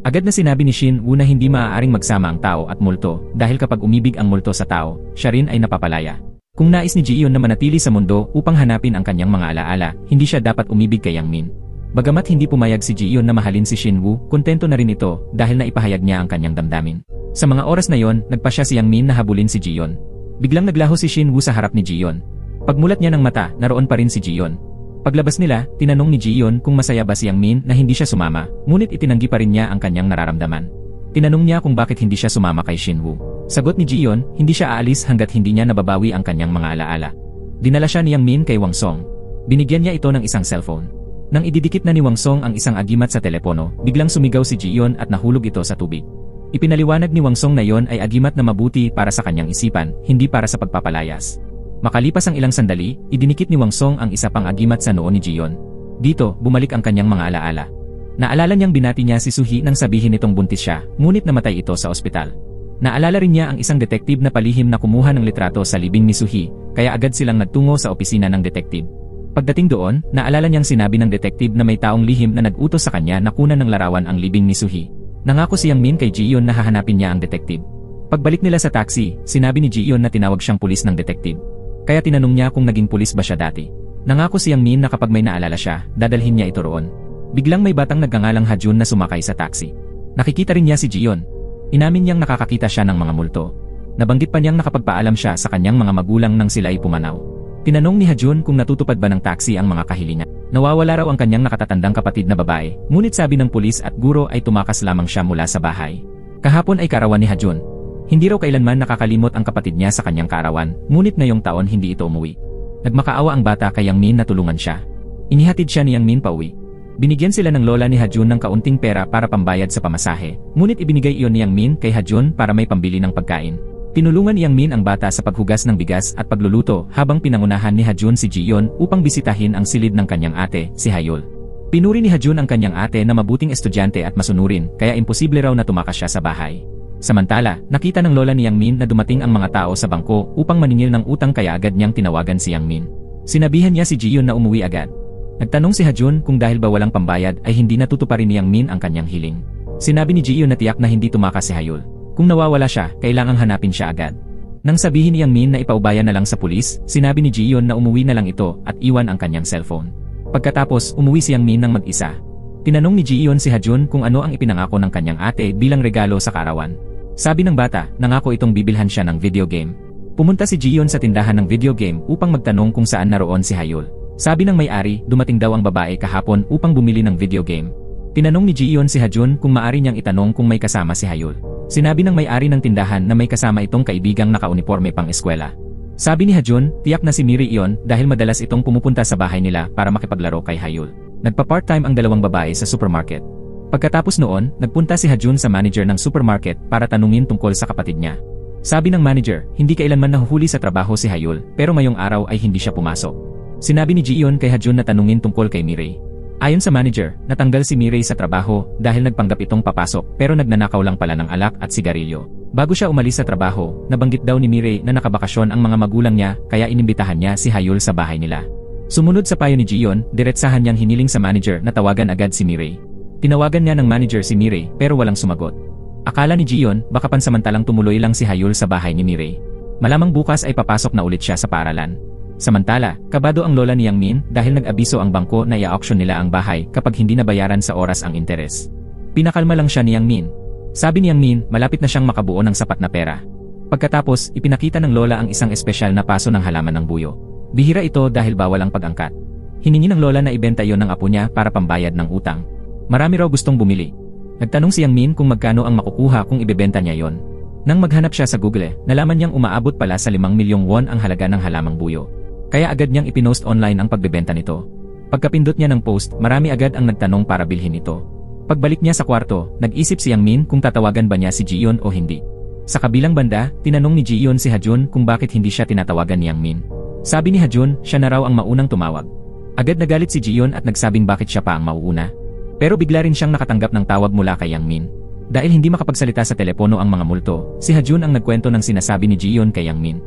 Agad na sinabi ni Shin-woo na hindi maaaring magsama ang tao at multo dahil kapag umibig ang multo sa tao, siya rin ay napapalaya. Kung nais ni Ji-yeon na manatili sa mundo upang hanapin ang kanyang mga alaala, hindi siya dapat umibig kay Yang Min. Bagamat hindi pumayag si Ji-yeon na mahalin si Shin-woo, kontento na rin ito dahil naipahayag niya ang kanyang damdamin. Sa mga oras na yon, nagpasya si Yang Min na habulin si Ji-yeon. Biglang naglaho si Shin-woo sa harap ni Ji-yeon. Pagmulat niya ng mata, naroon pa rin si Ji-yeon. Paglabas nila, tinanong ni Ji-yeon kung masaya ba si Yang Min na hindi siya sumama, ngunit itinanggi pa rin niya ang kanyang nararamdaman. Tinanong niya kung bakit hindi siya sumama kay Shin-woo. Sagot ni Ji-yeon, hindi siya aalis hanggat hindi niya nababawi ang kanyang mga alaala. Dinala siya ni Yang Min kay Wang Song. Binigyan niya ito ng isang cellphone. Nang ididikit na ni Wang Song ang isang agimat sa telepono, biglang sumigaw si Ji-yeon at nahulog ito sa tubig. Ipinaliwanag ni Wang Song na yon ay agimat na mabuti para sa kanyang isipan, hindi para sa pagpapalayas. Makalipas ang ilang sandali, idinikit ni Wang Song ang isa pang agimat sa noo ni Ji-yeon. Dito, bumalik ang kanyang mga alaala. Naalala niyang binati niya si Soo-hee nang sabihin nitong buntis siya, ngunit namatay ito sa ospital. Naalala rin niya ang isang detektive na palihim na kumuha ng litrato sa libing ni Soo-hee, kaya agad silang nagtungo sa opisina ng detektive. Pagdating doon, naalala niyang sinabi ng detektive na may taong lihim na nag-utos sa kanya na kunan ng larawan ang libing ni Soo-hee. Nangako si Yang Min kay Ji-yeon na hahanapin niya ang detektive. Pagbalik nila sa taxi, sinabi ni Ji-yeon na tinawag siyang pulis ng detektive. Kaya tinanong niya kung naging pulis ba siya dati. Nangako si Yang Min na kapag may naalala siya, dadalhin niya ito roon. Biglang may batang nagngangalang Ha-jun na sumakay sa taxi. Nakikita rin niya si Ji-yeon. Inamin niyang nakakakita siya ng mga multo. Nabanggit pa niyang nakapagpaalam siya sa kanyang mga magulang nang sila ay pumanaw. Tinanong ni Ha-jun kung natutupad ba ng taxi ang mga kahilingan. Nawawala raw ang kanyang nakatatandang kapatid na babae, ngunit sabi ng pulis at guro ay tumakas lamang siya mula sa bahay. Kahapon ay karawan ni Ha-jun. Hindi raw kailanman nakakalimot ang kapatid niya sa kanyang kaarawan, ngunit ngayong taon hindi ito umuwi. Nagmakaawa ang bata kay Yang Min na tulungan siya. Inihatid siya ni Yang Min pauwi. Binigyan sila ng lola ni Ha-jun ng kaunting pera para pambayad sa pamasahe, ngunit ibinigay iyon ni Yang Min kay Ha-jun para may pambili ng pagkain. Tinulungan ni Yang Min ang bata sa paghugas ng bigas at pagluluto habang pinangunahan ni Ha-jun si Ji-yeon upang bisitahin ang silid ng kanyang ate, si Ha-yeol. Pinuri ni Ha-jun ang kanyang ate na mabuting estudyante at masunurin, kaya imposible raw na tumakas siya sa bahay. Samantala, nakita ng lola ni Yang Min na dumating ang mga tao sa bangko upang maningil ng utang kaya agad niyang tinawagan si Yang Min. Sinabihan niya si Ji-yeon na umuwi agad. Nagtanong si Ha-jun kung dahil ba walang pambayad ay hindi natutuparin ni Yang Min ang kanyang hiling. Sinabi ni Jiyeon na tiyak na hindi tumakas si Hyul. Kung nawawala siya, kailangang hanapin siya agad. Nang sabihin ni Yang Min na ipaubaya na lang sa pulis, sinabi ni Jiyeon na umuwi na lang ito at iwan ang kanyang cellphone. Pagkatapos, umuwi si Yang Min ng mag-isa. Tinanong ni Jiyeon si Hajun kung ano ang ipinangako ng kanyang ate bilang regalo sa kaarawan. Sabi ng bata, nangako itong bibilhan siya ng video game. Pumunta si Jiyeon sa tindahan ng video game upang magtanong kung saan naroon si Hyul. Sabi ng may-ari, dumating daw ang babae kahapon upang bumili ng video game. Tinanong ni Jiyeon si Hajun kung maaari niyang itanong kung may kasama si Hyul. Sinabi ng may-ari ng tindahan na may kasama itong kaibigang naka-uniforme pang eskwela. Sabi ni Hajun, tiyak na si Miri iyon dahil madalas itong pumupunta sa bahay nila para makipaglaro kay Hyul. Nagpa-part-time ang dalawang babae sa supermarket. Pagkatapos noon, nagpunta si Hajun sa manager ng supermarket para tanungin tungkol sa kapatid niya. Sabi ng manager, hindi kailanman nahuhuli sa trabaho si Hyul, pero ngayong araw ay hindi siya pumasok. Sinabi ni Jiyeon kay Hajun na tanungin tungkol kay Mirei. Ayon sa manager, natanggal si Mirei sa trabaho dahil nagpanggap itong papasok pero nagnanakaw lang pala ng alak at sigarilyo. Bago siya umalis sa trabaho, nabanggit daw ni Mirei na nakabakasyon ang mga magulang niya kaya inimbitahan niya si Hyul sa bahay nila. Sumunod sa payo ni Jiyeon, diretsahan niyang hiniling sa manager na tawagan agad si Mirei. Tinawagan niya ng manager si Mirei pero walang sumagot. Akala ni Jiyeon baka pansamantalang tumuloy lang si Hyul sa bahay ni Mirei. Malamang bukas ay papasok na ulit siya sa paaralan. Samantala, kabado ang lola ni Yang Min dahil nag-abiso ang bangko na i-auction nila ang bahay kapag hindi nabayaran sa oras ang interes. Pinakalma lang siya ni Yang Min. Sabi ni Yang Min, malapit na siyang makabuo ng sapat na pera. Pagkatapos, ipinakita ng lola ang isang espesyal na paso ng halaman ng buyo. Bihira ito dahil bawal ang pag-angkat. Hiningi ng lola na ibenta iyon ng apo niya para pambayad ng utang. Marami raw gustong bumili. Nagtanong si Yang Min kung magkano ang makukuha kung ibebenta niya yon. Nang maghanap siya sa Google, nalaman niyang umaabot pala sa 5 milyong won ang halaga ng halamang buyo. Kaya agad niyang ipinost online ang pagbebenta nito. Pagkapindot niya ng post, marami agad ang nagtanong para bilhin ito. Pagbalik niya sa kwarto, nag-isip si Yang Min kung tatawagan ba niya si Jiyeon o hindi. Sa kabilang banda, tinanong ni Jiyeon si Hajun kung bakit hindi siya tinatawagan ni Yang Min. Sabi ni Hajun, siya na raw ang maunang tumawag. Agad nagalit si Jiyeon at nagsabing bakit siya pa ang mauuna. Pero bigla rin siyang nakatanggap ng tawag mula kay Yang Min. Dahil hindi makapagsalita sa telepono ang mga multo, si Hajun ang nagkwento ng sinasabi ni Jiyeon kay Yang Min.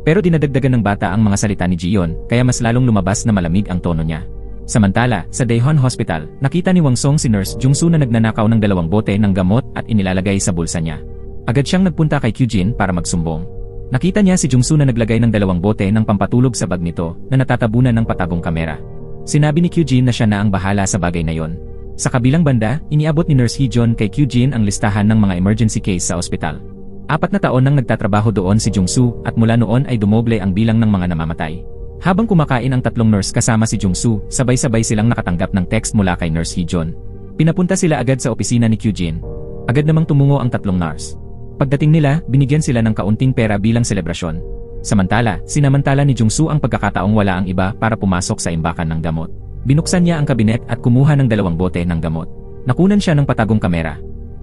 Pero dinadagdagan ng bata ang mga salita ni Jiyeon, kaya mas lalong lumabas na malamig ang tono niya. Samantala, sa Daehan Hospital, nakita ni Wang Song si Nurse Jung-soo na nagnanakaw ng 2 bote ng gamot at inilalagay sa bulsa niya. Agad siyang nagpunta kay Kyujin para magsumbong. Nakita niya si Jung-soo na naglagay ng 2 bote ng pampatulog sa bag nito na natatabunan ng patagong kamera. Sinabi ni Kyujin na siya na ang bahala sa bagay na yon. Sa kabilang banda, iniabot ni Nurse Hee-jeon kay Kyujin ang listahan ng mga emergency case sa ospital. 4 na taon nang nagtatrabaho doon si Jung-soo at mula noon ay dumoble ang bilang ng mga namamatay. Habang kumakain ang 3 nurse kasama si Jung-soo, sabay-sabay silang nakatanggap ng text mula kay Nurse Hee-jeon. Pinapunta sila agad sa opisina ni Kyujin. Agad namang tumungo ang 3 nurse. Pagdating nila, binigyan sila ng kaunting pera bilang selebrasyon. Samantala, sinamantala ni Jung-soo ang pagkakataong wala ang iba para pumasok sa imbakan ng gamot. Binuksan niya ang kabinet at kumuha ng 2 bote ng gamot. Nakunan siya ng patagong kamera.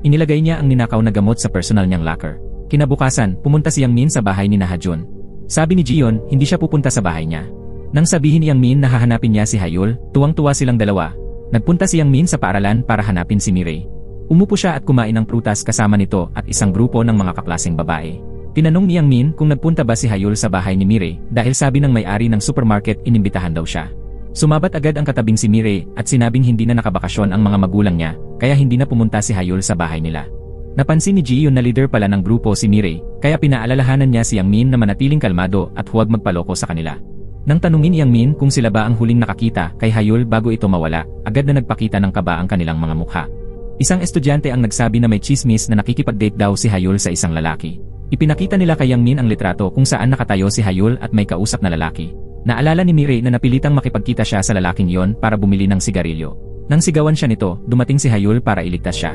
Inilagay niya ang ninakaw na gamot sa personal niyang locker. Kinabukasan, pumunta si Yang Min sa bahay ni Hajun. Sabi ni Jiyeon, hindi siya pupunta sa bahay niya. Nang sabihin ni Yang Min na hahanapin niya si Hyul, tuwang-tuwa silang dalawa. Nagpunta si Yang Min sa paaralan para hanapin si Mirei. Umupo siya at kumain ng prutas kasama nito at isang grupo ng mga kaklaseng babae. Tinanong ni Yang Min kung nagpunta ba si Hyul sa bahay ni Mirei dahil sabi ng may-ari ng supermarket inimbitahan daw siya. Sumabat agad ang katabing si Mirei at sinabing hindi na nakabakasyon ang mga magulang niya kaya hindi na pumunta si Hyul sa bahay nila. Napansin ni Jiyeon na leader pala ng grupo si Mirei, kaya pinaalalahanan niya si Yang Min na manatiling kalmado at huwag magpaloko sa kanila. Nang tanungin ni Yang Min kung sila ba ang huling nakakita kay Hyul bago ito mawala, agad na nagpakita ng kaba ang kanilang mga mukha. Isang estudyante ang nagsabi na may chismis na nakikipag-date daw si Hyul sa isang lalaki. Ipinakita nila kay Yang Min ang litrato kung saan nakatayo si Hyul at may kausap na lalaki. Naalala ni Mirei na napilitang makipagkita siya sa lalaking yon para bumili ng sigarilyo. Nang sigawan siya nito, dumating si Hyul para iligtas siya.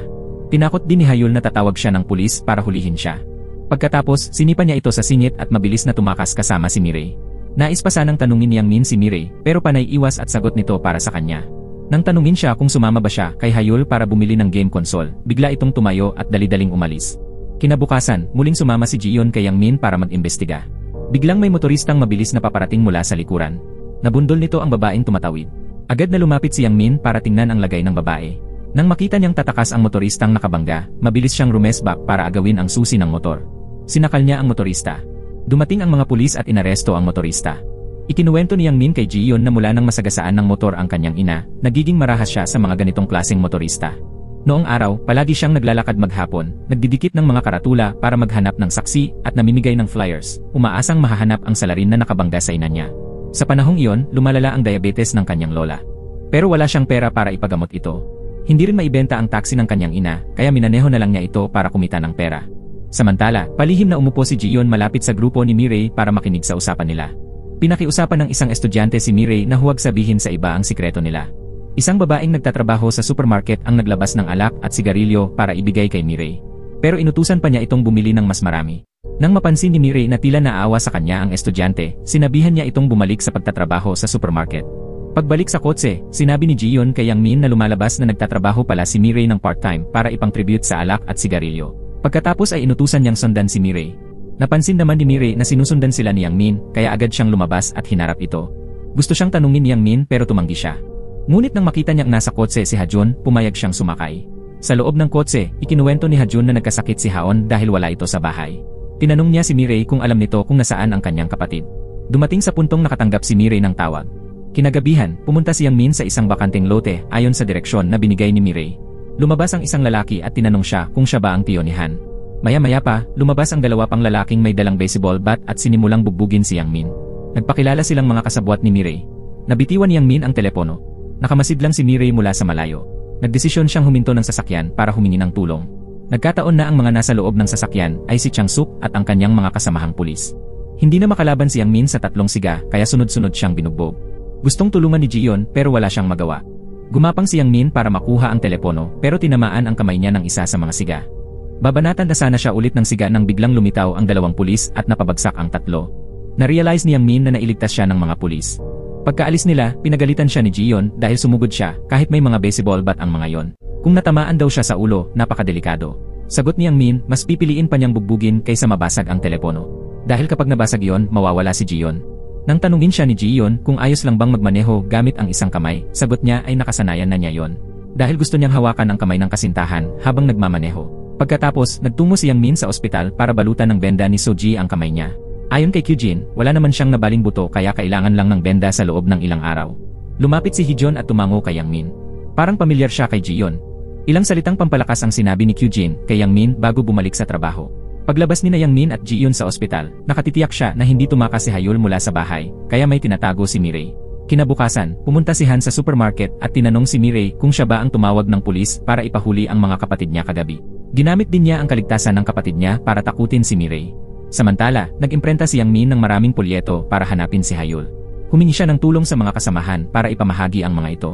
Tinakot din ni Hyul na tatawag siya ng pulis para hulihin siya. Pagkatapos, sinipa niya ito sa singit at mabilis na tumakas kasama si Mirei. Nais pa sanang tanungin ni Yang Min si Mirei, pero panay iwas at sagot nito para sa kanya. Nang tanungin siya kung sumama ba siya kay Hyul para bumili ng game console, bigla itong tumayo at dali-daling umalis. Kinabukasan, muling sumama si Jiyeon kay Yang Min para mag-imbestiga. Biglang may motoristang mabilis na paparating mula sa likuran. Nabundol nito ang babaeng tumatawid. Agad na lumapit si Yang Min para tingnan ang lagay ng babae. Nang makita niyang tatakas ang motoristang nakabangga, mabilis siyang rumesbak para agawin ang susi ng motor. Sinakal niya ang motorista. Dumating ang mga pulis at inaresto ang motorista. Ikinuwento ni Yang Min kay Jiyeon na mula nang masagasaan ng motor ang kanyang ina, nagiging marahas siya sa mga ganitong klaseng motorista. Noong araw, palagi siyang naglalakad maghapon, nagdidikit ng mga karatula para maghanap ng saksi at namimigay ng flyers, umaasang mahahanap ang salarin na nakabangga sa ina niya. Sa panahong iyon, lumalala ang diabetes ng kanyang lola. Pero wala siyang pera para ipagamot ito. Hindi rin maibenta ang taxi ng kanyang ina, kaya minaneho na lang niya ito para kumita ng pera. Samantala, palihim na umupo si Gion malapit sa grupo ni Mireille para makinig sa usapan nila. Pinakiusapan ng isang estudyante si Mireille na huwag sabihin sa iba ang sikreto nila. Isang babaeng nagtatrabaho sa supermarket ang naglabas ng alak at sigarilyo para ibigay kay Mireille. Pero inutusan pa niya itong bumili ng mas marami. Nang mapansin ni Mireille na tila naawa sa kanya ang estudyante, sinabihan niya itong bumalik sa pagtatrabaho sa supermarket. Pagbalik sa kotse, sinabi ni Gion kay Yang Min na lumalabas na nagtatrabaho pala si Mireille ng part-time para ipang-tribute sa alak at sigarilyo. Pagkatapos ay inutusan niyang sundan si Mireille. Napansin naman ni Mireille na sinusundan sila ni Yang Min, kaya agad siyang lumabas at hinarap ito. Gusto siyang tanungin ni Yang Min pero tumanggi siya. Ngunit nang makita niyang nasa kotse si Hajun, pumayag siyang sumakay. Sa loob ng kotse, ikinuwento ni Hajun na nagkasakit si Haon dahil wala ito sa bahay. Tinanong niya si Mireille kung alam nito kung nasaan ang kanyang kapatid. Dumating sa puntong nakatanggap si Mireille ng tawag. Kinagabihan, pumunta si Yang Min sa isang bakanting lote ayon sa direksyon na binigay ni Mireille. Lumabas ang isang lalaki at tinanong siya kung siya ba ang tiyo ni Han. Maya-maya pa, lumabas ang dalawa pang lalaking may dalang baseball bat at sinimulang bugbugin si Yang Min. Nagpakilala silang mga kasabwat ni Mireille. Nabitiwan ni Yang Min ang telepono. Nakamasid lang si Mireille mula sa malayo. Nagdesisyon siyang huminto ng sasakyan para humingi ng tulong. Nagkataon na ang mga nasa loob ng sasakyan ay si Chang Suk at ang kanyang mga kasamahang pulis. Hindi na makalaban si Yang Min sa tatlong siga kaya sunod-sunod siyang binugbog. Gustong tulungan ni Gion pero wala siyang magawa. Gumapang si Yang Min para makuha ang telepono pero tinamaan ang kamay niya ng isa sa mga siga. Babanatan na sana siya ulit ng siga nang biglang lumitaw ang dalawang pulis at napabagsak ang tatlo. Na-realize ni Yang Min na nailigtas siya ng mga pulis. Pagkaalis nila, pinagalitan siya ni Gion dahil sumugod siya kahit may mga baseball bat ang mga yon. Kung natamaan daw siya sa ulo, napakadelikado. Sagot ni Yang Min, mas pipiliin pa niyang bugbugin kaysa mabasag ang telepono. Dahil kapag nabasag yon, mawawala si Gion. Nang tanungin siya ni Gion kung ayos lang bang magmaneho gamit ang isang kamay, sagot niya ay nakasanayan na niya yon. Dahil gusto niyang hawakan ang kamay ng kasintahan habang nagmamaneho. Pagkatapos, nagtungo si Yang Min sa ospital para balutan ng benda ni Soji ang kamay niya. Ayon kay Kyujin, wala naman siyang nabaling buto kaya kailangan lang ng benda sa loob ng ilang araw. Lumapit si Hijon at tumango kay Yang Min. Parang pamilyar siya kay Gion. Ilang salitang pampalakas ang sinabi ni Kyujin kay Yang Min bago bumalik sa trabaho. Paglabas ni Yang Min at Gion sa ospital, nakatitiyak siya na hindi tumakas si Hayul mula sa bahay, kaya may tinatago si Mireille. Kinabukasan, pumunta si Han sa supermarket at tinanong si Mireille kung siya ba ang tumawag ng pulis para ipahuli ang mga kapatid niya kagabi. Ginamit din niya ang kaligtasan ng kapatid niya para takutin si Mireille. Samantala, nag-imprenta si Yang Min ng maraming polyeto para hanapin si Hayul. Humingi siya ng tulong sa mga kasamahan para ipamahagi ang mga ito.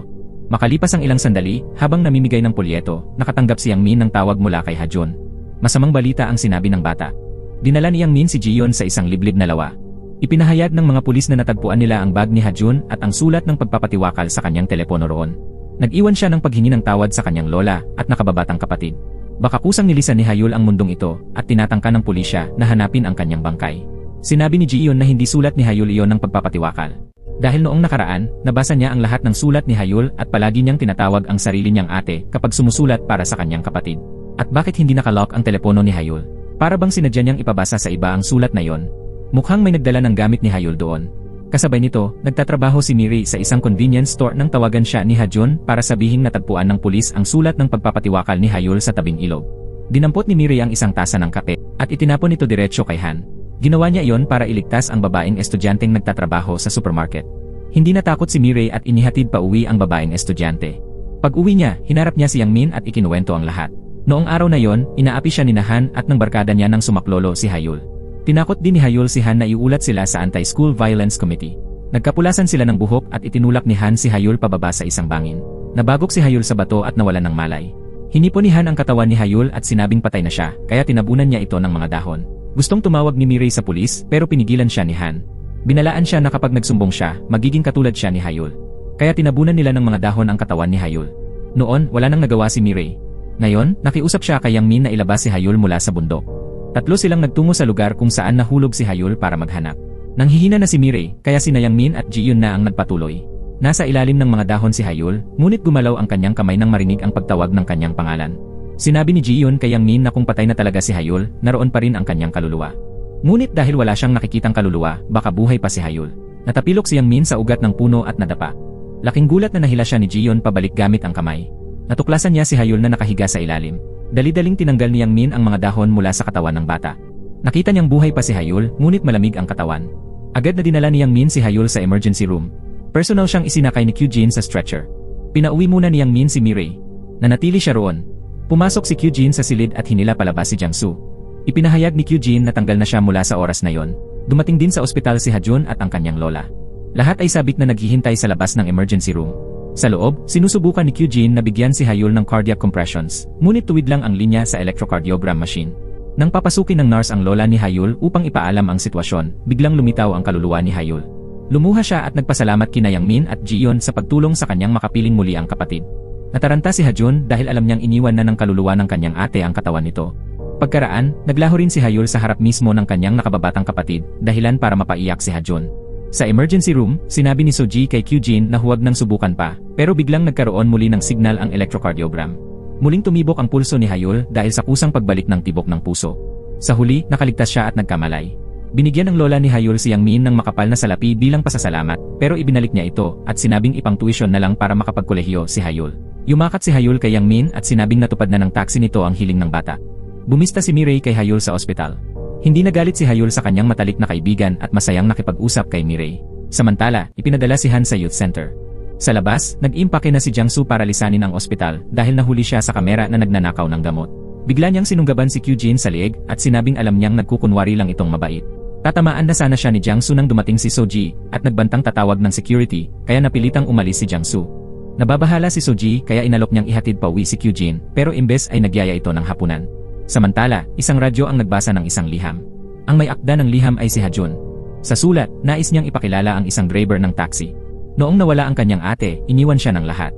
Makalipas ang ilang sandali, habang namimigay ng polyeto, nakatanggap si Yang Min ng tawag mula kay Hajun. Masamang balita ang sinabi ng bata. Dinala ni Yang Min si Gion sa isang liblib na lawa. Ipinahayag ng mga pulis na natagpuan nila ang bag ni Hajun at ang sulat ng pagpapatiwakal sa kanyang telepono roon. Nag-iwan siya ng paghingi ng tawad sa kanyang lola at nakababatang kapatid. Baka kusang nilisan ni Hayul ang mundong ito at tinatangka ng pulisya na hanapin ang kanyang bangkay. Sinabi ni Gion na hindi sulat ni Hayul iyon ng pagpapatiwakal. Dahil noong nakaraan, nabasa niya ang lahat ng sulat ni Hayul at palagi niyang tinatawag ang sarili niyang ate kapag sumusulat para sa kanyang kapatid. At bakit hindi nakalock ang telepono ni Hayul? Para bang sinadya niyang ipabasa sa iba ang sulat na yon? Mukhang may nagdala ng gamit ni Hayul doon. Kasabay nito, nagtatrabaho si Miri sa isang convenience store nang tawagan siya ni Hajun para sabihing natagpuan ng pulis ang sulat ng pagpapatiwakal ni Hayul sa tabing ilog. Dinampot ni Miri ang isang tasa ng kape at itinapon ito diretsyo kay Han. Ginawa niya iyon para iligtas ang babaeng estudyanteng nagtatrabaho sa supermarket. Hindi natakot si Miri at inihatid pa uwi ang babaeng estudyante. Pag-uwi niya, hinarap niya si Yang Min at ikinuwento ang lahat. Noong araw na yon, inaapi siya ni Han at ng barkada niya nang sumaklolo si Hayul. Tinakot din ni Hayul si Han na iulat sila sa Anti-School Violence Committee. Nagkapulasan sila ng buhok at itinulak ni Han si Hayul pababa sa isang bangin. Nabagok si Hayul sa bato at nawalan ng malay. Hinipon ni Han ang katawan ni Hayul at sinabing patay na siya, kaya tinabunan niya ito ng mga dahon. Gustong tumawag ni Mireille sa pulis pero pinigilan siya ni Han. Binalaan siya na kapag nagsumbong siya, magiging katulad siya ni Hayul. Kaya tinabunan nila ng mga dahon ang katawan ni Hayul. Noon, wala nang nagawa si Mireille. Ngayon, nakiusap siya kay Yang Min na ilabas si Hayul mula sa bundok. Tatlo silang nagtungo sa lugar kung saan nahulog si Hayul para maghanap. Nanghihina na si Mireille, kaya sina Yang Min at Ji-Yun na ang nagpatuloy. Nasa ilalim ng mga dahon si Hayul, ngunit gumalaw ang kanyang kamay nang marinig ang pagtawag ng kanyang pangalan. Sinabi ni Ji-Yun kay Yang Min na kung patay na talaga si Hayul, naroon pa rin ang kanyang kaluluwa. Ngunit dahil wala siyang nakikitang kaluluwa, baka buhay pa si Hayul. Natapilok si Yang Min sa ugat ng puno at nadapa. Laking gulat na nahila siya ni Ji-Yun pabalik gamit ang kamay. Natuklasan niya si Hyul na nakahiga sa ilalim. Dali-daling tinanggal ni Yang Min ang mga dahon mula sa katawan ng bata. Nakita niyang buhay pa si Hyul, ngunit malamig ang katawan. Agad na dinala ni Yang Min si Hyul sa emergency room. Personal siyang isinakay ni Kyujin sa stretcher. Pinauwi muna ni Yang Min si Mirei. Nanatili siya roon. Pumasok si Kyujin sa silid at hinila palabas si Jiangsu. Ipinahayag ni Kyujin na tanggal na siya mula sa oras na yon. Dumating din sa ospital si Hajun at ang kanyang lola. Lahat ay sabik na naghihintay sa labas ng emergency room. Sa loob, sinusubukan ni Kyujin na bigyan si Hyul ng cardiac compressions, ngunit tuwid lang ang linya sa electrocardiogram machine. Nang papasukin ng nurse ang lola ni Hyul upang ipaalam ang sitwasyon, biglang lumitaw ang kaluluwa ni Hyul. Lumuha siya at nagpasalamat kina Yang Min at Jiyeon sa pagtulong sa kanyang makapiling muli ang kapatid. Nataranta si Hajun dahil alam niyang iniwan na ng kaluluwa ng kanyang ate ang katawan nito. Pagkaraan, naglaho rin si Hyul sa harap mismo ng kanyang nakababatang kapatid, dahilan para mapaiyak si Hajun. Sa emergency room, sinabi ni Soji kay Kyujin na huwag nang subukan pa, pero biglang nagkaroon muli ng signal ang electrocardiogram. Muling tumibok ang pulso ni Hyul dahil sa kusang pagbalik ng tibok ng puso. Sa huli, nakaligtas siya at nagkamalay. Binigyan ng lola ni Hyul si Yang Min ng makapal na salapi bilang pasasalamat, pero ibinalik niya ito at sinabing ipang tuition na lang para makapagkolehiyo si Hyul. Yumakat si Hyul kay Yang Min at sinabing natupad na ng taxi nito ang hiling ng bata. Bumista si Mirei kay Hyul sa ospital. Hindi nagalit si Hyul sa kanyang matalik na kaibigan at masayang nakipag-usap kay Mirei. Samantala, ipinadala si Han sa youth center. Sa labas, nag-impake na si Jiangsu para lisanin ang ospital dahil nahuli siya sa kamera na nagnanakaw ng gamot. Bigla niyang sinunggaban si Kyujin sa liig at sinabing alam niyang nagkukunwari lang itong mabait. Tatamaan na sana siya ni Jiangsu nang dumating si Soji at nagbantang tatawag ng security kaya napilitang umalis si Jiangsu. Nababahala si Soji kaya inalok niyang ihatid pa uwi si Kyujin pero imbes ay nagyaya ito ng hapunan. Samantala, isang radyo ang nagbasa ng isang liham. Ang may akda ng liham ay si Hajun. Sa sulat, nais niyang ipakilala ang isang driver ng taxi. Noong nawala ang kanyang ate, iniwan siya ng lahat.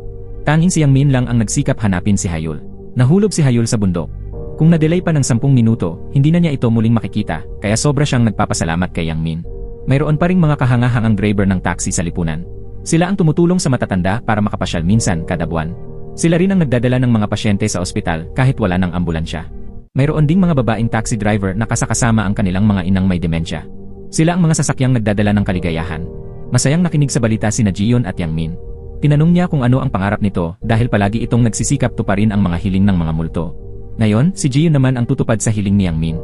Tanging si Yang Min lang ang nagsikap hanapin si Hyul. Nahulog si Hyul sa bundok. Kung na-delay pa ng 10 minuto, hindi na niya ito muling makikita, kaya sobra siyang nagpapasalamat kay Yang Min. Mayroon pa ring mga kahangahangang driver ng taxi sa lipunan. Sila ang tumutulong sa matatanda para makapasyal minsan kada buwan. Sila rin ang nagdadala ng mga pasyente sa ospital kahit wala ng ambulansya. Mayroon ding mga babaeng taxi driver na kasakasama ang kanilang mga inang may demensya. Sila ang mga sasakyang nagdadala ng kaligayahan. Masayang nakinig sa balita sina Jiyeon at Yang Min. Tinanong niya kung ano ang pangarap nito dahil palagi itong nagsisikap tuparin ang mga hiling ng mga multo. Ngayon, si Jiyeon naman ang tutupad sa hiling ni Yang Min.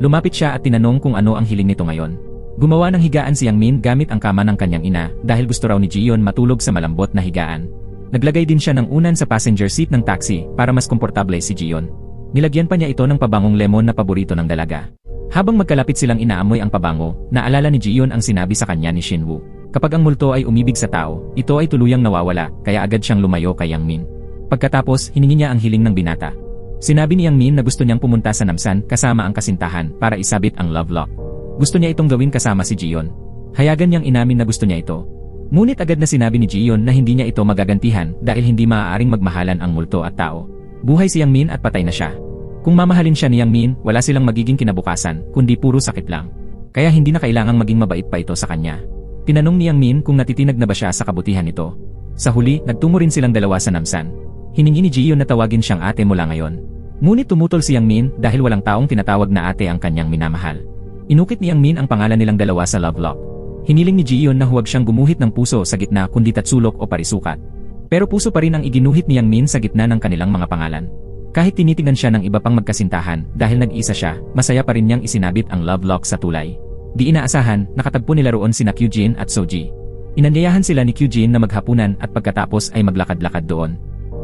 Lumapit siya at tinanong kung ano ang hiling nito ngayon. Gumawa ng higaan si Yang Min gamit ang kama ng kanyang ina dahil gusto raw ni Jiyeon matulog sa malambot na higaan. Naglagay din siya ng unan sa passenger seat ng taxi para mas komportable si Jiyeon. Nilagyan pa niya ito ng pabangong lemon na paborito ng dalaga. Habang magkalapit silang inaamoy ang pabango, naalala ni Jiyeon ang sinabi sa kanya ni Shinwoo. Kapag ang multo ay umibig sa tao, ito ay tuluyang nawawala, kaya agad siyang lumayo kay Yang Min. Pagkatapos, hiningi niya ang hiling ng binata. Sinabi ni Yang Min na gusto niyang pumunta sa Namsan kasama ang kasintahan para isabit ang love lock. Gusto niya itong gawin kasama si Jiyeon. Hayagan niyang inamin na gusto niya ito. Ngunit agad na sinabi ni Jiyeon na hindi niya ito magagantihan dahil hindi maaaring magmahalan ang multo at tao. Buhay si Yang Min at patay na siya. Kung mamahalin siya ni Yang Min, wala silang magiging kinabukasan, kundi puro sakit lang. Kaya hindi na kailangang maging mabait pa ito sa kanya. Tinanong ni Yang Min kung natitinag na ba siya sa kabutihan nito. Sa huli, nagtungo rin silang dalawa sa Namsan. Hiningi ni Jiyeon na tawagin siyang ate mula ngayon. Ngunit tumutol si Yang Min dahil walang taong tinatawag na ate ang kanyang minamahal. Inukit ni Yang Min ang pangalan nilang dalawa sa love lock. Hiniling ni Jiyeon na huwag siyang gumuhit ng puso sa gitna kundi tatsulok o parisukat. Pero puso pa rin ang iginuhit ni Yang Min sa gitna ng kanilang mga pangalan. Kahit tinitingnan siya ng iba pang magkasintahan dahil nag-isa siya, masaya pa rin niyang isinabit ang love lock sa tulay. Di inaasahan, nakatagpo nila roon sina Kyujin at Soji. Inanyayahan sila ni Kyujin na maghapunan at pagkatapos ay maglakad-lakad doon.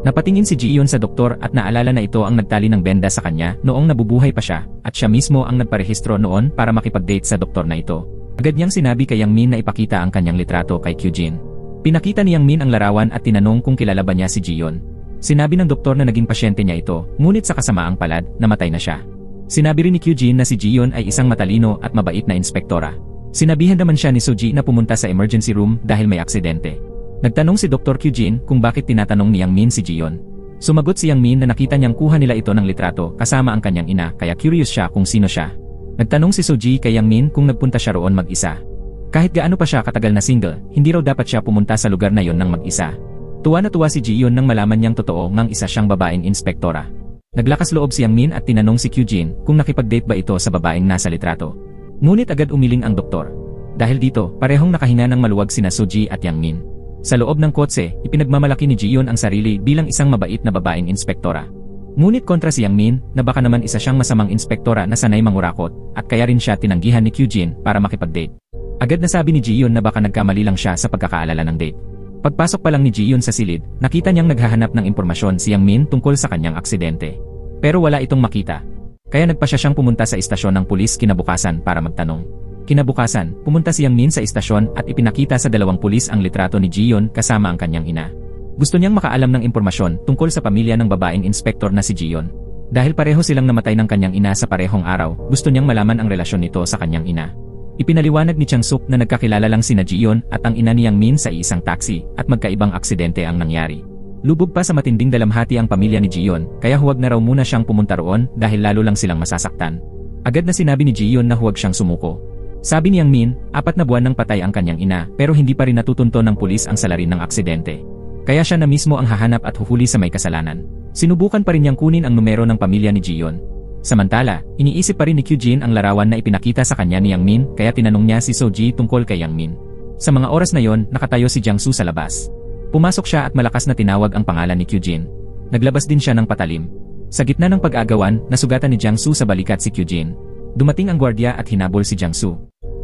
Napatingin si Jiyeon sa doktor at naalala na ito ang nagtali ng benda sa kanya noong nabubuhay pa siya at siya mismo ang nagparehistro noon para makipag-date sa doktor na ito. Agad niyang sinabi kay Yang Min na ipakita ang kanyang litrato kay Kyujin. Pinakita ni Yang Min ang larawan at tinanong kung kilala ba niya si Jiyeon. Sinabi ng doktor na naging pasyente niya ito, ngunit sa kasamaang palad, namatay na siya. Sinabi rin ni Kyujin na si Jiyeon ay isang matalino at mabait na inspektora. Sinabihan naman siya ni Soji na pumunta sa emergency room dahil may aksidente. Nagtanong si Dr. Kyujin kung bakit tinatanong ni Yang Min si Jiyeon. Sumagot si Yang Min na nakita niyang kuha nila ito ng litrato kasama ang kanyang ina kaya curious siya kung sino siya. Nagtanong si Soji kay Yang Min kung nagpunta siya roon mag-isa. Kahit gaano pa siya katagal na single, hindi raw dapat siya pumunta sa lugar na yon nang mag-isa. Tuwa na tuwa si Jiyeon nang malaman niyang totoo ngang isa siyang babaeng inspektora. Naglakas loob si Yang Min at tinanong si Kyujin kung nakipag-date ba ito sa babaeng nasa litrato. Ngunit agad umiling ang doktor. Dahil dito, parehong nakahinga ng maluwag sina Soji at Yang Min. Sa loob ng kotse, ipinagmamalaki ni Jiyon ang sarili bilang isang mabait na babaeng inspektora. Ngunit kontra si Yang Min na baka naman isa siyang masamang inspektora na sanay mangurakot at kaya rin siya tinanggihan ni Kyujin para makipag-date. Agad na sabi ni Jiyon na baka nagkamali lang siya sa pagkakaalala ng date. Pagpasok pa lang ni Jiyon sa silid, nakita niyang naghahanap ng impormasyon si Yang Min tungkol sa kanyang aksidente. Pero wala itong makita. Kaya nagpa siyang pumunta sa istasyon ng pulis kinabukasan para magtanong. Kinabukasan, pumunta si Yang Min sa istasyon at ipinakita sa dalawang pulis ang litrato ni Jiyon kasama ang kanyang ina. Gusto niyang makaalam ng impormasyon tungkol sa pamilya ng babaeng inspektor na si Jiyon. Dahil pareho silang namatay ng kanyang ina sa parehong araw, gusto niyang malaman ang relasyon nito sa kanyang ina. Ipinaliwanag ni Chang Suk na nagkakilala lang sina Jiyon at ang ina ni Yang Min sa isang taxi at magkaibang aksidente ang nangyari. Lubog pa sa matinding dalamhati ang pamilya ni Jiyon, kaya huwag na raw muna siyang pumunta roon dahil lalo lang silang masasaktan. Agad na sinabi ni Jiyon na huwag siyang sumuko. Sabi ni Yang Min, 4 na buwan nang patay ang kanyang ina pero hindi pa rin natutunto ng pulis ang salarin ng aksidente. Kaya siya na mismo ang hahanap at huhuli sa may kasalanan. Sinubukan pa rin niyang kunin ang numero ng pamilya ni Jiyon. Samantala, iniisip pa rin ni Kyujin ang larawan na ipinakita sa kanya ni Yang Min kaya tinanong niya si Soji tungkol kay Yang Min. Sa mga oras na yon, nakatayo si Jiangsu sa labas. Pumasok siya at malakas na tinawag ang pangalan ni Kyujin. Naglabas din siya ng patalim. Sa gitna ng pag-aagawan, nasugatan ni Jiangsu sa balikat si Kyujin. Dumating ang gwardiya at hinabol si Jiangsu.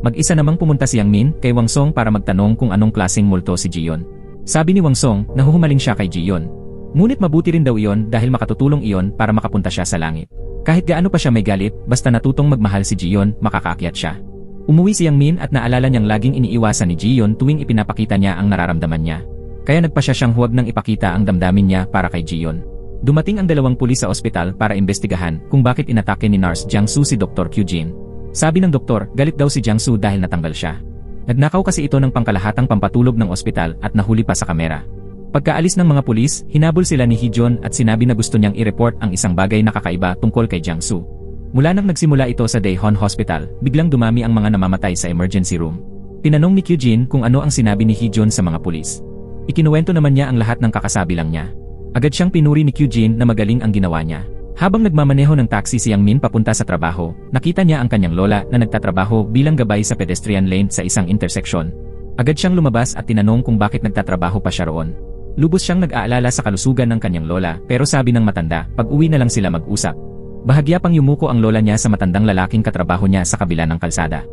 Mag-isa namang pumunta si Yang Min kay Wang Song para magtanong kung anong klaseng multo si Jiyon. Sabi ni Wang Song, nahuhumaling siya kay Jiyon. Ngunit mabuti rin daw iyon dahil makatutulong iyon para makapunta siya sa langit. Kahit gaano pa siya may galit, basta natutong magmahal si Jiyon, makakaakyat siya. Umuwi si Yang Min at naalala niyang laging iniiwasan ni Jiyon tuwing ipinapakita niya ang nararamdaman niya. Kaya nagpa siya siyang huwag nang ipakita ang damdamin niya para kay Jiyon. Dumating ang 2 pulis sa ospital para imbestigahan kung bakit inatake ni Nurse Jiangsu si Dr. Kyujin. Sabi ng doktor, galit daw si Jiangsu dahil natanggal siya. Nagnakaw kasi ito ng pangkalahatang pampatulog ng ospital at nahuli pa sa kamera. Pagkaalis ng mga pulis, hinabol sila ni Heejun at sinabi na gusto niyang i-report ang isang bagay na kakaiba tungkol kay Jiangsu. Mula nang nagsimula ito sa Daejeon Hospital, biglang dumami ang mga namamatay sa emergency room. Tinanong ni Kyujin kung ano ang sinabi ni Heejun sa mga pulis. Ikinuwento naman niya ang lahat ng kakasabi lang niya. Agad siyang pinuri ni Kyujin na magaling ang ginawa niya. Habang nagmamaneho ng taxi si Yang Min papunta sa trabaho, nakita niya ang kanyang lola na nagtatrabaho bilang gabay sa pedestrian lane sa isang intersection. Agad siyang lumabas at tinanong kung bakit nagtatrabaho pa siya roon. Lubos siyang nag-aalala sa kalusugan ng kanyang lola pero sabi ng matanda, pag-uwi na lang sila mag-usap. Bahagya pang yumuko ang lola niya sa matandang lalaking katrabaho niya sa kabila ng kalsada.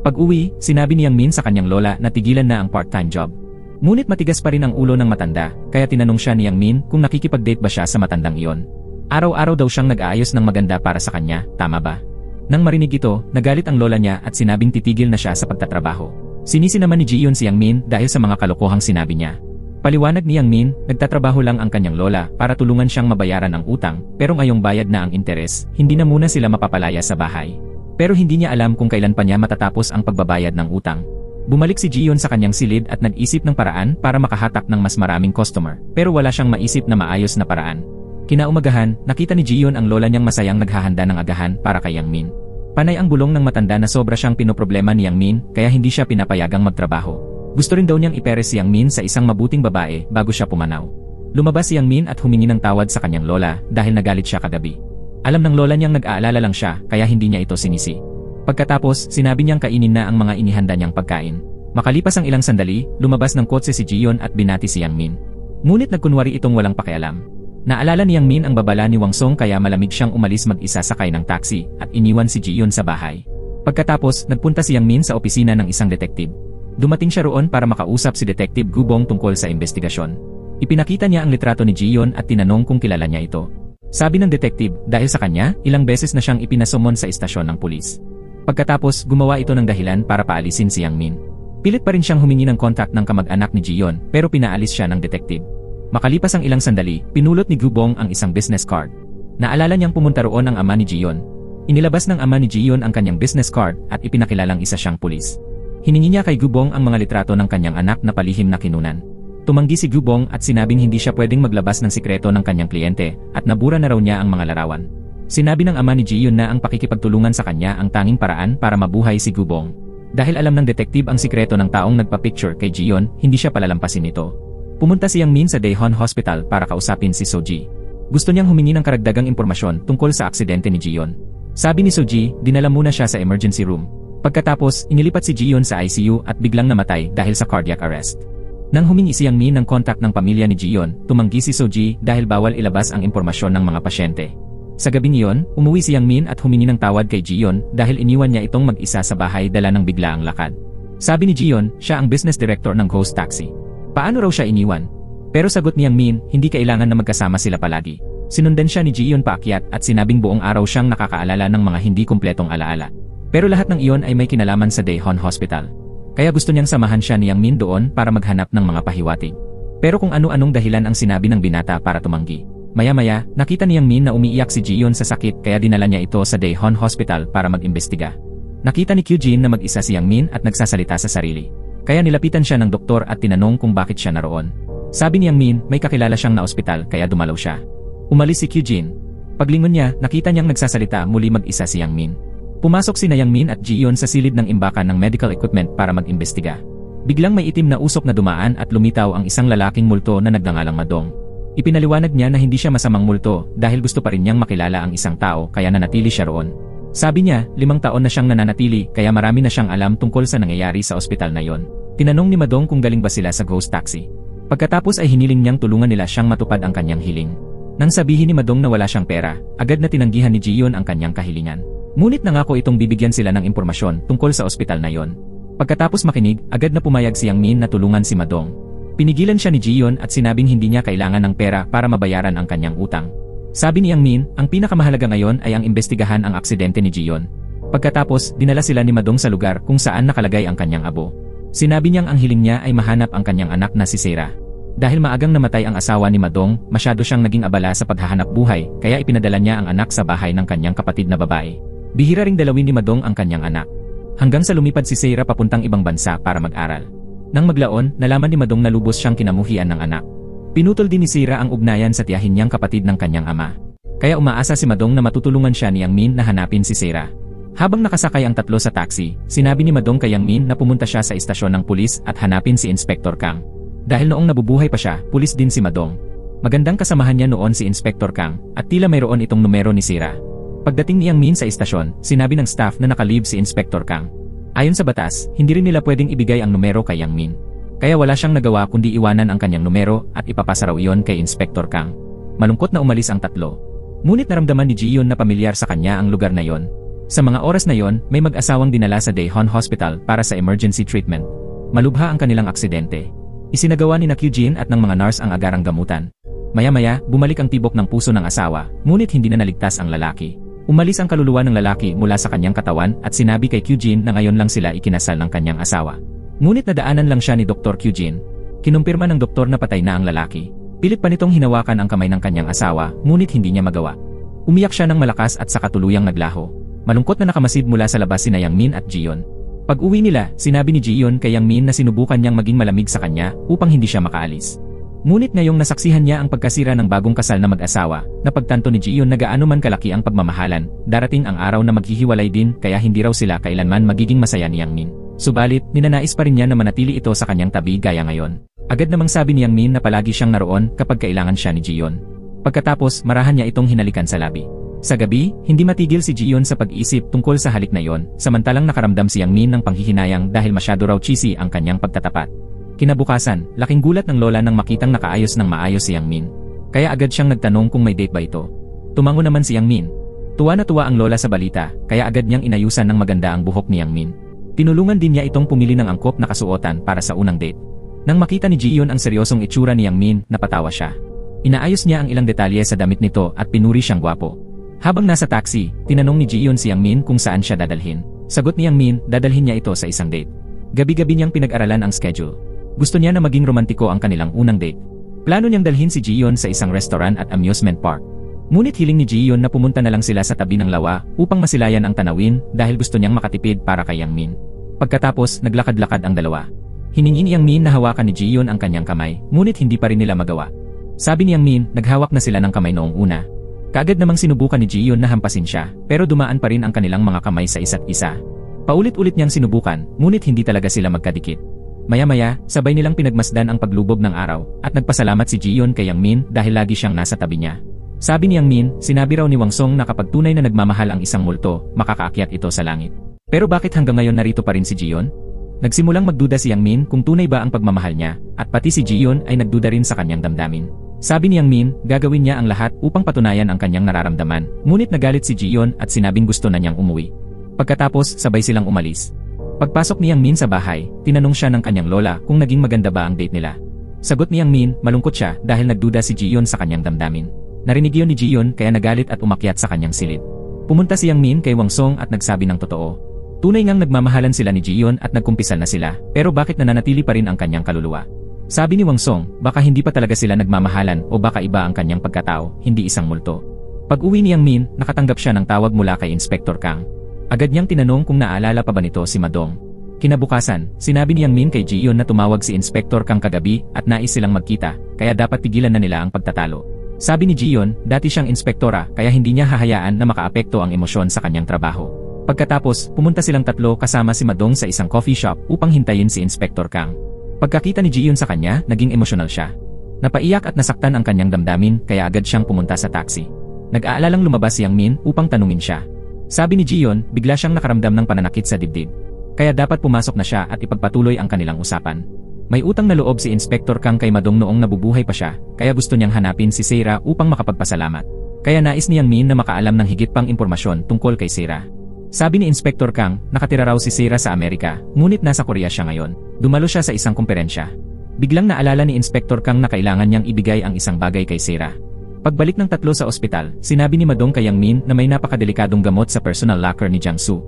Pag-uwi, sinabi ni Yang Min sa kanyang lola na tigilan na ang part-time job. Ngunit matigas pa rin ang ulo ng matanda, kaya tinanong siya ni Yang Min kung nakikipag-date ba siya sa matandang iyon. Araw-araw daw siyang nag-aayos ng maganda para sa kanya, tama ba? Nang marinig ito, nagalit ang lola niya at sinabing titigil na siya sa pagtatrabaho. Sinisi naman ni Jiyon si Yang Min dahil sa mga kalokohang sinabi niya. Paliwanag ni Yang Min, nagtatrabaho lang ang kanyang lola para tulungan siyang mabayaran ang utang, pero ngayong bayad na ang interes, hindi na muna sila mapapalaya sa bahay. Pero hindi niya alam kung kailan pa niya matatapos ang pagbabayad ng utang. Bumalik si Jiyon sa kanyang silid at nag-isip ng paraan para makahatak ng mas maraming customer, pero wala siyang maisip na maayos na paraan. Kinaumagahan, nakita ni Jiyon ang lola niyang masayang naghahanda ng agahan para kay Yang Min. Panay ang bulong ng matanda na sobra siyang pinoproblema ni Yang Min kaya hindi siya pinapayagang magtrabaho. Gusto rin daw niyang ipere si Yang Min sa isang mabuting babae bago siya pumanaw. Lumabas si Yang Min at humingi ng tawad sa kanyang lola dahil nagalit siya kagabi. Alam ng lola niyang nag-aalala lang siya kaya hindi niya ito sinisi. Pagkatapos, sinabi niyang kainin na ang mga inihanda niyang pagkain. Makalipas ang ilang sandali, lumabas ng kotse si Jiyon at binati si Yang Min. Ngunit nagkunwari itong walang pakialam. Naalala ni Yang Min ang babala ni Wang Song kaya malamig siyang umalis mag-isa sakay ng taxi at iniwan si Jiyon sa bahay. Pagkatapos, nagpunta si Yang Min sa opisina ng isang detective. Dumating siya roon para makausap si Detective Gubong tungkol sa investigasyon. Ipinakita niya ang litrato ni Jiyon at tinanong kung kilala niya ito. Sabi ng detective, dahil sa kanya, ilang beses na siyang ipinasumon sa istasyon ng pulis. Pagkatapos, gumawa ito ng dahilan para paalisin si Yang Min. Pilit pa rin siyang humingi ng kontak ng kamag-anak ni Jiyon pero pinaalis siya ng detective. Makalipas ang ilang sandali, pinulot ni Gubong ang isang business card. Naalala niyang pumunta roon ang ama ni Jiyon. Inilabas ng ama ni Jiyon ang kanyang business card at ipinakilalang isa siyang pulis. Hiningi niya kay Gubong ang mga litrato ng kanyang anak na palihim na kinunan. Tumanggi si Gubong at sinabing hindi siya pwedeng maglabas ng sikreto ng kanyang kliyente at nabura na raw niya ang mga larawan. Sinabi ng ama ni Jiyon na ang pakikipagtulungan sa kanya ang tanging paraan para mabuhay si Gubong. Dahil alam ng detective ang sikreto ng taong nagpa-picture kay Jiyon, hindi siya palalampasin ito. Pumunta si Yang Min sa Daejeon Hospital para kausapin si Soji. Gusto niyang humingi ng karagdagang impormasyon tungkol sa aksidente ni Jiyon. Sabi ni Soji, dinala muna siya sa emergency room. Pagkatapos, inilipat si Jiyon sa ICU at biglang namatay dahil sa cardiac arrest. Nang humingi si Yang Min ng kontak ng pamilya ni Jiyon, tumanggi si Soji dahil bawal ilabas ang impormasyon ng mga pasyente. Sa gabing iyon, umuwi si Yang Min at humingi ng tawad kay Jiyon dahil iniwan niya itong mag-isa sa bahay dala ng biglaang lakad. Sabi ni Jiyon, siya ang business director ng Ghost Taxi. Paano raw siya iniwan? Pero sagot ni Yang Min, hindi kailangan na magkasama sila palagi. Sinundan siya ni Jiyon paakyat at sinabing buong araw siyang nakakaalala ng mga hindi kumpletong alaala. Pero lahat ng iyon ay may kinalaman sa Daejeon Hospital. Kaya gusto niyang samahan siya ni Yang Min doon para maghanap ng mga pahiwatig. Pero kung ano-anong dahilan ang sinabi ng binata para tumanggi. Maya-maya, nakita ni Yang Min na umiiyak si Jiyon sa sakit kaya dinala niya ito sa Daejeon Hospital para mag-imbestiga. Nakita ni Kyujin na mag-isa si Yang Min at nagsasalita sa sarili. Kaya nilapitan siya ng doktor at tinanong kung bakit siya naroon. Sabi ni Yang Min, may kakilala siyang na ospital kaya dumalaw siya. Umalis si Kyujin. Paglingon niya, nakita niyang nagsasalita muli mag-isa si Yang Min. Pumasok sina Yang Min at Jiyon sa silid ng imbakan ng medical equipment para mag-imbestiga. Biglang may itim na usok na dumaan at lumitaw ang isang lalaking multo na nagngangalang Madong. Ipinaliwanag niya na hindi siya masamang multo dahil gusto pa rin niyang makilala ang isang tao kaya nanatili siya roon. Sabi niya, 5 taon na siyang nananatili kaya marami na siyang alam tungkol sa nangyayari sa ospital na yon. Tinanong ni Madong kung galing ba sila sa Ghost Taxi. Pagkatapos ay hiniling niyang tulungan nila siyang matupad ang kanyang hiling. Nang sabihin ni Madong na wala siyang pera, agad na tinanggihan ni Jiyon ang kanyang kahilingan. Ngunit nangako itong bibigyan sila ng impormasyon tungkol sa ospital na yon. Pagkatapos makinig, agad na pumayag si Yang Min na tulungan si Madong. Pinigilan siya ni Jiyon at sinabing hindi niya kailangan ng pera para mabayaran ang kanyang utang. Sabi ni Yang Min, ang pinakamahalaga ngayon ay ang imbestigahan ang aksidente ni Jiyon. Pagkatapos, dinala sila ni Madong sa lugar kung saan nakalagay ang kanyang abo. Sinabi niyang ang hiling niya ay mahanap ang kanyang anak na si Sera. Dahil maagang namatay ang asawa ni Madong, masyado siyang naging abala sa paghahanap buhay, kaya ipinadala niya ang anak sa bahay ng kanyang kapatid na babae. Bihira ring dalawin ni Madong ang kanyang anak. Hanggang sa lumipad si Sera papuntang ibang bansa para mag-aral. Nang maglaon, nalaman ni Madong na lubos siyang kinamuhian ng anak. Pinutol din ni Sera ang ugnayan sa tiyahin niyang kapatid ng kanyang ama. Kaya umaasa si Madong na matutulungan siya ni Yang Min na hanapin si Sera. Habang nakasakay ang tatlo sa taxi, sinabi ni Madong kay Yang Min na pumunta siya sa istasyon ng pulis at hanapin si Inspector Kang. Dahil noong nabubuhay pa siya, pulis din si Madong. Magandang kasamahan niya noon si Inspector Kang at tila mayroon itong numero ni Sera. Pagdating ni Yang Min sa istasyon, sinabi ng staff na nakalib si Inspector Kang. Ayon sa batas, hindi rin nila pwedeng ibigay ang numero kay Yang Min. Kaya wala siyang nagawa kundi iwanan ang kanyang numero at ipapasa raw iyon kay Inspector Kang. Malungkot na umalis ang tatlo. Ngunit naramdaman ni Jiyon na pamilyar sa kanya ang lugar na yon. Sa mga oras na yon, may mag-asawang dinala sa Daejeon Hospital para sa emergency treatment. Malubha ang kanilang aksidente. Isinagawa ni Kyujin at ng mga nurse ang agarang gamutan. Maya-maya, bumalik ang tibok ng puso ng asawa, ngunit hindi na naligtas ang lalaki. Umalis ang kaluluwa ng lalaki mula sa kanyang katawan at sinabi kay Kyujin na ngayon lang sila ikinasal ng kanyang asawa. Ngunit nadaanan lang siya ni Dr. Kyujin. Kinumpirma ng doktor na patay na ang lalaki. Pilit pa nitong hinawakan ang kamay ng kanyang asawa, ngunit hindi niya magawa. Umiyak siya ng malakas at saka tuluyang naglaho. Malungkot na nakamasid mula sa labas sina Yang Min at Jiyon. Pag-uwi nila, sinabi ni Jiyon kay Yang Min na sinubukan niyang maging malamig sa kanya upang hindi siya makaalis. Ngunit ngayong nasaksihan niya ang pagkasira ng bagong kasal na mag-asawa, napagtanto ni Jiyon na gaano man kalaki ang pagmamahalan, darating ang araw na maghihiwalay din kaya hindi raw sila kailanman magiging masaya ni Yang Min. Subalit, ninanais pa rin niya na manatili ito sa kanyang tabi gaya ngayon. Agad namang sabi ni Yang Min na palagi siyang naroon kapag kailangan siya ni Jiyon. Pagkatapos, marahan niya itong hinalikan sa labi. Sa gabi, hindi matigil si Jiyon sa pag-isip tungkol sa halik na yon, samantalang nakaramdam si Yang Min ng panghihinayang dahil masyado raw cheesy ang kanyang pagtatapat. Kinabukasan, laking gulat ng lola nang makitang nakaayos ng maayos si Yang Min. Kaya agad siyang nagtanong kung may date ba ito. Tumango naman si Yang Min. Tuwa na tuwa ang lola sa balita, kaya agad niyang inayusan ng maganda ang buhok ni Yang Min. Tinulungan din niya itong pumili ng angkop na kasuotan para sa unang date. Nang makita ni Jiyon ang seryosong itsura ni Yang Min, napatawa siya. Inaayos niya ang ilang detalye sa damit nito at pinuri siyang gwapo. Habang nasa taxi, tinanong ni Jiyon si Yang Min kung saan siya dadalhin. Sagot ni Yang Min, dadalhin niya ito sa isang date. Gabi-gabi niyang pinag-aralan ang schedule. Gusto niya na maging romantiko ang kanilang unang date. Plano niyang dalhin si Jiyon sa isang restaurant at amusement park. Ngunit hiling ni Jiyon na pumunta na lang sila sa tabi ng lawa upang masilayan ang tanawin dahil gusto niyang makatipid para kay Yang Min. Pagkatapos, naglakad-lakad ang dalawa. Hiningi ni Yang Min na hawakan ni Jiyon ang kanyang kamay, ngunit hindi pa rin nila magawa. Sabi ni Yang Min, naghawak na sila ng kamay noong una. Kaagad namang sinubukan ni Jiyon na hampasin siya, pero dumaan pa rin ang kanilang mga kamay sa isa't isa. Paulit-ulit niyang sinubukan, ngunit hindi talaga sila magkadikit. Maya-maya, sabay nilang pinagmasdan ang paglubog ng araw, at nagpasalamat si Jiyon kay Yang Min dahil lagi siyang nasa tabi niya. Sabi ni Yang Min, sinabi raw ni Wang Song na kapag tunay na nagmamahal ang isang multo, makakaakyat ito sa langit. Pero bakit hanggang ngayon narito pa rin si Jiyon? Nagsimulang magduda si Yang Min kung tunay ba ang pagmamahal niya, at pati si Ji-yeon ay nagduda rin sa kanyang damdamin. Sabi ni Yang Min, gagawin niya ang lahat upang patunayan ang kanyang nararamdaman, ngunit nagalit si Ji-yeon at sinabing gusto na niyang umuwi. Pagkatapos, sabay silang umalis. Pagpasok ni Yang Min sa bahay, tinanong siya ng kanyang lola kung naging maganda ba ang date nila. Sagot ni Yang Min, malungkot siya dahil nagduda si Ji-yeon sa kanyang damdamin. Narinig yun ni Ji-yeon kaya nagalit at umakyat sa kanyang silid. Pumunta si Yang Min kay Wang Song at nagsabi ng totoo. Tunay ngang nagmamahalan sila ni Ji-yeon at nagkumpisal na sila, pero bakit nananatili pa rin ang kanyang kaluluwa? Sabi ni Wang Song, baka hindi pa talaga sila nagmamahalan o baka iba ang kanyang pagkatao, hindi isang multo. Pag-uwi ni Yang Min, nakatanggap siya ng tawag mula kay Inspector Kang. Agad niyang tinanong kung naalala pa ba nito si Madong. Kinabukasan, sinabi ni Yang Min kay Ji-yeon na tumawag si Inspector Kang kagabi at nais silang magkita, kaya dapat pigilan na nila ang pagtatalo. Sabi ni Ji-yeon, dati siyang inspektora kaya hindi niya hahayaan na makaapekto ang emosyon sa kanyang trabaho. Pagkatapos, pumunta silang tatlo kasama si Madong sa isang coffee shop upang hintayin si Inspector Kang. Pagkakita ni Ji-yeon sa kanya, naging emosyonal siya. Napaiyak at nasaktan ang kanyang damdamin kaya agad siyang pumunta sa taxi. Nag-aalalang lumabas si Yang Min upang tanungin siya. Sabi ni Ji-yeon, bigla siyang nakaramdam ng pananakit sa dibdib. Kaya dapat pumasok na siya at ipagpatuloy ang kanilang usapan. May utang na loob si Inspector Kang kay Madong noong nabubuhay pa siya, kaya gusto niyang hanapin si Seira upang makapagpasalamat. Kaya nais ni Yang Min na makaalam ng higit pang impormasyon tungkol kay Seira. Sabi ni Inspector Kang, nakatira raw si Seira sa Amerika, ngunit nasa Korea siya ngayon. Dumalo siya sa isang komperensya. Biglang naalala ni Inspector Kang na kailangan niyang ibigay ang isang bagay kay Seira. Pagbalik ng tatlo sa ospital, sinabi ni Madong kay Yang Min na may napakadelikadong gamot sa personal locker ni Jiangsu.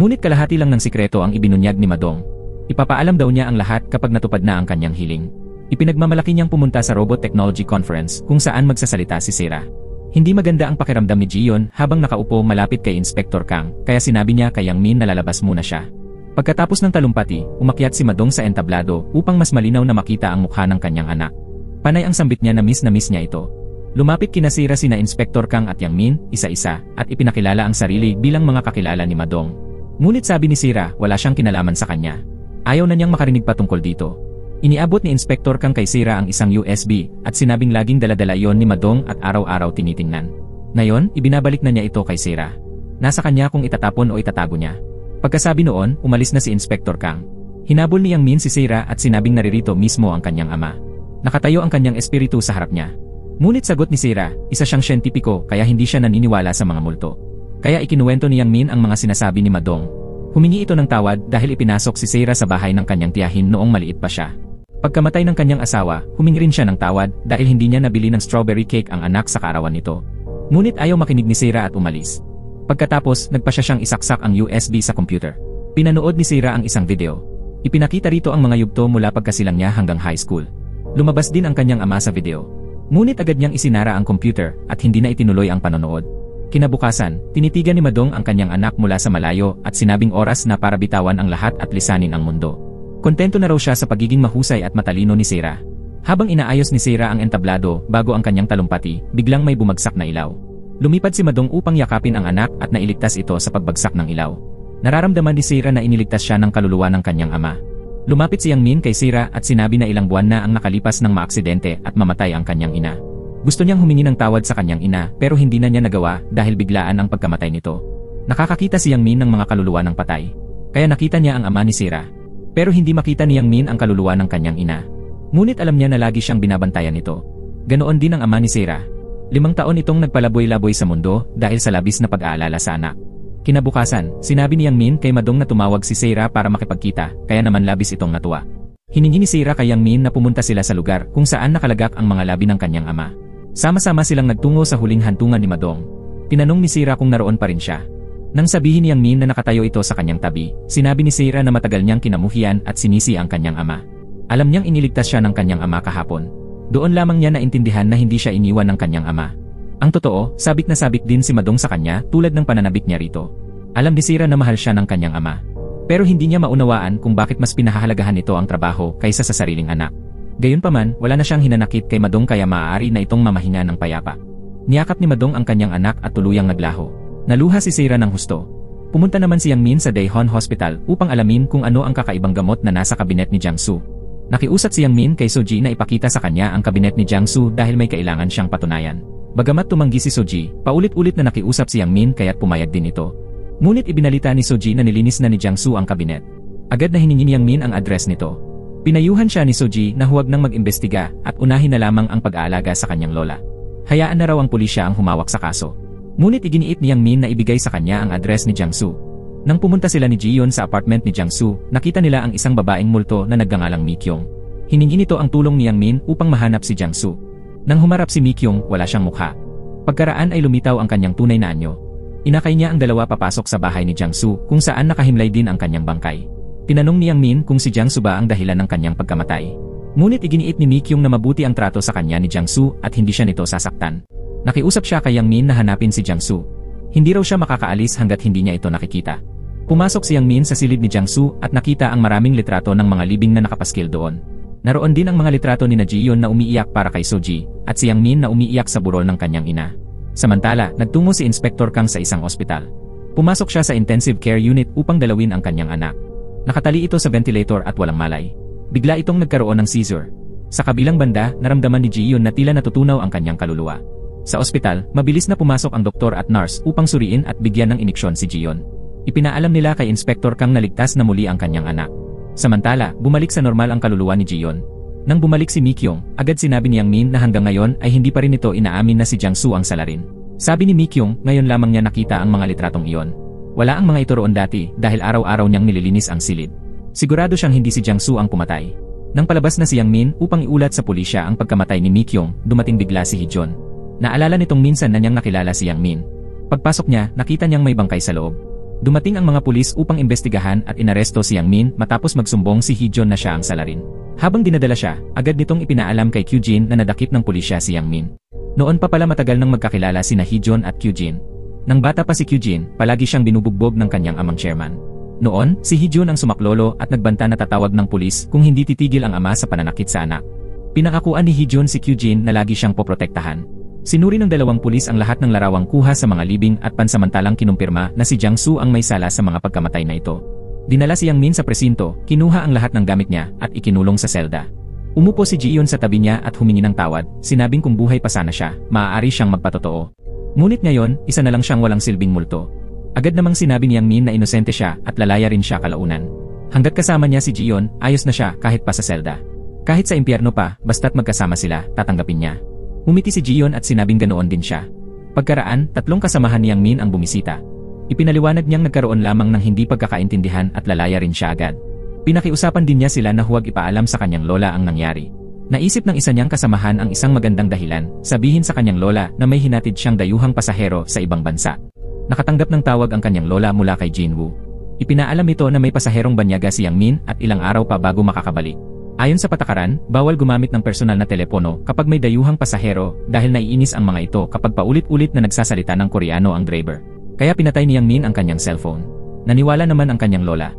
Ngunit kalahati lang ng sikreto ang ibinunyag ni Madong. Ipapaalam daw niya ang lahat kapag natupad na ang kanyang hiling. Ipinagmamalaki niyang pumunta sa Robot Technology Conference kung saan magsasalita si Seira. Hindi maganda ang pakiramdam ni Ji-yeon habang nakaupo malapit kay Inspector Kang, kaya sinabi niya kay Yang Min na lalabas muna siya. Pagkatapos ng talumpati, umakyat si Madong sa entablado upang mas malinaw na makita ang mukha ng kanyang anak. Panay ang sambit niya na miss niya ito. Lumapit kina Seira sina Inspector Kang at Yang Min, isa-isa, at ipinakilala ang sarili bilang mga kakilala ni Madong. Ngunit sabi ni Seira, wala siyang kinalaman sa kanya. Ayaw na niyang makarinig pa tungkol dito. Iniabot ni Inspector Kang kay Seira ang isang USB at sinabing laging dala-dala iyon ni Madong at araw-araw tinitingnan. Ngayon, ibinabalik na niya ito kay Seira. Nasa kanya kung itatapon o itatago niya. Pagkasabi noon, umalis na si Inspector Kang. Hinabol ni Yang Min si Seira at sinabing naririto mismo ang kanyang ama. Nakatayo ang kanyang espiritu sa harap niya. Ngunit sagot ni Seira, isa siyang siyentipiko kaya hindi siya naniniwala sa mga multo. Kaya ikinuwento ni Yang Min ang mga sinasabi ni Madong. Humingi ito ng tawad dahil ipinasok si Seira sa bahay ng kanyang tiyahin noong maliit pa siya. Pagkamatay ng kanyang asawa, humingi rin siya ng tawad dahil hindi niya nabili ng strawberry cake ang anak sa kaarawan nito. Ngunit ayaw makinig ni Seira at umalis. Pagkatapos, nagpasya siyang isaksak ang USB sa computer. Pinanood ni Seira ang isang video. Ipinakita rito ang mga yugto mula pagkasilang niya hanggang high school. Lumabas din ang kanyang ama sa video. Ngunit agad niyang isinara ang computer at hindi na itinuloy ang panonood. Kinabukasan, tinitigan ni Madong ang kanyang anak mula sa malayo at sinabing oras na para bitawan ang lahat at lisanin ang mundo. Kontento na raw siya sa pagiging mahusay at matalino ni Seira. Habang inaayos ni Seira ang entablado bago ang kanyang talumpati, biglang may bumagsak na ilaw. Lumipad si Madong upang yakapin ang anak at nailigtas ito sa pagbagsak ng ilaw. Nararamdaman ni Seira na iniligtas siya ng kaluluwa ng kanyang ama. Lumapit si Yang Min kay Seira at sinabi na ilang buwan na ang nakalipas ng maaksidente at mamatay ang kanyang ina. Gusto niyang humingi ng tawad sa kanyang ina pero hindi na niya nagawa dahil biglaan ang pagkamatay nito. Nakakakita si Yang Min ng mga kaluluwa ng patay. Kaya nakita niya ang ama ni Seira. Pero hindi makita ni Yang Min ang kaluluwa ng kanyang ina. Ngunit alam niya na lagi siyang binabantayan nito. Ganoon din ang ama ni Seira. 5 taon itong nagpalaboy-laboy sa mundo dahil sa labis na pag-aalala sa anak. Kinabukasan, sinabi ni Yang Min kay Madong na tumawag si Seira para makipagkita, kaya naman labis itong natuwa. Hiningi ni Seira kay Yang Min na pumunta sila sa lugar kung saan nakalagak ang mga labi ng kanyang ama. Sama-sama silang nagtungo sa huling hantungan ni Madong. Tinanong ni Seira kung naroon pa rin siya. Nang sabihin ni Yang Min na nakatayo ito sa kanyang tabi, sinabi ni Seira na matagal niyang kinamuhian at sinisi ang kanyang ama. Alam niyang iniligtas siya ng kanyang ama kahapon. Doon lamang niya naintindihan na hindi siya iniwan ng kanyang ama. Ang totoo, sabik na sabik din si Madong sa kanya tulad ng pananabik niya rito. Alam ni Seira na mahal siya ng kanyang ama. Pero hindi niya maunawaan kung bakit mas pinahahalagahan nito ang trabaho kaysa sa sariling anak. Gayunpaman, wala na siyang hinanakit kay Madong kaya maaari na itong mamahinga ng payapa. Niyakap ni Madong ang kanyang anak at tuluyang naglaho. Naluha si Seira ng husto. Pumunta naman si Yang Min sa Daejeon Hospital upang alamin kung ano ang kakaibang gamot na nasa kabinet ni Jiangsu. Nakiusap si Yang Min kay Soji na ipakita sa kanya ang kabinet ni Jiangsu dahil may kailangan siyang patunayan. Bagamat tumanggi si Soji, paulit-ulit na nakiusap si Yang Min kaya't pumayag din ito. Ngunit ibinalita ni Soji na nilinis na ni Jiangsu ang kabinet. Agad na hiningi ni Yang Min ang address nito. Pinayuhan siya ni Soji na huwag nang mag-imbestiga at unahin na lamang ang pag-aalaga sa kanyang lola. Hayaan na raw ang pulisya ang humawak sa kaso. Ngunit iginiit ni Yang Min na ibigay sa kanya ang address ni Jiangsu. Nang pumunta sila ni Jiyon sa apartment ni Jiangsu, nakita nila ang isang babaeng multo na nagngangalang Mikyong. Hiningi nito ang tulong ni Yang Min upang mahanap si Jiangsu. Nang humarap si Mikyong, wala siyang mukha. Pagkaraan ay lumitaw ang kanyang tunay na anyo. Inakay niya ang dalawa papasok sa bahay ni Jiangsu kung saan nakahimlay din ang kanyang bangkay. Tinanong ni Yang Min kung si Jiangsu ba ang dahilan ng kanyang pagkamatay. Ngunit iginiit ni Mikyong na mabuti ang trato sa kanya ni Jiangsu at hindi siya nito sasaktan. Nakiusap siya kay Yang Min na hanapin si Jiangsu. Hindi raw siya makakaalis hanggat hindi niya ito nakikita. Pumasok si Yang Min sa silid ni Jiangsu at nakita ang maraming litrato ng mga libing na nakapaskil doon. Naroon din ang mga litrato ni Jiyon na umiiyak para kay Soji at si Yang Min na umiiyak sa burol ng kanyang ina. Samantala, nagtungo si Inspector Kang sa isang ospital. Pumasok siya sa intensive care unit upang dalawin ang kanyang anak. Nakatali ito sa ventilator at walang malay. Bigla itong nagkaroon ng seizure. Sa kabilang banda, naramdaman ni Jiyon na tila natutunaw ang kanyang kaluluwa. Sa ospital, mabilis na pumasok ang doktor at nurse upang suriin at bigyan ng iniksyon si Jiyon. Ipinaalam nila kay Inspector Kang na ligtas na muli ang kanyang anak. Samantala, bumalik sa normal ang kaluluwa ni Jiyon. Nang bumalik si Mikyong, agad sinabi ni Yang Min na hanggang ngayon ay hindi pa rin ito inaamin na si Jiangsu ang salarin. Sabi ni Mikyong, ngayon lamang niya nakita ang mga litratong iyon. Wala ang mga ito roon dati dahil araw-araw niyang nililinis ang silid. Sigurado siyang hindi si Jiangsu ang pumatay. Nang palabas na si Yang Min upang iulat sa pulisya ang pagkamatay ni Mikyong, dumating bigla si Hijon. Naalala nitong minsan na niyang nakilala si Yang Min. Pagpasok niya, nakita niyang may bangkay sa loob. Dumating ang mga pulis upang imbestigahan at inaresto si Yang Min matapos magsumbong si Hijon na siya ang salarin. Habang dinadala siya, agad nitong ipinaalam kay Kyujin na nadakip ng pulisya si Yang Min. Noon pa pala matagal nang magkakilala sina Hijon at Kyujin. Nang bata pa si Kyujin, palagi siyang binubugbog ng kanyang amang chairman. Noon, si Hijon ang sumaklolo at nagbanta na tatawag ng pulis kung hindi titigil ang ama sa pananakit sa anak. Pinakakuan ni Hijon si Kyujin na lagi siyang poprotektahan. Sinuri ng dalawang pulis ang lahat ng larawang kuha sa mga libing at pansamantalang kinumpirma na si Jiangsu ang may sala sa mga pagkamatay na ito. Dinala si Yang Min sa presinto, kinuha ang lahat ng gamit niya at ikinulong sa selda. Umupo si Jiyon sa tabi niya at humingi ng tawad, sinabing kung buhay pa sana siya, maaari siyang magpatotoo. Ngunit ngayon, isa na lang siyang walang silbing multo. Agad namang sinabi ni Yang Min na inosente siya at lalaya rin siya kalaunan. Hanggat kasama niya si Jiyon, ayos na siya kahit pa sa selda. Kahit sa impyerno pa, basta't magkasama sila, tatanggapin niya. Umiti si Jiyon at sinabing ganoon din siya. Pagkaraan, 3 kasamahan ni Yang Min ang bumisita. Ipinaliwanag niyang nagkaroon lamang ng hindi pagkakaintindihan at lalaya rin siya agad. Pinakiusapan din niya sila na huwag ipaalam sa kanyang lola ang nangyari. Naisip ng isa niyang kasamahan ang isang magandang dahilan, sabihin sa kanyang lola na may hinatid siyang dayuhang pasahero sa ibang bansa. Nakatanggap ng tawag ang kanyang lola mula kay Jinwoo. Ipinaalam ito na may pasaherong banyaga si Yang Min at ilang araw pa bago makakabalik. Ayon sa patakaran, bawal gumamit ng personal na telepono kapag may dayuhang pasahero dahil naiinis ang mga ito kapag paulit-ulit na nagsasalita ng Koreano ang driver. Kaya pinatay ni Yang Min ang kanyang cellphone. Naniwala naman ang kanyang lola.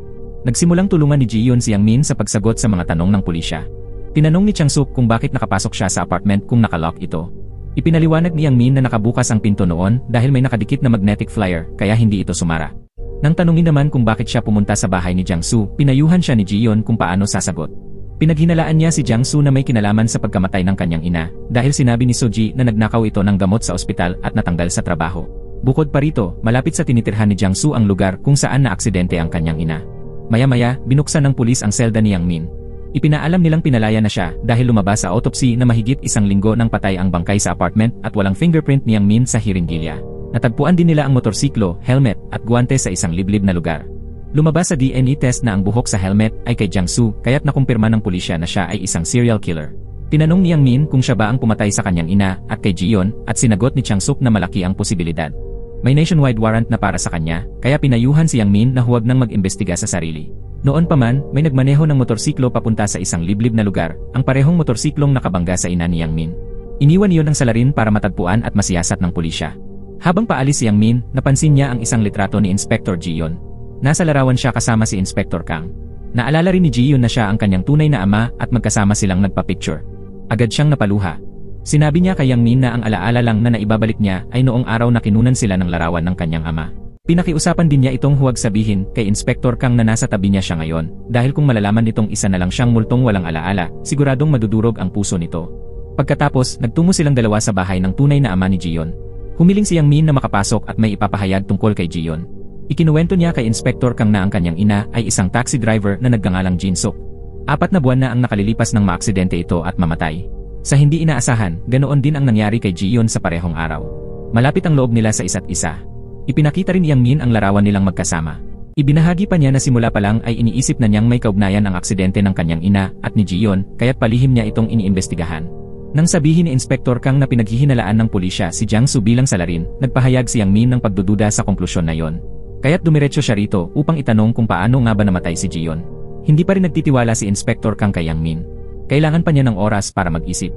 Nagsimulang tulungan ni Jiyon si Yang Min sa pagsagot sa mga tanong ng pulisya. Tinanong ni Changsuk kung bakit nakapasok siya sa apartment kung nakalock ito. Ipinaliwanag ni Yang Min na nakabukas ang pinto noon dahil may nakadikit na magnetic flyer kaya hindi ito sumara. Nang tanungin naman kung bakit siya pumunta sa bahay ni Jiangsu, pinayuhan siya ni Jiyon kung paano sasagot. Pinaghinalaan niya si Jiangsu na may kinalaman sa pagkamatay ng kanyang ina dahil sinabi ni Soji na nagnakaw ito ng gamot sa ospital at natanggal sa trabaho. Bukod pa rito, malapit sa tinitirhan ni Jiangsu ang lugar kung saan naaksidente ang kanyang ina. Maya-maya, binuksan ng pulis ang selda ni Yang Min. Ipinaalam nilang pinalaya na siya dahil lumabas sa autopsy na mahigit 1 linggo nang patay ang bangkay sa apartment at walang fingerprint ni Yang Min sa hiringgilya. Natagpuan din nila ang motorsiklo, helmet at guwante sa isang liblib na lugar. Lumabas sa DNA test na ang buhok sa helmet ay kay Jiangsu kaya't nakumpirma ng pulisya na siya ay isang serial killer. Tinanong ni Yang Min kung siya ba ang pumatay sa kanyang ina at kay Jiyon at sinagot ni Changsuk na malaki ang posibilidad. May nationwide warrant na para sa kanya kaya pinayuhan si Yang Min na huwag nang mag-imbestiga sa sarili. Noon pa man, may nagmaneho ng motorsiklo papunta sa isang liblib na lugar, ang parehong motorsiklong nakabangga sa ina ni Yang Min. Iniwan iyon ang salarin para matagpuan at masiyasat ng pulisya. Habang paalis si Yang Min, napansin niya ang isang litrato ni Inspector Jiyon. Nasa larawan siya kasama si Inspector Kang. Naalala rin ni Jiyon na siya ang kanyang tunay na ama at magkasama silang nagpa-picture. Agad siyang napaluha. Sinabi niya kay Yang Min na ang alaala lang na naibabalik niya ay noong araw na kinunan sila ng larawan ng kanyang ama. Pinakiusapan din niya itong huwag sabihin kay Inspector Kang na nasa tabi niya siya ngayon dahil kung malalaman nitong isa na lang siyang multong walang alaala, siguradong madudurog ang puso nito. Pagkatapos, nagtungo silang dalawa sa bahay ng tunay na ama ni Jiyon. Humiling si Yang Min na makapasok at may ipapahayag tungkol kay Jiyon. Ikinuwento niya kay Inspector Kang na ang kanyang ina ay isang taxi driver na nagngangalang Jin Suk. 4 na buwan na ang nakalilipas ng maaksidente ito at mamatay. Sa hindi inaasahan, ganoon din ang nangyari kay Ji-yeon sa parehong araw. Malapit ang loob nila sa isa't isa. Ipinakita rin ni Yang Min ang larawan nilang magkasama. Ibinahagi pa niya na simula pa lang ay iniisip na niyang may kaugnayan ang aksidente ng kanyang ina at ni Ji-yeon, kaya't palihim niya itong iniimbestigahan. Nang sabihin ni Inspector Kang na pinaghihinalaan ng pulisya si Jang Soo bilang salarin, nagpahayag si Yang Min ng pagdududa sa konklusyon na yon. Kaya't dumiretso siya rito upang itanong kung paano nga ba namatay si Ji-yeon. Hindi pa rin nagtitiwala si Inspector Kang kay Yang Min. Kailangan pa niya ng oras para mag-isip.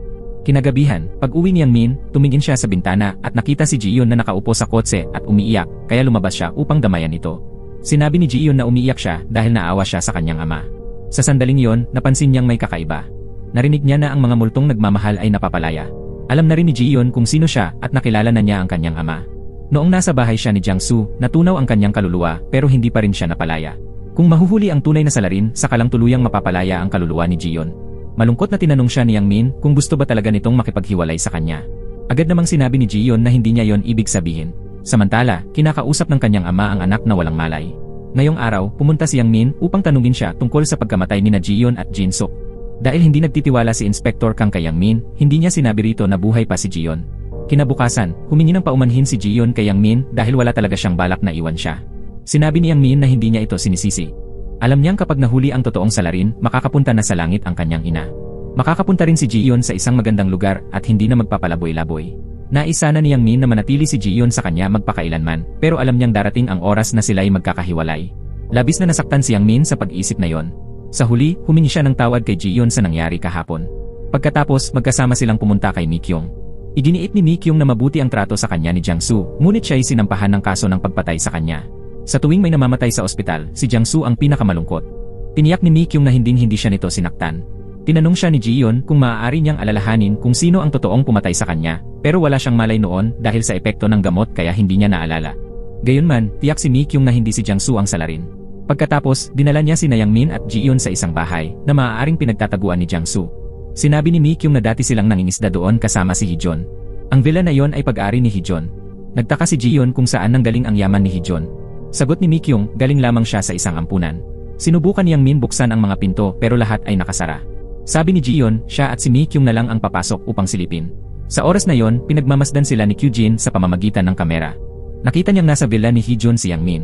Kinagabihan, pag-uwi ni Yang Min, tumingin siya sa bintana at nakita si Ji-yeon na nakaupo sa kotse at umiiyak, kaya lumabas siya upang damayan ito. Sinabi ni Ji-yeon na umiiyak siya dahil naawa siya sa kanyang ama. Sa sandaling iyon, napansin niyang may kakaiba. Narinig niya na ang mga multong nagmamahal ay napapalaya. Alam na rin ni Ji-yeon kung sino siya at nakilala na niya ang kanyang ama. Noong nasa bahay siya ni Jang Soo, natunaw ang kanyang kaluluwa pero hindi pa rin siya napalaya. Kung mahuhuli ang tunay na salarin, saka lang tuluyang mapapalaya ang kaluluwa ni Ji-yeon. Malungkot na tinanong siya ni Yang Min kung gusto ba talaga nitong makipaghiwalay sa kanya. Agad namang sinabi ni Ji-yeon na hindi niya yon ibig sabihin. Samantala, kinakausap ng kanyang ama ang anak na walang malay. Ngayong araw, pumunta si Yang Min upang tanungin siya tungkol sa pagkamatay ni Ji-yeon at Jin Suk. Dahil hindi nagtitiwala si Inspector Kang kay Yang Min, hindi niya sinabi rito na buhay pa si Ji-yeon. Kinabukasan, humingi ng paumanhin si Ji-yeon kay Yang Min dahil wala talaga siyang balak na iwan siya. Sinabi ni Yang Min na hindi niya ito sinisisi. Alam niyang kapag nahuli ang totoong salarin, makakapunta na sa langit ang kanyang ina. Makakapunta rin si Ji-yeon sa isang magandang lugar at hindi na magpapalaboy-laboy. Naisa na ni Yang Min na manatili si Ji-yeon sa kanya magpakailanman, pero alam niyang darating ang oras na sila'y magkakahiwalay. Labis na nasaktan si Yang Min sa pag-iisip na yon. Sa huli, humingi siya ng tawad kay Ji-yeon sa nangyari kahapon. Pagkatapos, magkasama silang pumunta kay Mi-kyung. Iginiit ni Mi-kyung na mabuti ang trato sa kanya ni Jang Soo, ngunit siya ay sinampahan ng kaso ng pagpatay sa kanya. Sa tuwing may namamatay sa ospital, si Jang Soo ang pinakamalungkot. Tiniyak ni Mi-kyung na hindi siya nito sinaktan. Tinanong siya ni Ji-yeon kung maaari niyang alalahanin kung sino ang totoong pumatay sa kanya, pero wala siyang malay noon dahil sa epekto ng gamot kaya hindi niya naalala. Gayunman, tiyak si Mi-kyung na hindi si Jang Soo ang salarin. Pagkatapos, dinala niya si Yang Min at Ji-yeon sa isang bahay na maaaring pinagtataguan ni Jang Soo. Sinabi ni Mi-kyung na dati silang nangingisda doon kasama si Hee-jeon. Ang villa na yon ay pag-ari ni Hee-jeon. Nagtaka si Ji-yeon kung saan nanggaling ang yaman ni Hee-jeon. Sagot ni Mi-kyung, galing lamang siya sa isang ampunan. Sinubukan ni Yang Min buksan ang mga pinto pero lahat ay nakasara. Sabi ni Ji-yeon, siya at si Mi-kyung na lang ang papasok upang silipin. Sa oras na yon, pinagmamasdan sila ni Kyujin sa pamamagitan ng kamera. Nakita niyang nasa villa ni Hee-jeon si Yang Min.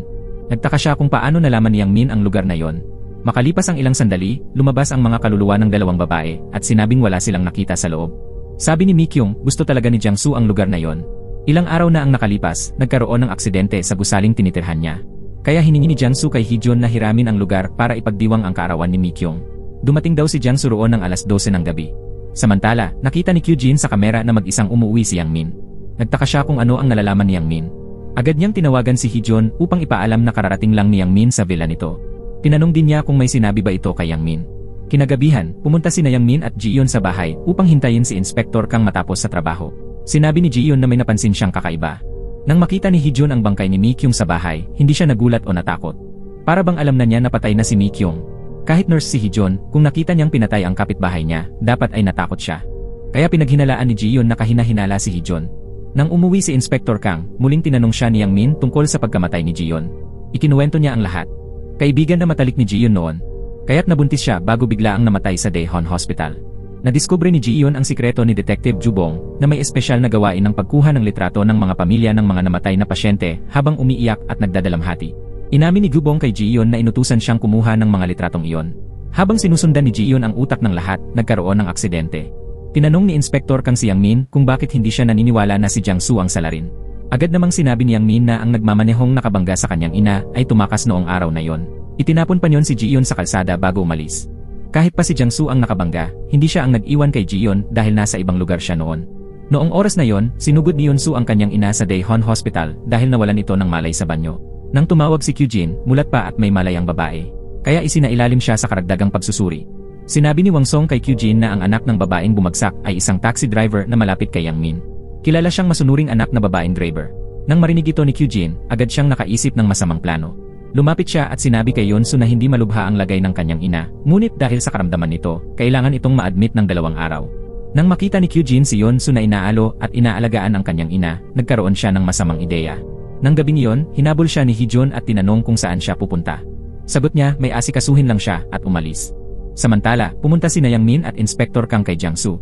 Nagtaka siya kung paano nalaman ni Yang Min ang lugar na yon. Makalipas ang ilang sandali, lumabas ang mga kaluluwa ng dalawang babae at sinabing wala silang nakita sa loob. Sabi ni Mi-kyung, gusto talaga ni Jang Soo ang lugar na yon. Ilang araw na ang nakalipas, nagkaroon ng aksidente sa gusaling tinitirhan niya. Kaya hiningi ni Jang Soo kay Hee-jeon na hiramin ang lugar para ipagdiwang ang kaarawan ni Mi-kyung. Dumating daw si Jang Soo roon ng alas 12 ng gabi. Samantala, nakita ni Kyujin sa kamera na mag-isang umuwi si Yang Min. Nagtaka siya kung ano ang nalalaman ni Yang Min. Agad niyang tinawagan si Hee-jeon upang ipaalam na kararating lang ni Yang Min sa villa nito. Tinanong din niya kung may sinabi ba ito kay Yang Min. Kinagabihan, pumunta si Yang Min at Ji-yeon sa bahay upang hintayin si Inspector Kang matapos sa trabaho. Sinabi ni Ji-yeon na may napansin siyang kakaiba. Nang makita ni Hee-jeon ang bangkay ni Mi-kyung sa bahay, hindi siya nagulat o natakot. Para bang alam na niya na patay na si Mi-kyung. Kahit nurse si Hee-jeon, kung nakita niyang pinatay ang kapitbahay niya, dapat ay natakot siya. Kaya pinaghinalaan ni Ji-yeon na kahina-hinala si Hee-jeon. Nang umuwi si Inspector Kang, muling tinanong siya ni Yang Min tungkol sa pagkamatay ni Ji-yeon. Ikinuwento niya ang lahat. Kaibigan na matalik ni Ji-yeon noon. Kaya't nabuntis siya bago bigla ang namatay sa Daejeon Hospital. Nadiskubre ni Ji-yeon ang sikreto ni Detective Ju Bong na may espesyal na gawain ng pagkuha ng litrato ng mga pamilya ng mga namatay na pasyente habang umiiyak at nagdadalamhati. Inamin ni Ju Bong kay Ji-yeon na inutusan siyang kumuha ng mga litratong iyon. Habang sinusundan ni Ji-yeon ang utak ng lahat, nagkaroon ng aksidente. Tinanong ni Inspector Kang si Yang Min kung bakit hindi siya naniniwala na si Jang Soo ang salarin. Agad namang sinabi ni Yang Min na ang nagmamanehong nakabangga sa kanyang ina ay tumakas noong araw na yon. Itinapon pa niyon si Ji-yeon sa kalsada bago umalis. Kahit pa si Jang Soo ang nakabangga, hindi siya ang nag-iwan kay Ji-yeon dahil nasa ibang lugar siya noon. Noong oras na yon, sinugod ni Yeon-soo ang kanyang ina sa Daejeon Hospital dahil nawalan ito ng malay sa banyo. Nang tumawag si Kyujin, mulat pa at may malay ang babae. Kaya isinailalim siya sa karagdagang pagsusuri. Sinabi ni Wang Song kay Kyujin na ang anak ng babaeng bumagsak ay isang taxi driver na malapit kay Yang Min. Kilala siyang masunuring anak na babaeng driver. Nang marinig ito ni Kyujin, agad siyang nakaisip ng masamang plano. Lumapit siya at sinabi kay Yeon-soo na hindi malubha ang lagay ng kanyang ina, ngunit dahil sa karamdaman nito, kailangan itong ma-admit ng 2 araw. Nang makita ni Kyujin si Yeon-soo na inaalo at inaalagaan ang kanyang ina, nagkaroon siya ng masamang ideya. Nang gabing iyon, hinabol siya ni Hee-jun at tinanong kung saan siya pupunta. Sagot niya may asikasuhin lang siya at umalis. Samantala, pumunta si Yang Min at Inspector Kang kay Jiangsu.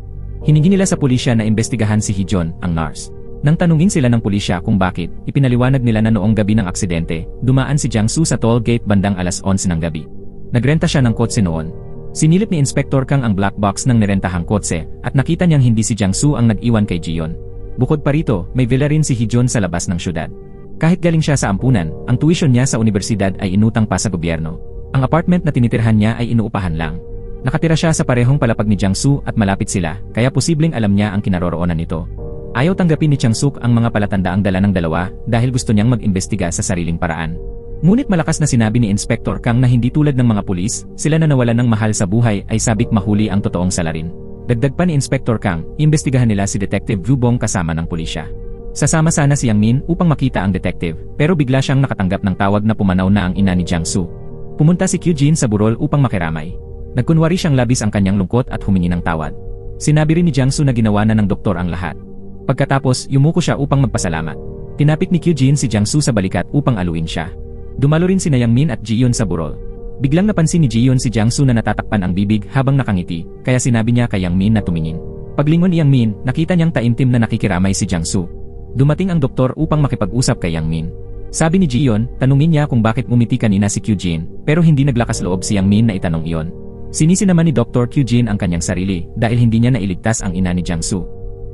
Hiningi nila sa pulisya na imbestigahan si Hee-jun, ang nurse. Nang tanungin sila ng pulisya kung bakit, ipinaliwanag nila na noong gabi ng aksidente, dumaan si Jiangsu sa toll gate bandang alas 11 ng gabi. Nagrenta siya ng kotse noon. Sinilip ni Inspector Kang ang black box ng nirentahang kotse at nakita niyang hindi si Jiangsu ang nag-iwan kay Jion. Bukod pa rito, may villa rin si Hee-jun sa labas ng syudad. Kahit galing siya sa ampunan, ang tuition niya sa universidad ay inutang pa sa gobyerno. Ang apartment na tinitirhan niya ay inuupahan lang. Nakatira siya sa parehong palapag ni Jiangsu at malapit sila, kaya posibleng alam niya ang kinaroroonan nito. Ayaw tanggapin ni Changsuk ang mga palatandaang dala ng dalawa dahil gusto niyang mag-imbestiga sa sariling paraan. Ngunit malakas na sinabi ni Inspector Kang na hindi tulad ng mga pulis, sila na nawalan ng mahal sa buhay ay sabik mahuli ang totoong salarin. Dagdag pa ni Inspector Kang, imbestigahan nila si Detective Wubong kasama ng pulisya. Sasama sana si Yang Min upang makita ang detective, pero bigla siyang nakatanggap ng tawag na pumanaw na ang ina ni Jiangsu. Pumunta si Kyujin sa burol upang makiramay. Nagkunwari siyang labis ang kanyang lungkot at humingi ng tawad. Sinabi rin ni Jiangsu na ginawa na ng doktor ang lahat. Pagkatapos, yumuko siya upang magpasalamat. Tinapik ni Kyujin si Jiangsu sa balikat upang aluin siya. Dumalo rin sina Yang Min at Jion sa burol. Biglang napansin ni Jion si Jiangsu na natatakpan ang bibig habang nakangiti, kaya sinabi niya kay Yang Min na tumingin. Paglingon ni Yang Min, nakita niyang taimtim na nakikiramay si Jiangsu. Dumating ang doktor upang makipag-usap kay Yang Min. Sabi ni Jion, tanungin niya kung bakit umiti kanina si Kyujin, pero hindi naglakas loob si Yang Min na itanong iyon. Sinisi naman ni Dr. Kyujin ang kanyang sarili dahil hindi niya nailigtas ang ina ni Jiangsu.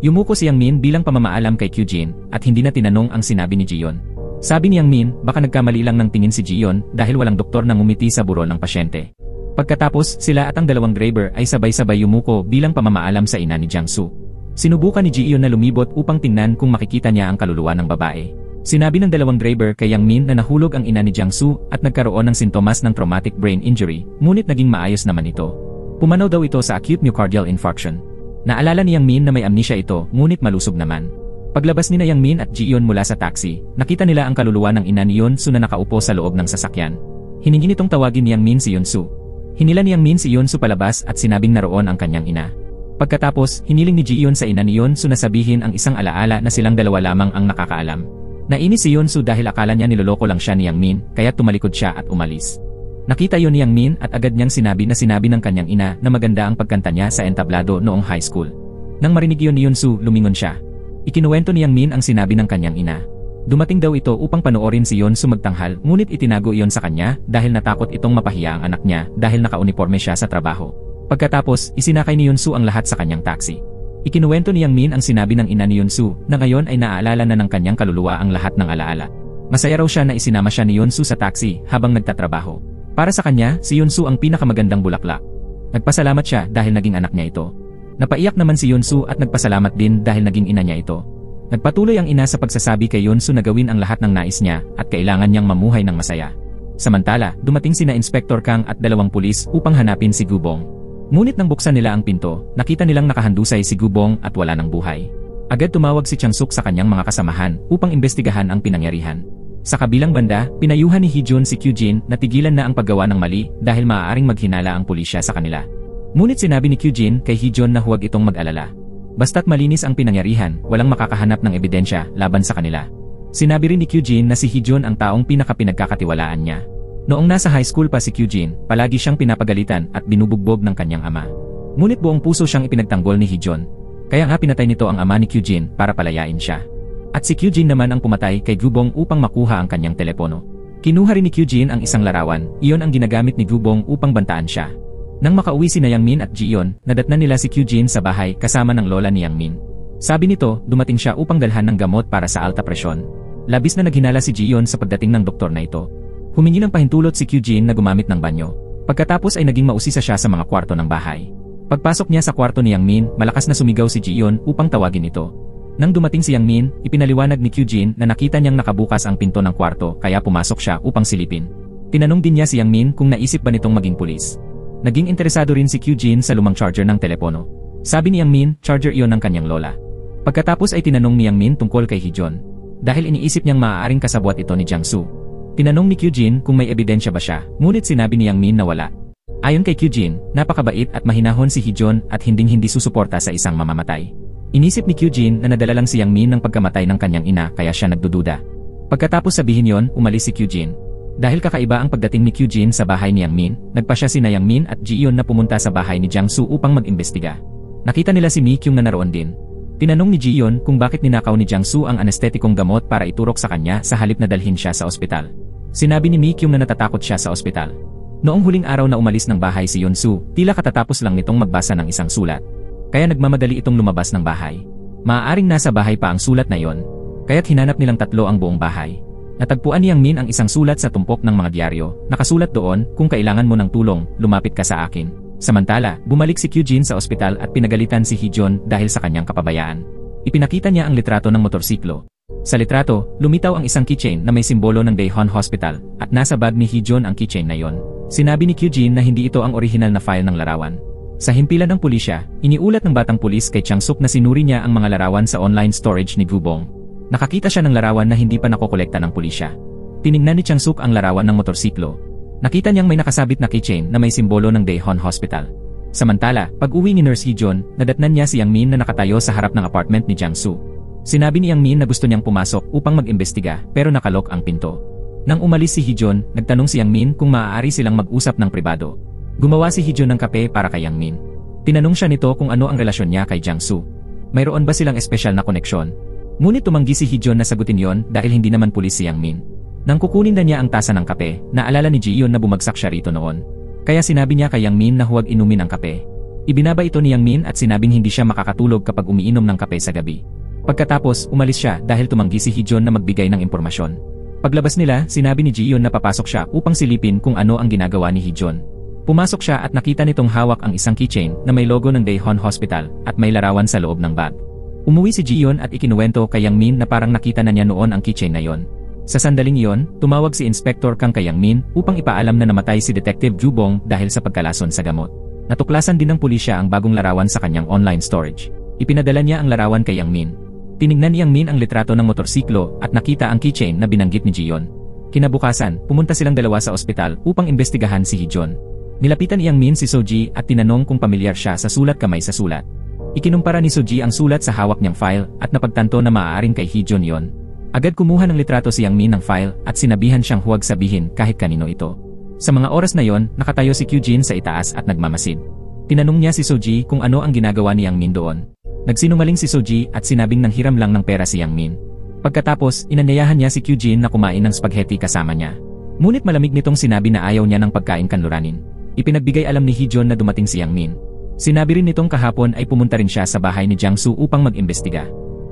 Yumuko si Yang Min bilang pamamaalam kay Kyujin at hindi na tinanong ang sinabi ni Jion. Sabi ni Yang Min, baka nagkamali lang ng tingin si Jion dahil walang doktor na ngumiti sa burol ng pasyente. Pagkatapos, sila at ang dalawang driver ay sabay-sabay yumuko bilang pamamaalam sa ina ni Jiangsu. Sinubukan ni Jion na lumibot upang tingnan kung makikita niya ang kaluluwa ng babae. Sinabi ng dalawang driver kay Yang Min na nahulog ang ina ni Jiangsu at nagkaroon ng sintomas ng traumatic brain injury, ngunit naging maayos naman ito. Pumanaw daw ito sa acute myocardial infarction. Naalala ni Yang Min na may amnesia ito, ngunit malusog naman. Paglabas ni Yang Min at Jion mula sa taxi, nakita nila ang kaluluwa ng ina ni Yeonsu na nakaupo sa loob ng sasakyan. Hiningi nitong tawagin ni Yang Min si Yeonsu. Hinila ni Yang Min si Yeonsu palabas at sinabing naroon ang kanyang ina. Pagkatapos, hiniling ni Jion sa ina ni Yeonsu na sabihin ang isang alaala na silang dalawa lamang ang nakakaalam. Nainis si Yeonsu dahil akala niya niloloko lang siya ni Yang Min, kaya tumalikod siya at umalis. Nakita yon ni Yang Min at agad niyang sinabi ng kanyang ina na maganda ang pagkanta niya sa entablado noong high school. Nang marinig yon ni Yeonsu, lumingon siya. Ikinuwento ni Yang Min ang sinabi ng kanyang ina. Dumating daw ito upang panoorin si Yeonsu magtanghal, ngunit itinago iyon sa kanya dahil natakot itong mapahiya ang anak niya dahil nakauniforme siya sa trabaho. Pagkatapos, isinakay ni Yeonsu ang lahat sa kanyang taxi. Ikinuwento ni Yang Min ang sinabi ng ina ni Yeonsu na ngayon ay naaalala na ng kanyang kaluluwa ang lahat ng alaala. Masaya raw siya na isinama siya ni Yeonsu sa taxi habang nagtatrabaho. Para sa kanya, si Yeonsu ang pinakamagandang bulaklak. Nagpasalamat siya dahil naging anak niya ito. Napaiyak naman si Yeonsu at nagpasalamat din dahil naging ina niya ito. Nagpatuloy ang ina sa pagsasabi kay Yeonsu na gawin ang lahat ng nais niya at kailangan niyang mamuhay ng masaya. Samantala, dumating sina Inspector Kang at dalawang pulis upang hanapin si Gubong. Ngunit nang buksan nila ang pinto, nakita nilang nakahandusay si Gubong at wala ng buhay. Agad tumawag si Changsuk sa kanyang mga kasamahan upang imbestigahan ang pinangyarihan. Sa kabilang banda, pinayuhan ni Hee-jun si Kyujin na tigilan na ang paggawa ng mali dahil maaaring maghinala ang pulisya sa kanila. Ngunit sinabi ni Kyujin kay Hee-jun na huwag itong mag-alala. Basta't malinis ang pinangyarihan, walang makakahanap ng ebidensya laban sa kanila. Sinabi rin ni Kyujin na si Hee-jun ang taong pinakapinagkakatiwalaan niya. Noong nasa high school pa si Kyujin, palagi siyang pinapagalitan at binubugbog ng kanyang ama. Ngunit buong puso siyang ipinagtanggol ni Hee-jun. Kaya nga pinatay nito ang ama ni Kyujin para palayain siya. At si Kyujin naman ang pumatay kay Gubong upang makuha ang kanyang telepono. Kinuha rin ni Kyujin ang isang larawan, iyon ang ginagamit ni Gubong upang bantaan siya. Nang makauwi si Yang Min at Jion, nadatnan nila si Kyujin sa bahay kasama ng lola ni Yang Min. Sabi nito, dumating siya upang dalhan ng gamot para sa alta presyon. Labis na naghinala si Jion sa pagdating ng doktor na ito. Humingi ng pahintulot si Kyujin na gumamit ng banyo. Pagkatapos ay naging mausisa siya sa mga kwarto ng bahay. Pagpasok niya sa kwarto ni Yang Min, malakas na sumigaw si Jion upang tawagin ito. Nang dumating si Yang Min, ipinaliwanag ni Kyujin na nakita niyang nakabukas ang pinto ng kwarto kaya pumasok siya upang silipin. Tinanong din niya si Yang Min kung naisip ba nitong maging pulis. Naging interesado rin si Kyujin sa lumang charger ng telepono. Sabi ni Yang Min, charger iyon ng kanyang lola. Pagkatapos ay tinanong ni Yang Min tungkol kay Hee-jun. Dahil iniisip niyang maaaring kasabwat ito ni Jiangsu. Tinanong ni Kyujin kung may ebidensya ba siya, ngunit sinabi ni Yang Min na wala. Ayon kay Kyujin, napakabait at mahinahon si Hee-jun at hinding-hindi susuporta sa isang mamamatay. Inisip ni Kyujin na nadala lang si Yang Min ng pagkamatay ng kanyang ina kaya siya nagdududa. Pagkatapos sabihin yon, umalis si Kyujin. Dahil kakaiba ang pagdating ni Kyujin sa bahay ni Yang Min, nagpa siya si Yang Min at Ji-yeon na pumunta sa bahay ni Jang-soo upang mag-imbestiga. Nakita nila si Mi Kyung na naroon din. Tinanong ni Ji-yeon kung bakit ninakaw ni Jang-soo ang anestetikong gamot para iturok sa kanya sa halip na dalhin siya sa ospital. Sinabi ni Mi Kyung na natatakot siya sa ospital. Noong huling araw na umalis ng bahay si Yeon-soo, tila katatapos lang nitong magbasa ng isang sulat. Kaya nagmamadali itong lumabas ng bahay. Maaaring nasa bahay pa ang sulat na yon, kaya't hinanap nilang tatlo ang buong bahay. Natagpuan ni Yang Min ang isang sulat sa tumpok ng mga dyaryo. Nakasulat doon, kung kailangan mo ng tulong, lumapit ka sa akin. Samantala, bumalik si Kyujin sa ospital at pinagalitan si Hee-jeon dahil sa kanyang kapabayaan. Ipinakita niya ang litrato ng motorsiklo. Sa litrato, lumitaw ang isang keychain na may simbolo ng Daejeon Hospital at nasa bag ni Hee-jeon ang keychain na yon. Sinabi ni Kyujin na hindi ito ang orihinal na file ng larawan. Sa himpilan ng pulisya, iniulat ng batang pulis kay Chang-suk na sinuri niya ang mga larawan sa online storage ni Gubong. Nakakita siya ng larawan na hindi pa nakokolekta ng pulisya. Tiningnan ni Chang-suk ang larawan ng motorsiklo. Nakita niyang may nakasabit na keychain na may simbolo ng Daejeon Hospital. Samantala, pag-uwi ni Nurse Hee-jeon, nadatnan niya si Yang Min na nakatayo sa harap ng apartment ni Jang-soo. Sinabi ni Yang Min na gusto niyang pumasok upang mag-imbestiga pero nakalok ang pinto. Nang umalis si Hee-jeon, nagtanong si Yang Min kung maaari silang mag-usap ng pribado. Gumawa si Hee-jeon ng kape para kay Yang Min. Tinanong siya nito kung ano ang relasyon niya kay Jang-soo. Mayroon ba silang espesyal na koneksyon? Ngunit tumanggi si Hee-jeon na sagutin yon dahil hindi naman pulis si Yang Min. Nang kukunin na niya ang tasa ng kape, naalala ni Ji-yeon na bumagsak siya rito noon. Kaya sinabi niya kay Yang Min na huwag inumin ang kape. Ibinaba ito ni Yang Min at sinabing hindi siya makakatulog kapag umiinom ng kape sa gabi. Pagkatapos, umalis siya dahil tumanggi si Hee-jeon na magbigay ng impormasyon. Paglabas nila, sinabi ni Ji-yeon na papasok siya upang silipin kung ano ang ginagawa ni Hee-jeon. Pumasok siya at nakita nitong hawak ang isang keychain na may logo ng Daejeon Hospital at may larawan sa loob ng bag. Umuwi si Ji-yeon at ikinuwento kay Yang Min na parang nakita na niya noon ang keychain na yon. Sa sandaling iyon, tumawag si Inspector Kang kay Yang Min upang ipaalam na namatay si Detective Jubong dahil sa pagkalason sa gamot. Natuklasan din ng pulisya ang bagong larawan sa kanyang online storage. Ipinadala niya ang larawan kay Yang Min. Tiningnan ni Yang Min ang litrato ng motorsiklo at nakita ang keychain na binanggit ni Ji-yeon. Kinabukasan, pumunta silang dalawa sa ospital upang imbestigahan si Hee-jeon. Nilapitan ni Yang Min si So-ji at tinanong kung pamilyar siya sa sulat kamay sa sulat. Ikinumpara ni So-ji ang sulat sa hawak niyang file at napagtanto na maaaring kay Hee-jeon yon. Agad kumuha ng litrato si Yang Min ng file at sinabihan siyang huwag sabihin kahit kanino ito. Sa mga oras na yon, nakatayo si Kyujin sa itaas at nagmamasid. Tinanong niya si So-ji kung ano ang ginagawa ni Yang Min doon. Nagsinungaling si So-ji at sinabing nanghiram lang ng pera si Yang Min. Pagkatapos, inanyayahan niya si Kyujin na kumain ng spaghetti kasama niya. Ngunit malamig nitong sinabi na ayaw niya ng pagkain kanluranin. Ipinagbigay alam ni Hee-jeon na dumating si Yang Min. Sinabi rin nitong kahapon ay pumunta rin siya sa bahay ni Jang-soo upang mag-imbestiga.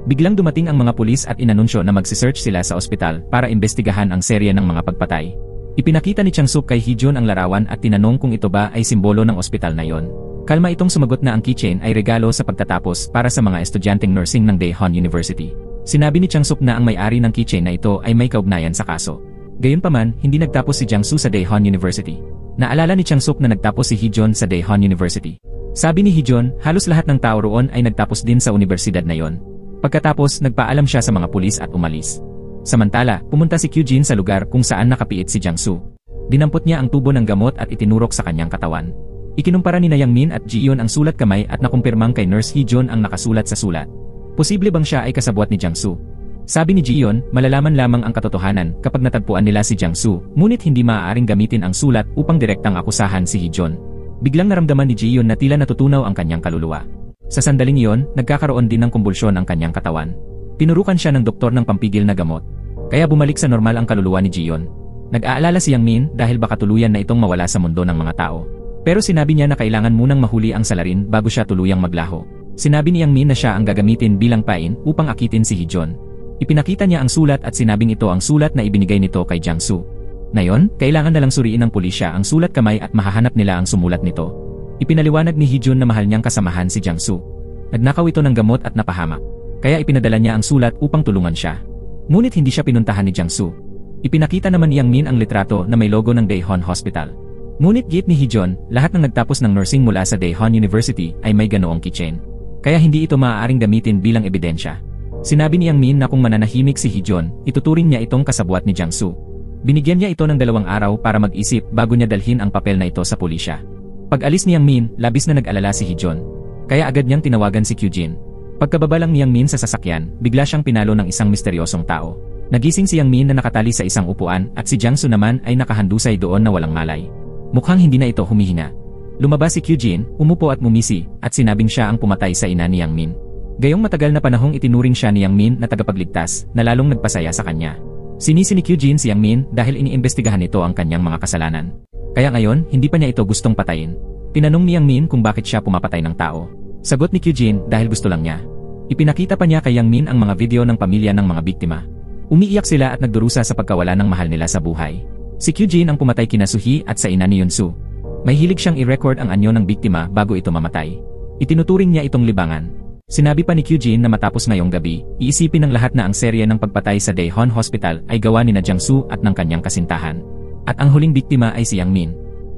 Biglang dumating ang mga pulis at inanunsyo na magsisearch sila sa ospital para imbestigahan ang serye ng mga pagpatay. Ipinakita ni Chang-suk kay Hee-jeon ang larawan at tinanong kung ito ba ay simbolo ng ospital na yon. Kalma itong sumagot na ang keychain ay regalo sa pagtatapos para sa mga estudyanteng nursing ng Daejeon University. Sinabi ni Chang-suk na ang may-ari ng keychain na ito ay may kaugnayan sa kaso. Gayunpaman, hindi nagtapos si Jang-soo sa Daejeon University. Naalala ni Chang-suk na nagtapos si Hee-jeon sa Daejeon University. Sabi ni Hee-jeon, halos lahat ng tao roon ay nagtapos din sa universidad na yon. Pagkatapos, nagpaalam siya sa mga pulis at umalis. Samantala, pumunta si Kyujin sa lugar kung saan nakapiit si Jang-soo. Dinampot niya ang tubo ng gamot at itinurok sa kanyang katawan. Ikinumpara ni Yang Min at Ji-yeon ang sulat kamay at nakumpirmang kay Nurse Hee-jeon ang nakasulat sa sulat. Posible bang siya ay kasabwat ni Jang-soo? Sabi ni Ji-yeon, malalaman lamang ang katotohanan kapag natagpuan nila si Jang-soo, ngunit hindi maaaring gamitin ang sulat upang direktang akusahan si Hee-jeon. Biglang naramdaman ni Ji-yeon na tila natutunaw ang kanyang kaluluwa. Sa sandaling iyon, nagkakaroon din ng kumbulsyon ang kanyang katawan. Tinurukan siya ng doktor ng pampigil na gamot. Kaya bumalik sa normal ang kaluluwa ni Ji-yeon. Nag-aalala si Yang Min dahil baka tuluyan na itong mawala sa mundo ng mga tao. Pero sinabi niya na kailangan munang mahuli ang salarin bago siya tuluyang maglaho. Sinabi ni Yang Min na siya ang gagamitin bilang pain upang akitin si Hee-jeon. Ipinakita niya ang sulat at sinabing ito ang sulat na ibinigay nito kay Jang-soo. Ngayon, kailangan na lang suriin ng pulisya ang sulat kamay at mahahanap nila ang sumulat nito. Ipinaliwanag ni Hee-jeon na mahal niyang kasamahan si Jang-soo. Nagnakaw ito ng gamot at napahamak. Kaya ipinadala niya ang sulat upang tulungan siya. Ngunit hindi siya pinuntahan ni Jang-soo. Ipinakita naman ni Yang Min ang litrato na may logo ng Daejeon Hospital. Ngunit giit ni Hee-jeon, lahat ng nagtapos ng nursing mula sa Daejeon University ay may ganoong keychain. Kaya hindi ito maaaring gamitin bilang ebidensya. Sinabi ni Yang Min na kung mananahimik si Hee-jeon, ituturing niya itong kasabwat ni Jang-soo. Binigyan niya ito ng 2 araw para mag-isip bago niya dalhin ang papel na ito sa pulisya. Pag-alis ni Yang Min, labis na nag-alala si Hee-jeon. Kaya agad niyang tinawagan si Kyujin. Pagkababa lang ni Yang Min sa sasakyan, bigla siyang pinalo ng isang misteryosong tao. Nagising si Yang Min na nakatali sa isang upuan at si Jiangsu naman ay nakahandusay doon na walang malay. Mukhang hindi na ito humihinga. Lumabas si Kyujin, umupo at mumisi, at sinabing siya ang pumatay sa ina ni Yang Min. Gayong matagal na panahong itinuring siya ni Yang Min na tagapagligtas, na lalong nagpasaya sa kanya. Sinisi ni Kyujin si Yang Min dahil iniimbestigahan nito ang kanyang mga kasalanan. Kaya ngayon, hindi pa niya ito gustong patayin. Tinanong ni Yang Min kung bakit siya pumapatay ng tao. Sagot ni Kyujin dahil gusto lang niya. Ipinakita pa niya kay Yang Min ang mga video ng pamilya ng mga biktima. Umiiyak sila at nagdurusa sa pagkawala ng mahal nila sa buhay. Si Kyujin ang pumatay kina Suhi at sa ina ni Yunsu. May hilig siyang i-record ang anyo ng biktima bago ito mamatay. Itinuturing niya itong libangan. Sinabi pa ni Kyujin na matapos ngayong gabi, iisipin ng lahat na ang serye ng pagpatay sa Daejeon Hospital ay gawa ni na Jiangsu at ng kanyang kasintahan. At ang huling biktima ay si Yang Min.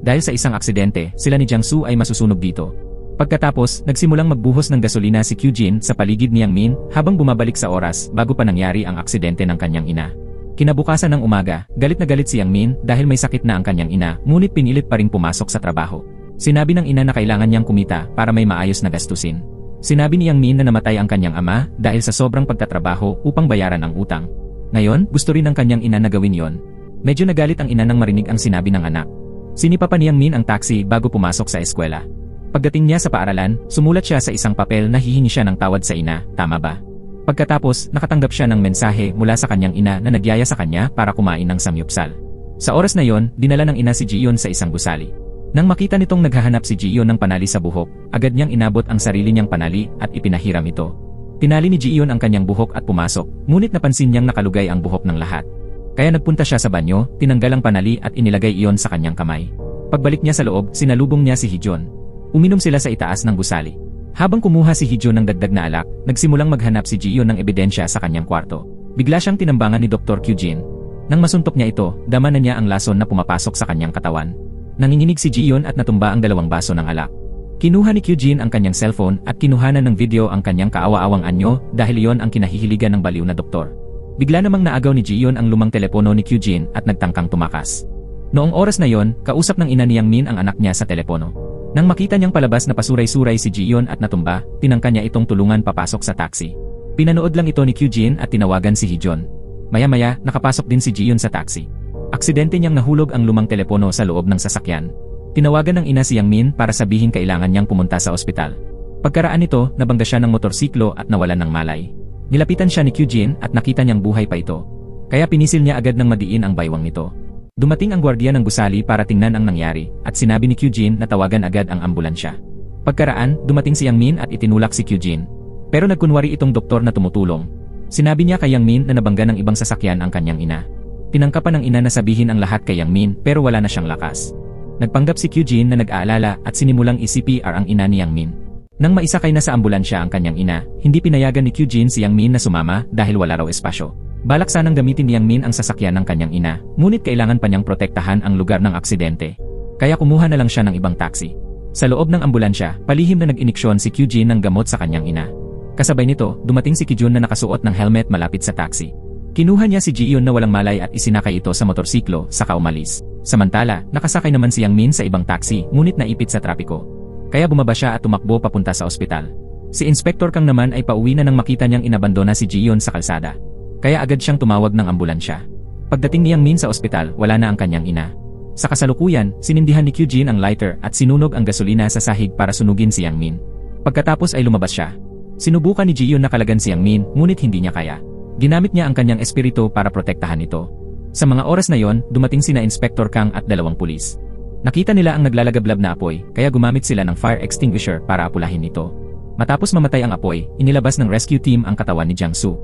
Dahil sa isang aksidente, sila ni Jiangsu ay masusunog dito. Pagkatapos, nagsimulang magbuhos ng gasolina si Kyujin sa paligid ni Yang Min habang bumabalik sa oras bago pa nangyari ang aksidente ng kanyang ina. Kinabukasan ng umaga, galit na galit si Yang Min dahil may sakit na ang kanyang ina, ngunit pinilit pa ring pumasok sa trabaho. Sinabi ng ina na kailangan niyang kumita para may maayos na gastusin. Sinabi ni Yang Min na namatay ang kanyang ama dahil sa sobrang pagtatrabaho upang bayaran ang utang. Ngayon, gusto rin ng kanyang ina na gawin yon. Medyo nagalit ang ina nang marinig ang sinabi ng anak. Sinipa pa ni Yang Min ang taxi bago pumasok sa eskwela. Pagdating niya sa paaralan, sumulat siya sa isang papel na hihingi siya ng tawad sa ina, tama ba? Pagkatapos, nakatanggap siya ng mensahe mula sa kanyang ina na nagyaya sa kanya para kumain ng samyupsal. Sa oras na yon, dinala ng ina si Jiyeon sa isang gusali. Nang makita nitong naghahanap si Jiyeon ng panali sa buhok, agad niyang inabot ang sarili niyang panali at ipinahiram ito. Tinali ni Jiyeon ang kanyang buhok at pumasok, ngunit napansin niyang nakalugay ang buhok ng lahat. Kaya nagpunta siya sa banyo, tinanggal ang panali at inilagay iyon sa kanyang kamay. Pagbalik niya sa loob, sinalubong niya si Hijon. Uminom sila sa itaas ng gusali. Habang kumuha si Hijo ng dagdag na alak, nagsimulang maghanap si Jiyeon ng ebidensya sa kanyang kwarto. Bigla siyang tinambangan ni Dr. Kyujin. Nang masuntok niya ito, dama na niya ang lason na pumapasok sa kanyang katawan. Nanginginig si Jiyeon at natumba ang 2 baso ng alak. Kinuha ni Kyujin ang kanyang cellphone at kinuhanan ng video ang kanyang kaawa-awang anyo dahil iyon ang kinahihiligan ng baliw na doktor. Bigla namang naagaw ni Jiyeon ang lumang telepono ni Kyujin at nagtangkang tumakas. Noong oras na yon, kausap ng ina ni Yang Min ang anak niya sa telepono. Nang makita niyang palabas na pasuray-suray si Jiyeon at natumba, tinangka niya itong tulungan papasok sa taxi. Pinanood lang ito ni Kyujin at tinawagan si Hijon. Maya-maya, nakapasok din si Jiyeon sa taxi. Aksidente niyang nahulog ang lumang telepono sa loob ng sasakyan. Tinawagan ng ina si Yang Min para sabihin kailangan niyang pumunta sa ospital. Pagkaraan nito, nabangga siya ng motorsiklo at nawalan ng malay. Nilapitan siya ni Kyujin at nakita niyang buhay pa ito. Kaya pinisil niya agad ng madiin ang baywang nito. Dumating ang gwardiya ng gusali para tingnan ang nangyari at sinabi ni Kyujin na tawagan agad ang ambulansya. Pagkaraan, dumating si Yang Min at itinulak si Kyujin. Pero nagkunwari itong doktor na tumutulong. Sinabi niya kay Yang Min na nabangga ng ibang sasakyan ang kanyang ina. Tinangkapan ng ina na sabihin ang lahat kay Yang Min pero wala na siyang lakas. Nagpanggap si Kyujin na nag-aalala at sinimulang i-CPR ang ina ni Yang Min. Nang maisakay na sa ambulansya ang kanyang ina, hindi pinayagan ni Kyujin si Yang Min na sumama dahil wala raw espasyo. Balak sanang gamitin ni Yang Min ang sasakyan ng kanyang ina, ngunit kailangan pa niyang protektahan ang lugar ng aksidente. Kaya kumuha na lang siya ng ibang taxi. Sa loob ng ambulansya, palihim na nag-iniksyon si Kyujin ng gamot sa kanyang ina. Kasabay nito, dumating si Kijun na nakasuot ng helmet malapit sa taxi. Kinuha niya si Jiyeon na walang malay at isinakay ito sa motorsiklo, saka umalis. Samantala, nakasakay naman si Yang Min sa ibang taxi, ngunit naipit sa trapiko. Kaya bumaba siya at tumakbo papunta sa ospital. Si Inspektor Kang naman ay pauwi na nang makita niyang inabandona si Jiyeon sa kalsada. Kaya agad siyang tumawag ng ambulansya. Pagdating ni Yang Min sa ospital, wala na ang kanyang ina. Sa kasalukuyan, sinindihan ni Kyujin ang lighter at sinunog ang gasolina sa sahig para sunugin si Yang Min. Pagkatapos ay lumabas siya. Sinubukan ni Jiyeon na kalagan si Yang Min, ngunit hindi niya kaya. Ginamit niya ang kanyang espiritu para protektahan ito. Sa mga oras na yon, dumating sina Inspektor Kang at 2 pulis. Nakita nila ang naglalagablab na apoy, kaya gumamit sila ng fire extinguisher para apulahin ito. Matapos mamatay ang apoy, inilabas ng rescue team ang katawan ni Jiangsu.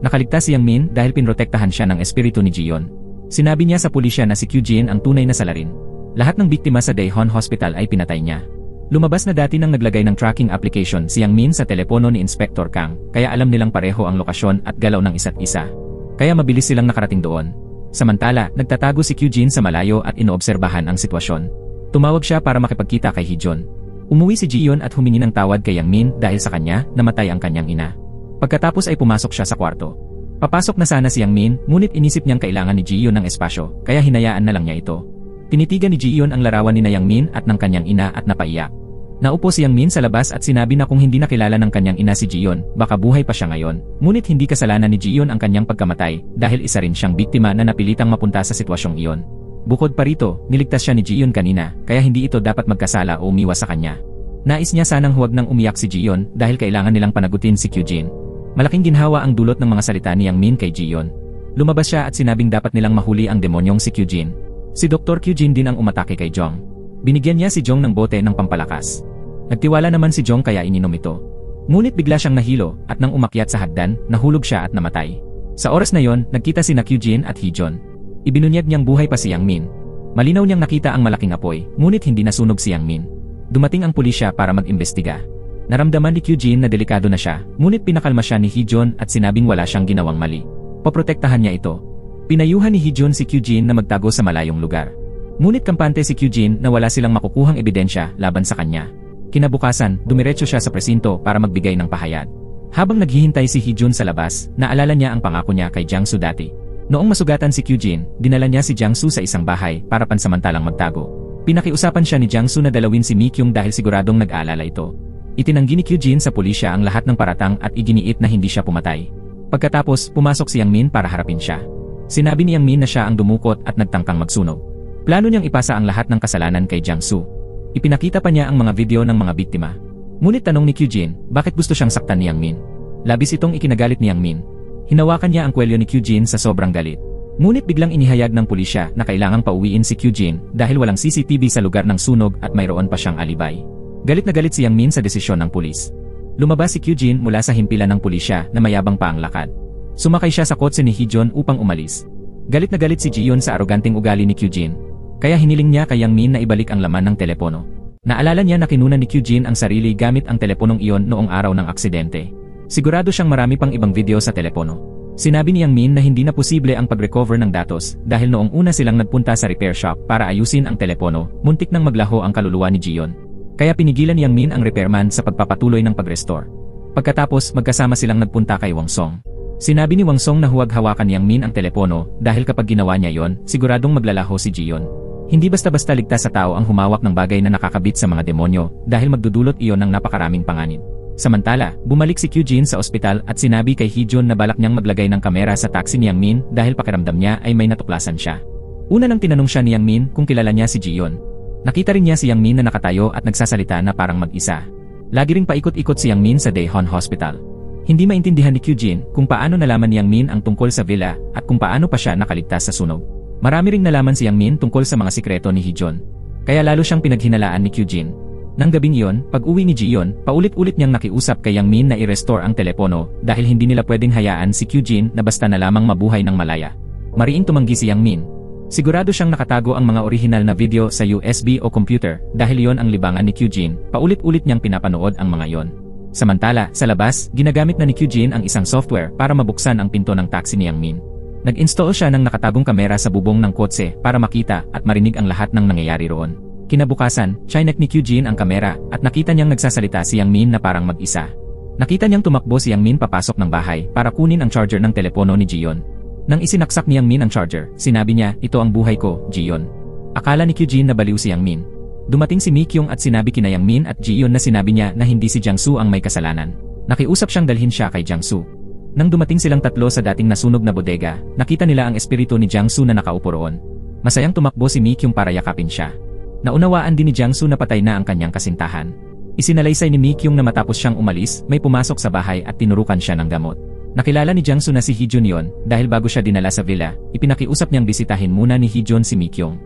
Nakaligtas si Yang Min dahil pinrotektahan siya ng espiritu ni Jiyeon. Sinabi niya sa pulisya na si Kyujin ang tunay na salarin. Lahat ng biktima sa Daejeon Hospital ay pinatay niya. Lumabas na dati nang naglagay ng tracking application si Yang Min sa telepono ni Inspektor Kang, kaya alam nilang pareho ang lokasyon at galaw ng isa't isa. Kaya mabilis silang nakarating doon. Samantala, nagtatago si Kyujin sa malayo at inoobserbahan ang sitwasyon. Tumawag siya para makipagkita kay Hijon. Umuwi si Jiyeon at humingi ng tawad kay Yang Min dahil sa kanya, namatay ang kanyang ina. Pagkatapos ay pumasok siya sa kwarto. Papasok na sana si Yang Min, ngunit inisip niyang kailangan ni Jiyeon ng espasyo, kaya hinayaan na lang niya ito. Tinitigan ni Jiyeon ang larawan ni Yang Min at ng kanyang ina at napaiyak. Naupo si Yang Min sa labas at sinabi na kung hindi nakilala ng kanyang ina si Jiyon, baka buhay pa siya ngayon. Ngunit hindi kasalanan ni Jiyon ang kanyang pagkamatay dahil isa rin siyang biktima na napilitang mapunta sa sitwasyong iyon. Bukod pa rito, niligtas siya ni Jiyon kanina, kaya hindi ito dapat magkasala o umiwas sa kanya. Nais niya sanang huwag nang umiyak si Jiyon dahil kailangan nilang panagutin si Kyujin. Malaking ginhawa ang dulot ng mga salita ni Yang Min kay Jiyon. Lumabas siya at sinabing dapat nilang mahuli ang demonyong si Kyujin. Si Dr. Kyujin din ang umatake kay Jong. Binigyan niya si Jong ng bote ng pampalakas. Nagtiwala naman si Jong kaya ininom ito. Ngunit bigla siyang nahilo at nang umakyat sa hagdan, nahulog siya at namatay. Sa oras na yon, nagkita sina Kyujin at Heejun. Ibinunyag niyang buhay pa si Yang Min. Malinaw niyang nakita ang malaking apoy, ngunit hindi nasunog si Yang Min. Dumating ang pulisya para mag-imbestiga. Naramdaman ni Kyujin na delikado na siya, ngunit pinakalma siya ni Heejun at sinabing wala siyang ginawang mali. Poprotektahan niya ito. Pinayuhan ni Heejun si Kyujin na magtago sa malayong lugar. Ngunit kampante si Kyujin na wala silang makukuhang ebidensya laban sa kanya. Kinabukasan, dumiretso siya sa presinto para magbigay ng pahayag. Habang naghihintay si Heejun sa labas, naalala niya ang pangako niya kay Jang-soo dati. Noong masugatan si Kyujin, dinala niya si Jang-soo sa isang bahay para pansamantalang magtago. Pinakiusapan siya ni Jang-soo na dalawin si Mi-kyung dahil siguradong nag-aalala ito. Itinanggi ni Kyujin sa pulisya ang lahat ng paratang at iginiit na hindi siya pumatay. Pagkatapos, pumasok si Yang Min para harapin siya. Sinabi ni Yang Min na siya ang dumukot at nagtangkang magsunog. Plano niyang ipasa ang lahat ng kasalanan kay Jang-soo. Ipinakita pa niya ang mga video ng mga biktima. Ngunit tanong ni Kyujin, bakit gusto siyang saktan ni Yang Min? Labis itong ikinagalit ni Yang Min. Hinawakan niya ang kwelyo ni Kyujin sa sobrang galit. Ngunit biglang inihayag ng pulisya na kailangang pauwiin si Kyujin dahil walang CCTV sa lugar ng sunog at mayroon pa siyang alibay. Galit na galit si Yang Min sa desisyon ng pulis. Lumabas si Kyujin mula sa himpilan ng pulisya na mayabang pa ang lakad. Sumakay siya sa kotse ni Heejun upang umalis. Galit na galit si Jiyon sa aroganting ugali ni Kyujin. Kaya hiniling niya kay Yang Min na ibalik ang laman ng telepono. Naalala niya na kinunan ni Kyujin ang sarili gamit ang teleponong iyon noong araw ng aksidente. Sigurado siyang marami pang ibang video sa telepono. Sinabi ni Yang Min na hindi na posible ang pag-recover ng datos dahil noong una silang nagpunta sa repair shop para ayusin ang telepono, muntik nang maglaho ang kaluluwa ni Jiyon. Kaya pinigilan ni Yang Min ang repairman sa pagpapatuloy ng pag-restore. Pagkatapos magkasama silang nagpunta kay Wang Song. Sinabi ni Wang Song na huwag hawakan ni Yang Min ang telepono dahil kapag ginawa niya yon, siguradong maglalaho si Jiyon. Hindi basta-basta ligtas sa tao ang humawak ng bagay na nakakabit sa mga demonyo dahil magdudulot iyon ng napakaraming panganib. Samantala, bumalik si Kyujin sa ospital at sinabi kay Heejun na balak niyang maglagay ng kamera sa taxi ni Yang Min dahil pakiramdam niya ay may natuklasan siya. Una nang tinanong siya ni Yang Min kung kilala niya si Jiyon. Nakita rin niya si Yang Min na nakatayo at nagsasalita na parang mag-isa. Lagi ring paikot-ikot si Yang Min sa Daejeon Hospital. Hindi maintindihan ni Kyujin kung paano nalaman ni Yang Min ang tungkol sa villa at kung paano pa siya nakaligtas sa sunog. Marami ring nalaman si Yang Min tungkol sa mga sikreto ni Heejun. Kaya lalo siyang pinaghinalaan ni Kyujin. Nang gabing iyon, pag-uwi ni Jiyon, paulit-ulit niyang nakiusap kay Yang Min na i-restore ang telepono dahil hindi nila pwedeng hayaan si Kyujin na basta na lamang mabuhay ng malaya. Mariing tumanggi si Yang Min. Sigurado siyang nakatago ang mga orihinal na video sa USB o computer dahil iyon ang libangan ni Kyujin, paulit-ulit niyang pinapanood ang mga iyon. Samantala, sa labas, ginagamit na ni Kyujin ang isang software para mabuksan ang pinto ng taxi ni Yang Min. Nag-install siya ng nakatagong kamera sa bubong ng kotse para makita at marinig ang lahat ng nangyayari roon. Kinabukasan, chinek ni Kyujin ang kamera at nakita niyang nagsasalita si Yang Min na parang mag-isa. Nakita niyang tumakbo si Yang Min papasok ng bahay para kunin ang charger ng telepono ni Jiyon. Nang isinaksak ni Yang Min ang charger, sinabi niya, "Ito ang buhay ko, Jiyon." Akala ni Kyujin na baliw si Yang Min. Dumating si Mi-kyung at sinabi kina Yang Min at Jiyon na sinabi niya na hindi si Jang-soo ang may kasalanan. Nakiusap siyang dalhin siya kay Jang-soo. Nang dumating silang tatlo sa dating nasunog na bodega, nakita nila ang espiritu ni Jang-soo na nakaupo roon. Masayang tumakbo si Mi-kyung para yakapin siya. Naunawaan din ni Jang-soo na patay na ang kanyang kasintahan. Isinalaysay ni Mi-kyung na matapos siyang umalis, may pumasok sa bahay at tinurukan siya ng gamot. Nakilala ni Jang-soo na si Heejun yon dahil bago siya dinala sa villa, ipinakiusap niyang bisitahin muna ni Heejun si Mi-kyung.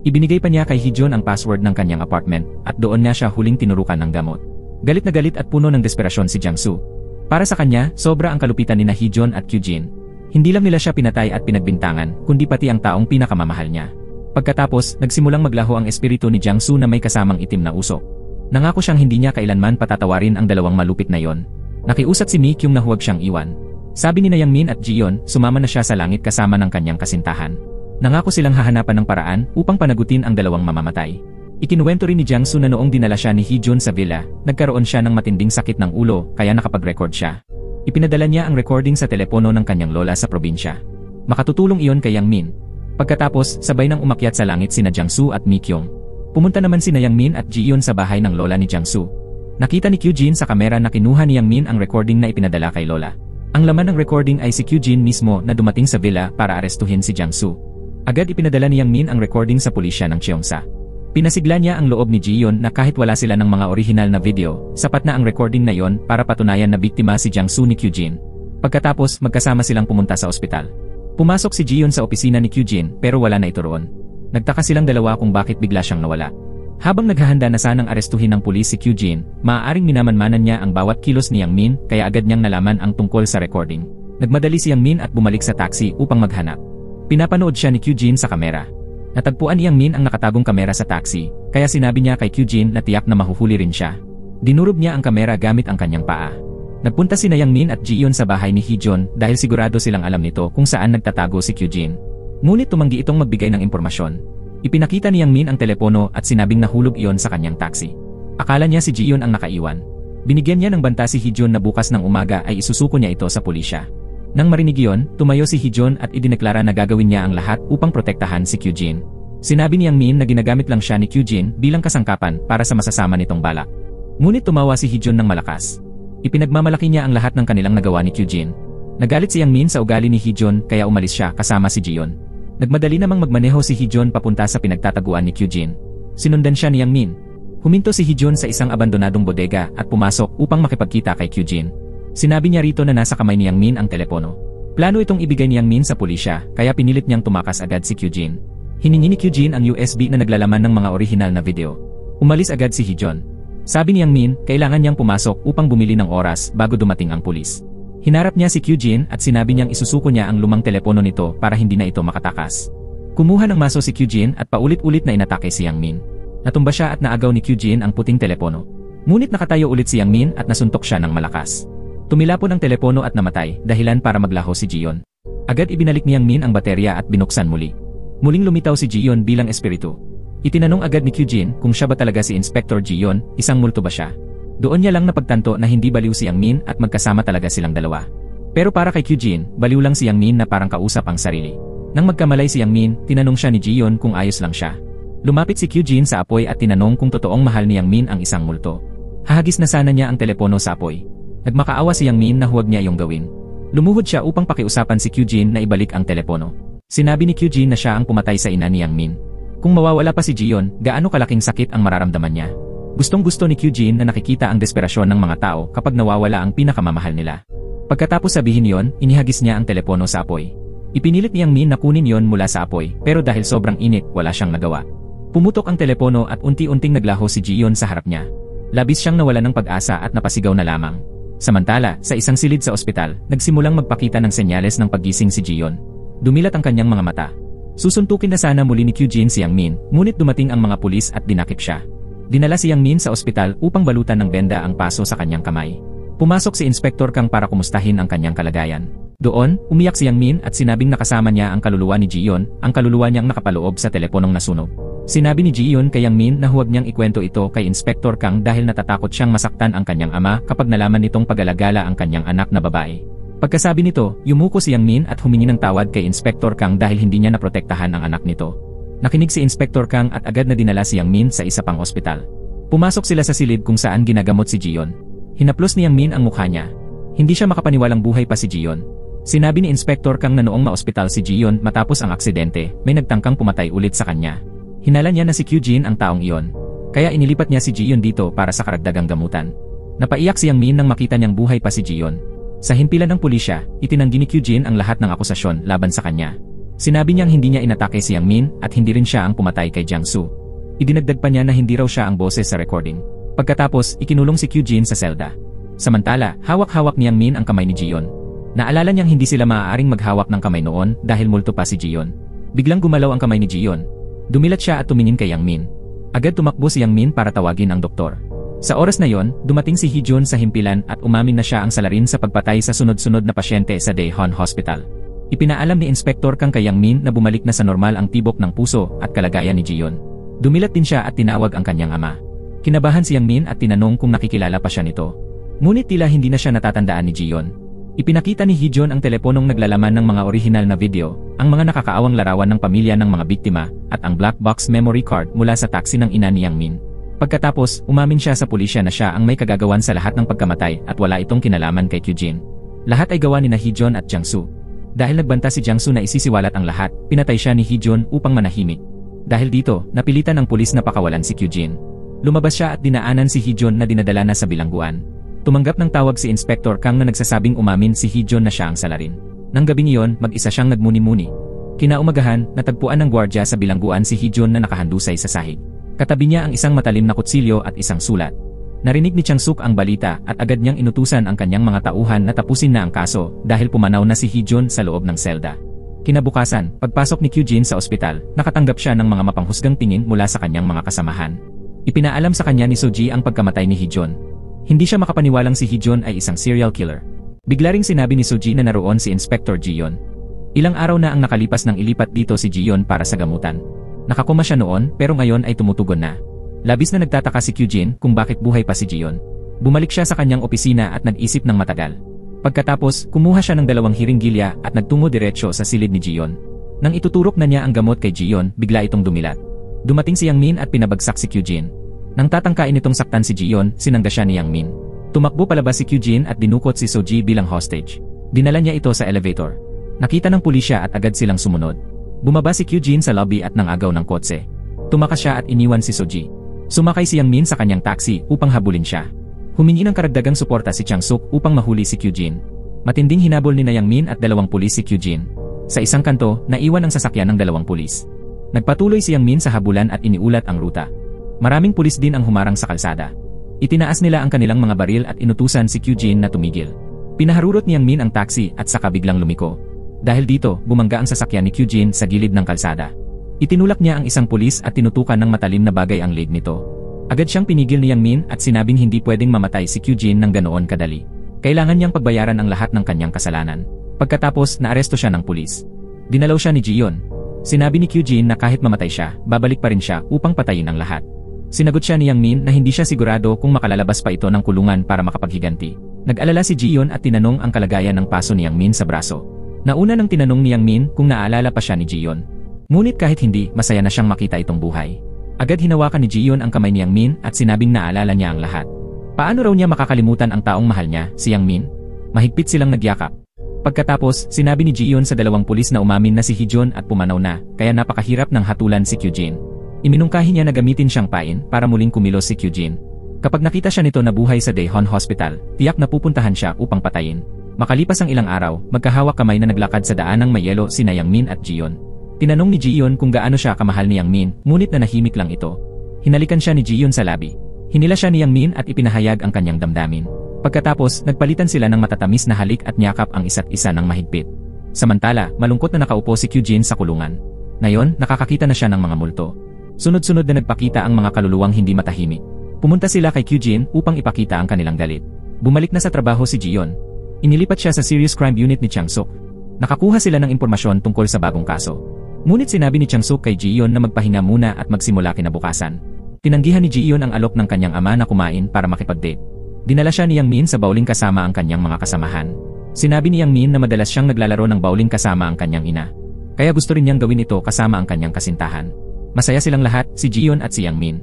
Ibinigay pa niya kay Heejun ang password ng kanyang apartment at doon niya siya huling tinurukan ng gamot. Galit na galit at puno ng desperasyon si Jang-soo. Para sa kanya, sobra ang kalupitan ni Heejun at Kyujin. Hindi lang nila siya pinatay at pinagbintangan, kundi pati ang taong pinakamamahal niya. Pagkatapos, nagsimulang maglaho ang espiritu ni Jang-soo na may kasamang itim na usok. Nangako siyang hindi niya kailanman patatawarin ang dalawang malupit na yon. Nakiusap si Mi-kyung na huwag siyang iwan. Sabi ni Yang Min at Jiyon, sumama na siya sa langit kasama ng kanyang kasintahan. Nangako silang hahanapan ng paraan upang panagutin ang dalawang mamamatay. Ikinuwento rin ni Jang-soo na noong dinala siya ni Heejun sa villa, nagkaroon siya ng matinding sakit ng ulo kaya nakapag-record siya. Ipinadala niya ang recording sa telepono ng kanyang lola sa probinsya. Makatutulong iyon kay Yang Min. Pagkatapos, sabay nang umakyat sa langit sina Jang-soo at Mi-kyung. Pumunta naman si Yang Min at Ji-yeon sa bahay ng lola ni Jiangsu. Nakita ni Kyujin sa kamera na kinuha ni Yang Min ang recording na ipinadala kay lola. Ang laman ng recording ay si Kyujin mismo na dumating sa villa para arestuhin si Jiangsu. Agad ipinadala ni Yang Min ang recording sa pulisya ng Cheongsa. Pinasigla niya ang loob ni Ji-yeon na kahit wala sila ng mga orihinal na video, sapat na ang recording na yon para patunayan na biktima si Jiangsu ni Kyujin. Pagkatapos, magkasama silang pumunta sa ospital. Pumasok si Ji-yeon sa opisina ni Kyujin pero wala na ito roon. Nagtaka silang dalawa kung bakit bigla siyang nawala. Habang naghahanda na sanang arestuhin ng pulis si Kyujin, maaaring minamanmanan niya ang bawat kilos ni Yang Min kaya agad niyang nalaman ang tungkol sa recording. Nagmadali si Yang Min at bumalik sa taxi upang maghanap. Pinapanood siya ni Kyujin sa kamera. Natagpuan ni Yang Min ang nakatagong kamera sa taxi, kaya sinabi niya kay Kyujin na tiyak na mahuhuli rin siya. Dinurog niya ang kamera gamit ang kanyang paa. Nagpunta sina Yang Min at Ji-yeon sa bahay ni Hee-jeon dahil sigurado silang alam nito kung saan nagtatago si Kyujin. Ngunit tumanggi itong magbigay ng impormasyon. Ipinakita ni Yang Min ang telepono at sinabing nahulog iyon sa kanyang taxi. Akala niya si Ji-yeon ang nakaiwan. Binigyan niya ng banta si Hee-jeon na bukas ng umaga ay isusuko niya ito sa pulisya. Nang marinig iyon, tumayo si Hee-jeon at idineklara na gagawin niya ang lahat upang protektahan si Kyujin. Sinabi ni Yang Min na ginagamit lang siya ni Kyujin bilang kasangkapan para sa masasama nitong balak. Ngunit tumawa si Hee-jeon ng malakas. Ipinagmamalaki niya ang lahat ng kanilang nagawa ni Kyujin. Nagalit si Yang Min sa ugali ni Hee-jeon kaya umalis siya kasama si Ji-yeon. Nagmadali namang magmaneho si Hee-jeon papunta sa pinagtataguan ni Kyujin. Sinundan siya ni Yang Min. Huminto si Hee-jeon sa isang abandonadong bodega at pumasok upang makipagkita kay Kyujin. Sinabi niya rito na nasa kamay ni Yang Min ang telepono. Plano itong ibigay ni Yang Min sa pulisya kaya pinilit niyang tumakas agad si Kyujin. Hiningi ni Kyujin ang USB na naglalaman ng mga orihinal na video. Umalis agad si Hee-jeon. Sabi ni Yang Min, kailangan niyang pumasok upang bumili ng oras bago dumating ang pulis. Hinarap niya si Kyujin at sinabi niyang isusuko niya ang lumang telepono nito para hindi na ito makatakas. Kumuha ng maso si Kyujin at paulit-ulit na inatake si Yang Min. Natumba siya at naagaw ni Kyujin ang puting telepono. Ngunit nakatayo ulit si Yang Min at nasuntok siya ng malakas. Tumilapon ang telepono at namatay dahilan para maglaho si Ji-yeon. Agad ibinalik ni Yang Min ang baterya at binuksan muli. Muling lumitaw si Ji-yeon bilang espiritu. Itinanong agad ni Kyujin kung siya ba talaga si Inspector Ji-yeon, isang multo ba siya. Doon niya lang napagtanto na hindi baliw si Yang Min at magkasama talaga silang dalawa. Pero para kay Kyujin, baliw lang si Yang Min na parang kausap ang sarili. Nang magkamalay si Yang Min, tinanong siya ni Ji-yeon kung ayos lang siya. Lumapit si Kyujin sa apoy at tinanong kung totoong mahal ni Yang Min ang isang multo. Hahagis na sana niya ang telepono sa apoy. Nagmakaawa si Yang Min na huwag niya iyong gawin. Lumuhod siya upang pakiusapan si Kyujin na ibalik ang telepono. Sinabi ni Kyujin na siya ang pumatay sa ina ni Yang Min. Kung mawawala pa si Ji-yeon, gaano kalaking sakit ang mararamdaman niya. Gustong-gusto ni Kyujin na nakikita ang desperasyon ng mga tao kapag nawawala ang pinakamamahal nila. Pagkatapos sabihin yon, inihagis niya ang telepono sa apoy. Ipinilit ni Yang Min na kunin yon mula sa apoy, pero dahil sobrang init, wala siyang nagawa. Pumutok ang telepono at unti-unting naglaho si Ji-yeon sa harap niya. Labis siyang nawala ng pag-asa at napasigaw na lamang. Samantala, sa isang silid sa ospital, nagsimulang magpakita ng senyales ng paggising si Ji-yeon. Dumilat ang kanyang mga mata. Susuntukin na sana muli ni Kyujin si Yang Min, ngunit dumating ang mga pulis at dinakip siya. Dinala si Yang Min sa ospital upang balutan ng benda ang paso sa kanyang kamay. Pumasok si Inspector Kang para kumustahin ang kanyang kalagayan. Doon, umiyak si Yang Min at sinabing nakasama niya ang kaluluwa ni Ji-yeon, ang kaluluwa niyang nakapaloob sa teleponong nasunog. Sinabi ni Ji-yeon kay Yang Min na huwag niyang ikwento ito kay Inspector Kang dahil natatakot siyang masaktan ang kanyang ama kapag nalaman nitong pag-alagala ang kanyang anak na babae. Pagkasabi nito, yumuko si Yang Min at humingi ng tawad kay Inspector Kang dahil hindi niya naprotektahan ang anak nito. Nakinig si Inspector Kang at agad na dinala si Yang Min sa isa pang ospital. Pumasok sila sa silid kung saan ginagamot si Ji-yeon. Hinaplos ni Yang Min ang mukha niya. Hindi siya makapaniwalang buhay pa si Ji-yeon. Sinabi ni Inspector Kang na noong ma-ospital si Ji-yeon matapos ang aksidente, may nagtangkang pumatay ulit sa kanya. Hinala niya na si Kyujin ang taong iyon. Kaya inilipat niya si Ji-yeon dito para sa karagdagang gamutan. Napaiyak si Yang Min nang makita niyang buhay pa si Ji-yeon. Sa himpilan ng pulisya, itinanggi ni Kyujin ang lahat ng akusasyon laban sa kanya. Sinabi niyang hindi niya inatake si Yang Min at hindi rin siya ang pumatay kay Jiangsu. Idinagdag pa niya na hindi raw siya ang boses sa recording. Pagkatapos, ikinulong si Kyujin sa selda. Samantala, hawak-hawak ni Yang Min ang kamay ni Ji-yeon. Naalala niyang hindi sila maaaring maghawak ng kamay noon dahil multo pa si Ji-yeon. Biglang gumalaw ang kamay ni Ji-yeon. Dumilat siya at tumingin kay Yang Min. Agad tumakbo si Yang Min para tawagin ang doktor. Sa oras na yon, dumating si Hee-jeon sa himpilan at umamin na siya ang salarin sa pagpatay sa sunod-sunod na pasyente sa Daejeon Hospital. Ipinaalam ni Inspector Kang kay Yang Min na bumalik na sa normal ang tibok ng puso at kalagayan ni Ji-yeon. Dumilat din siya at tinawag ang kanyang ama. Kinabahan si Yang Min at tinanong kung nakikilala pa siya nito. Ngunit tila hindi na siya natatandaan ni Ji-yeon. Ipinakita ni Heejun ang teleponong naglalaman ng mga orihinal na video, ang mga nakakaawang larawan ng pamilya ng mga biktima, at ang black box memory card mula sa taxi ng ina ni Yang Min. Pagkatapos, umamin siya sa pulisya na siya ang may kagagawan sa lahat ng pagkamatay at wala itong kinalaman kay Kyujin. Lahat ay gawa ni Heejun at Jang-soo. Dahil nagbanta si Jang-soo na isisiwalat ang lahat, pinatay siya ni Heejun upang manahimik. Dahil dito, napilitan ng pulis na pakawalan si Kyujin. Lumabas siya at dinaanan si Heejun na dinadala na sa bilangguan. Tumanggap ng tawag si Inspector Kang na nagsasabing umamin si Heejun na siya ang salarin. Nang gabing iyon, mag-isa siyang nagmuni-muni. Kinaumagahan, natagpuan ng gwardya sa bilangguan si Heejun na nakahandusay sa sahig. Katabi niya ang isang matalim na kutsilyo at isang sulat. Narinig ni Chang-suk ang balita at agad niyang inutusan ang kanyang mga tauhan na tapusin na ang kaso dahil pumanaw na si Heejun sa loob ng selda. Kinabukasan, pagpasok ni Kyujin sa ospital, nakatanggap siya ng mga mapanghusgang tingin mula sa kanyang mga kasamahan. Ipinaalam sa kanya ni Soji ang pagkamatay ni Heejun. Hindi siya makapaniwalang si Heejun ay isang serial killer. Bigla ring sinabi ni Soji na naroon si Inspector Jiyeon. Ilang araw na ang nakalipas nang ilipat dito si Jiyeon para sa gamutan. Nakakoma siya noon pero ngayon ay tumutugon na. Labis na nagtataka si Kyujin kung bakit buhay pa si Jiyeon. Bumalik siya sa kanyang opisina at nag-isip ng matagal. Pagkatapos, kumuha siya ng 2 hiringgilya at nagtungo diretsyo sa silid ni Jiyeon. Nang ituturok na niya ang gamot kay Jiyeon, bigla itong dumilat. Dumating si Yang Min at pinabagsak si Kyujin. Nang tatangkain itong saktan si Jiyeon, sinangga siya ni Yang Min. Tumakbo palabas si Kyujin at dinukot si Soji bilang hostage. Dinala niya ito sa elevator. Nakita ng pulisya at agad silang sumunod. Bumaba si Kyujin sa lobby at nangagaw ng kotse. Tumakas siya at iniwan si Soji. Sumakay si Yang Min sa kanyang taxi upang habulin siya. Humingi ng karagdagang suporta si Chang-suk upang mahuli si Kyujin. Matinding hinabol ni Yang Min at 2 pulis si Kyujin. Sa isang kanto, naiwan ang sasakyan ng 2 pulis. Nagpatuloy si Yang Min sa habulan at iniulat ang ruta. Maraming pulis din ang humarang sa kalsada. Itinaas nila ang kanilang mga baril at inutusan si Kyujin na tumigil. Pinaharurot ni Yang Min ang taxi at saka biglang lumiko. Dahil dito, bumangga ang sasakyan ni Kyujin sa gilid ng kalsada. Itinulak niya ang isang pulis at tinutukan ng matalim na bagay ang leg nito. Agad siyang pinigil ni Yang Min at sinabing hindi pwedeng mamatay si Kyujin ng ganoon kadali. Kailangan niyang pagbayaran ang lahat ng kanyang kasalanan. Pagkatapos, naaresto siya ng pulis. Dinalaw siya ni Jiyeon. Sinabi ni Kyujin na kahit mamatay siya, babalik pa rin siya upang patayin ang lahat. Sinagot siya ni Yang Min na hindi siya sigurado kung makalalabas pa ito ng kulungan para makapaghiganti. Nag-alala si Jiyeon at tinanong ang kalagayan ng paso ni Yang Min sa braso. Nauna nang tinanong ni Yang Min kung naaalala pa siya ni Jiyeon. Ngunit kahit hindi, masaya na siyang makita itong buhay. Agad hinawakan ni Jiyeon ang kamay ni Yang Min at sinabing naalala niya ang lahat. Paano raw niya makakalimutan ang taong mahal niya, si Yang Min? Mahigpit silang nagyakap. Pagkatapos, sinabi ni Jiyeon sa 2 pulis na umamin na si Heejun at pumanaw na, kaya napakahirap ng hatulan si Kyujin. Iminungkahi niya na gamitin siyang pain para muling kumilos si Kyujin. Kapag nakita siya nito na buhay sa Daejeon Hospital, tiyak na pupuntahan siya upang patayin. Makalipas ang ilang araw, magkahawak kamay na naglakad sa daanang may yelo sina Yang Min at Jiyeon. Tinanong ni Jiyeon kung gaano siya kamahal ni Yang Min, ngunit nanahimik lang ito. Hinalikan siya ni Jiyeon sa labi. Hinila siya ni Yang Min at ipinahayag ang kanyang damdamin. Pagkatapos, nagpalitan sila ng matatamis na halik at nyakap ang isa't isa ng mahigpit. Samantala, malungkot na nakaupo si Kyujin sa kulungan. Ngayon, nakakakita na siya ng mga multo. Sunod-sunod na nagpakita ang mga kaluluwang hindi matahimik. Pumunta sila kay Kyujin upang ipakita ang kanilang galit. Bumalik na sa trabaho si Jiyeon. Inilipat siya sa Serious Crime Unit ni Chang-suk. Nakakuha sila ng impormasyon tungkol sa bagong kaso. Ngunit sinabi ni Chang-suk kay Jiyeon na magpahinga muna at magsimula kinabukasan. Tinanggihan ni Jiyeon ang alok ng kanyang ama na kumain para makipag-date. Dinala siya ni Yang Min sa bowling kasama ang kanyang mga kasamahan. Sinabi ni Yang Min na madalas siyang naglalaro ng bowling kasama ang kanyang ina. Kaya gusto rin niyang gawin ito kasama ang kanyang kasintahan. Masaya silang lahat, si Jiyeon at si Yang Min.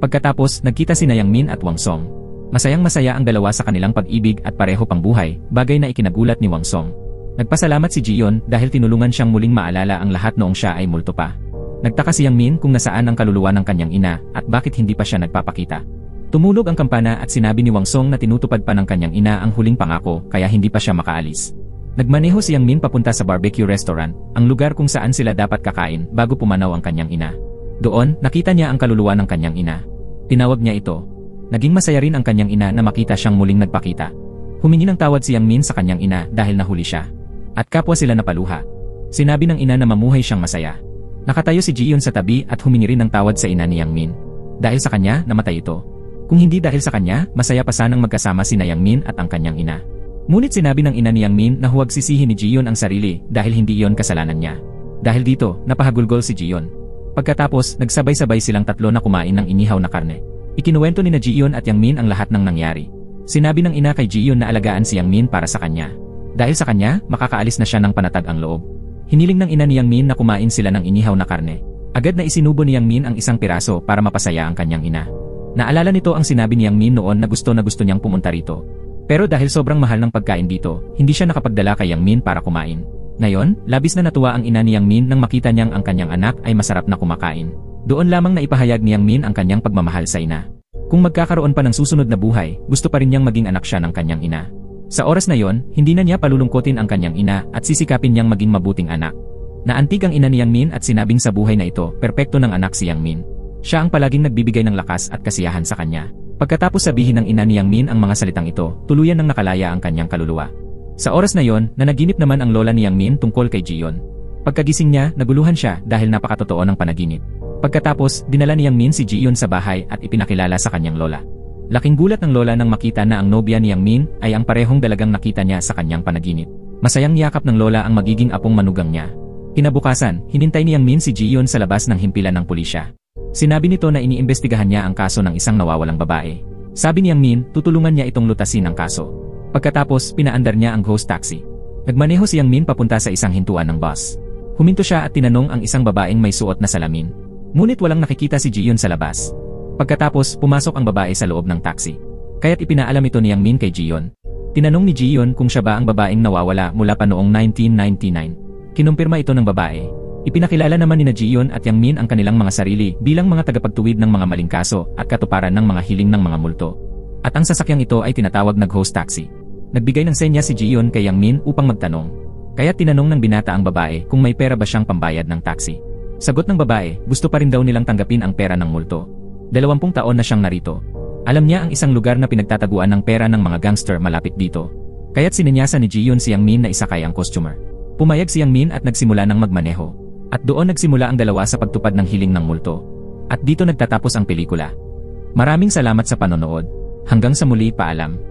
Pagkatapos, nagkita sina Yang Min at Wang Song. Masayang-masaya ang dalawa sa kanilang pag-ibig at pareho pang buhay, bagay na ikinagulat ni Wang Song. Nagpasalamat si Jiyeon dahil tinulungan siyang muling maalala ang lahat noong siya ay multo pa. Nagtaka si Yang Min kung nasaan ang kaluluwa ng kanyang ina at bakit hindi pa siya nagpapakita. Tumulog ang kampana at sinabi ni Wang Song na tinutupad pa ng kanyang ina ang huling pangako kaya hindi pa siya makaalis. Nagmaneho si Yang Min papunta sa barbecue restaurant, ang lugar kung saan sila dapat kakain bago pumanaw ang kanyang ina. Doon, nakita niya ang kaluluwa ng kanyang ina. Tinawag niya ito. Naging masaya rin ang kanyang ina na makita siyang muling nagpakita. Humingi ng tawad si Yang Min sa kanyang ina dahil nahuli siya. At kapwa sila napaluha. Sinabi ng ina na mamuhay siyang masaya. Nakatayo si Jiyeon sa tabi at humingi rin ng tawad sa ina ni Yang Min. Dahil sa kanya, namatay ito. Kung hindi dahil sa kanya, masaya pa sanang magkasama sina Yang Min at ang kanyang ina. Ngunit sinabi ng ina ni Yang Min na huwag sisihin ni Jiyeon ang sarili dahil hindi iyon kasalanan niya. Dahil dito, napahagulgol si Jiyeon. Pagkatapos, nagsabay-sabay silang tatlo na kumain ng inihaw na karne. Ikinuwento ni na Jiyeon at Yang Min ang lahat ng nangyari. Sinabi ng ina kay Jiyeon na alagaan si Yang Min para sa kanya. Dahil sa kanya, makakaalis na siya ng panatag ang loob. Hiniling ng ina ni Yang Min na kumain sila ng inihaw na karne. Agad na isinubo ni Yang Min ang isang piraso para mapasaya ang kanyang ina. Naalala nito ang sinabi ni Yang Min noon na gusto niyang pumunta rito. Pero dahil sobrang mahal ng pagkain dito, hindi siya nakapagdala kay Yang Min para kumain. Ngayon, labis na natuwa ang ina ni Yang Min nang makita niyang ang kanyang anak ay masarap na kumakain. Doon lamang na ipahayag ni Yang Min ang kanyang pagmamahal sa ina. Kung magkakaroon pa ng susunod na buhay, gusto pa rin niyang maging anak siya ng kanyang ina. Sa oras na yon, hindi na niya palulungkotin ang kanyang ina at sisikapin niyang maging mabuting anak. Naantig ang ina ni Yang Min at sinabing sa buhay na ito, perpekto ng anak si Yang Min. Siya ang palaging nagbibigay ng lakas at kasiyahan sa kanya. Pagkatapos sabihin ng ina ni Yang Min ang mga salitang ito, tuluyan nang nakalaya ang kanyang kaluluwa. Sa oras na yon, nanaginip naman ang lola ni Yang Min tungkol kay Jiyon. Pagkagising niya, naguluhan siya dahil napakatotoo ng panaginip. Pagkatapos, dinala ni Yang Min si Jiyon sa bahay at ipinakilala sa kanyang lola. Laking gulat ng lola nang makita na ang nobya ni Yang Min ay ang parehong dalagang nakita niya sa kanyang panaginip. Masayang niyakap ng lola ang magiging apong manugang niya. Kinabukasan, hinintay ni Yang Min si Jiyon sa labas ng himpilan ng pulisya. Sinabi nito na iniimbestigahan niya ang kaso ng isang nawawalang babae. Sabi ni Yang Min, tutulungan niya itong lutasin ang kaso. Pagkatapos, pinaandar niya ang ghost taxi. Nagmaneho si Yang Min papunta sa isang hintuan ng bus. Huminto siya at tinanong ang isang babaeng may suot na salamin. Ngunit walang nakikita si Jiyon sa labas. Pagkatapos, pumasok ang babae sa loob ng taxi. Kaya't ipinaalam ito ni Yang Min kay Jiyon. Tinanong ni Jiyon kung siya ba ang babaeng nawawala mula pa noong 1999. Kinumpirma ito ng babae. Ipinakilala naman ni Jiyon at Yang Min ang kanilang mga sarili bilang mga tagapagtuwid ng mga maling kaso at katuparan ng mga hiling ng mga multo. At ang sasakyang ito ay tinatawag na ghost taxi. Nagbigay ng senya si Jiyon kay Yang Min upang magtanong. Kaya tinanong ng binata ang babae kung may pera ba siyang pambayad ng taxi. Sagot ng babae, gusto pa rin daw nilang tanggapin ang pera ng multo. 20 taon na siyang narito. Alam niya ang isang lugar na pinagtataguan ng pera ng mga gangster malapit dito. Kaya't sininyasan ni Jiyon si Yang Min na isakay ang customer. Pumayag si Yang Min at nagsimula ng magmaneho. At doon nagsimula ang dalawa sa pagtupad ng hiling ng multo. At dito nagtatapos ang pelikula. Maraming salamat sa panonood. Hanggang sa muli, paalam.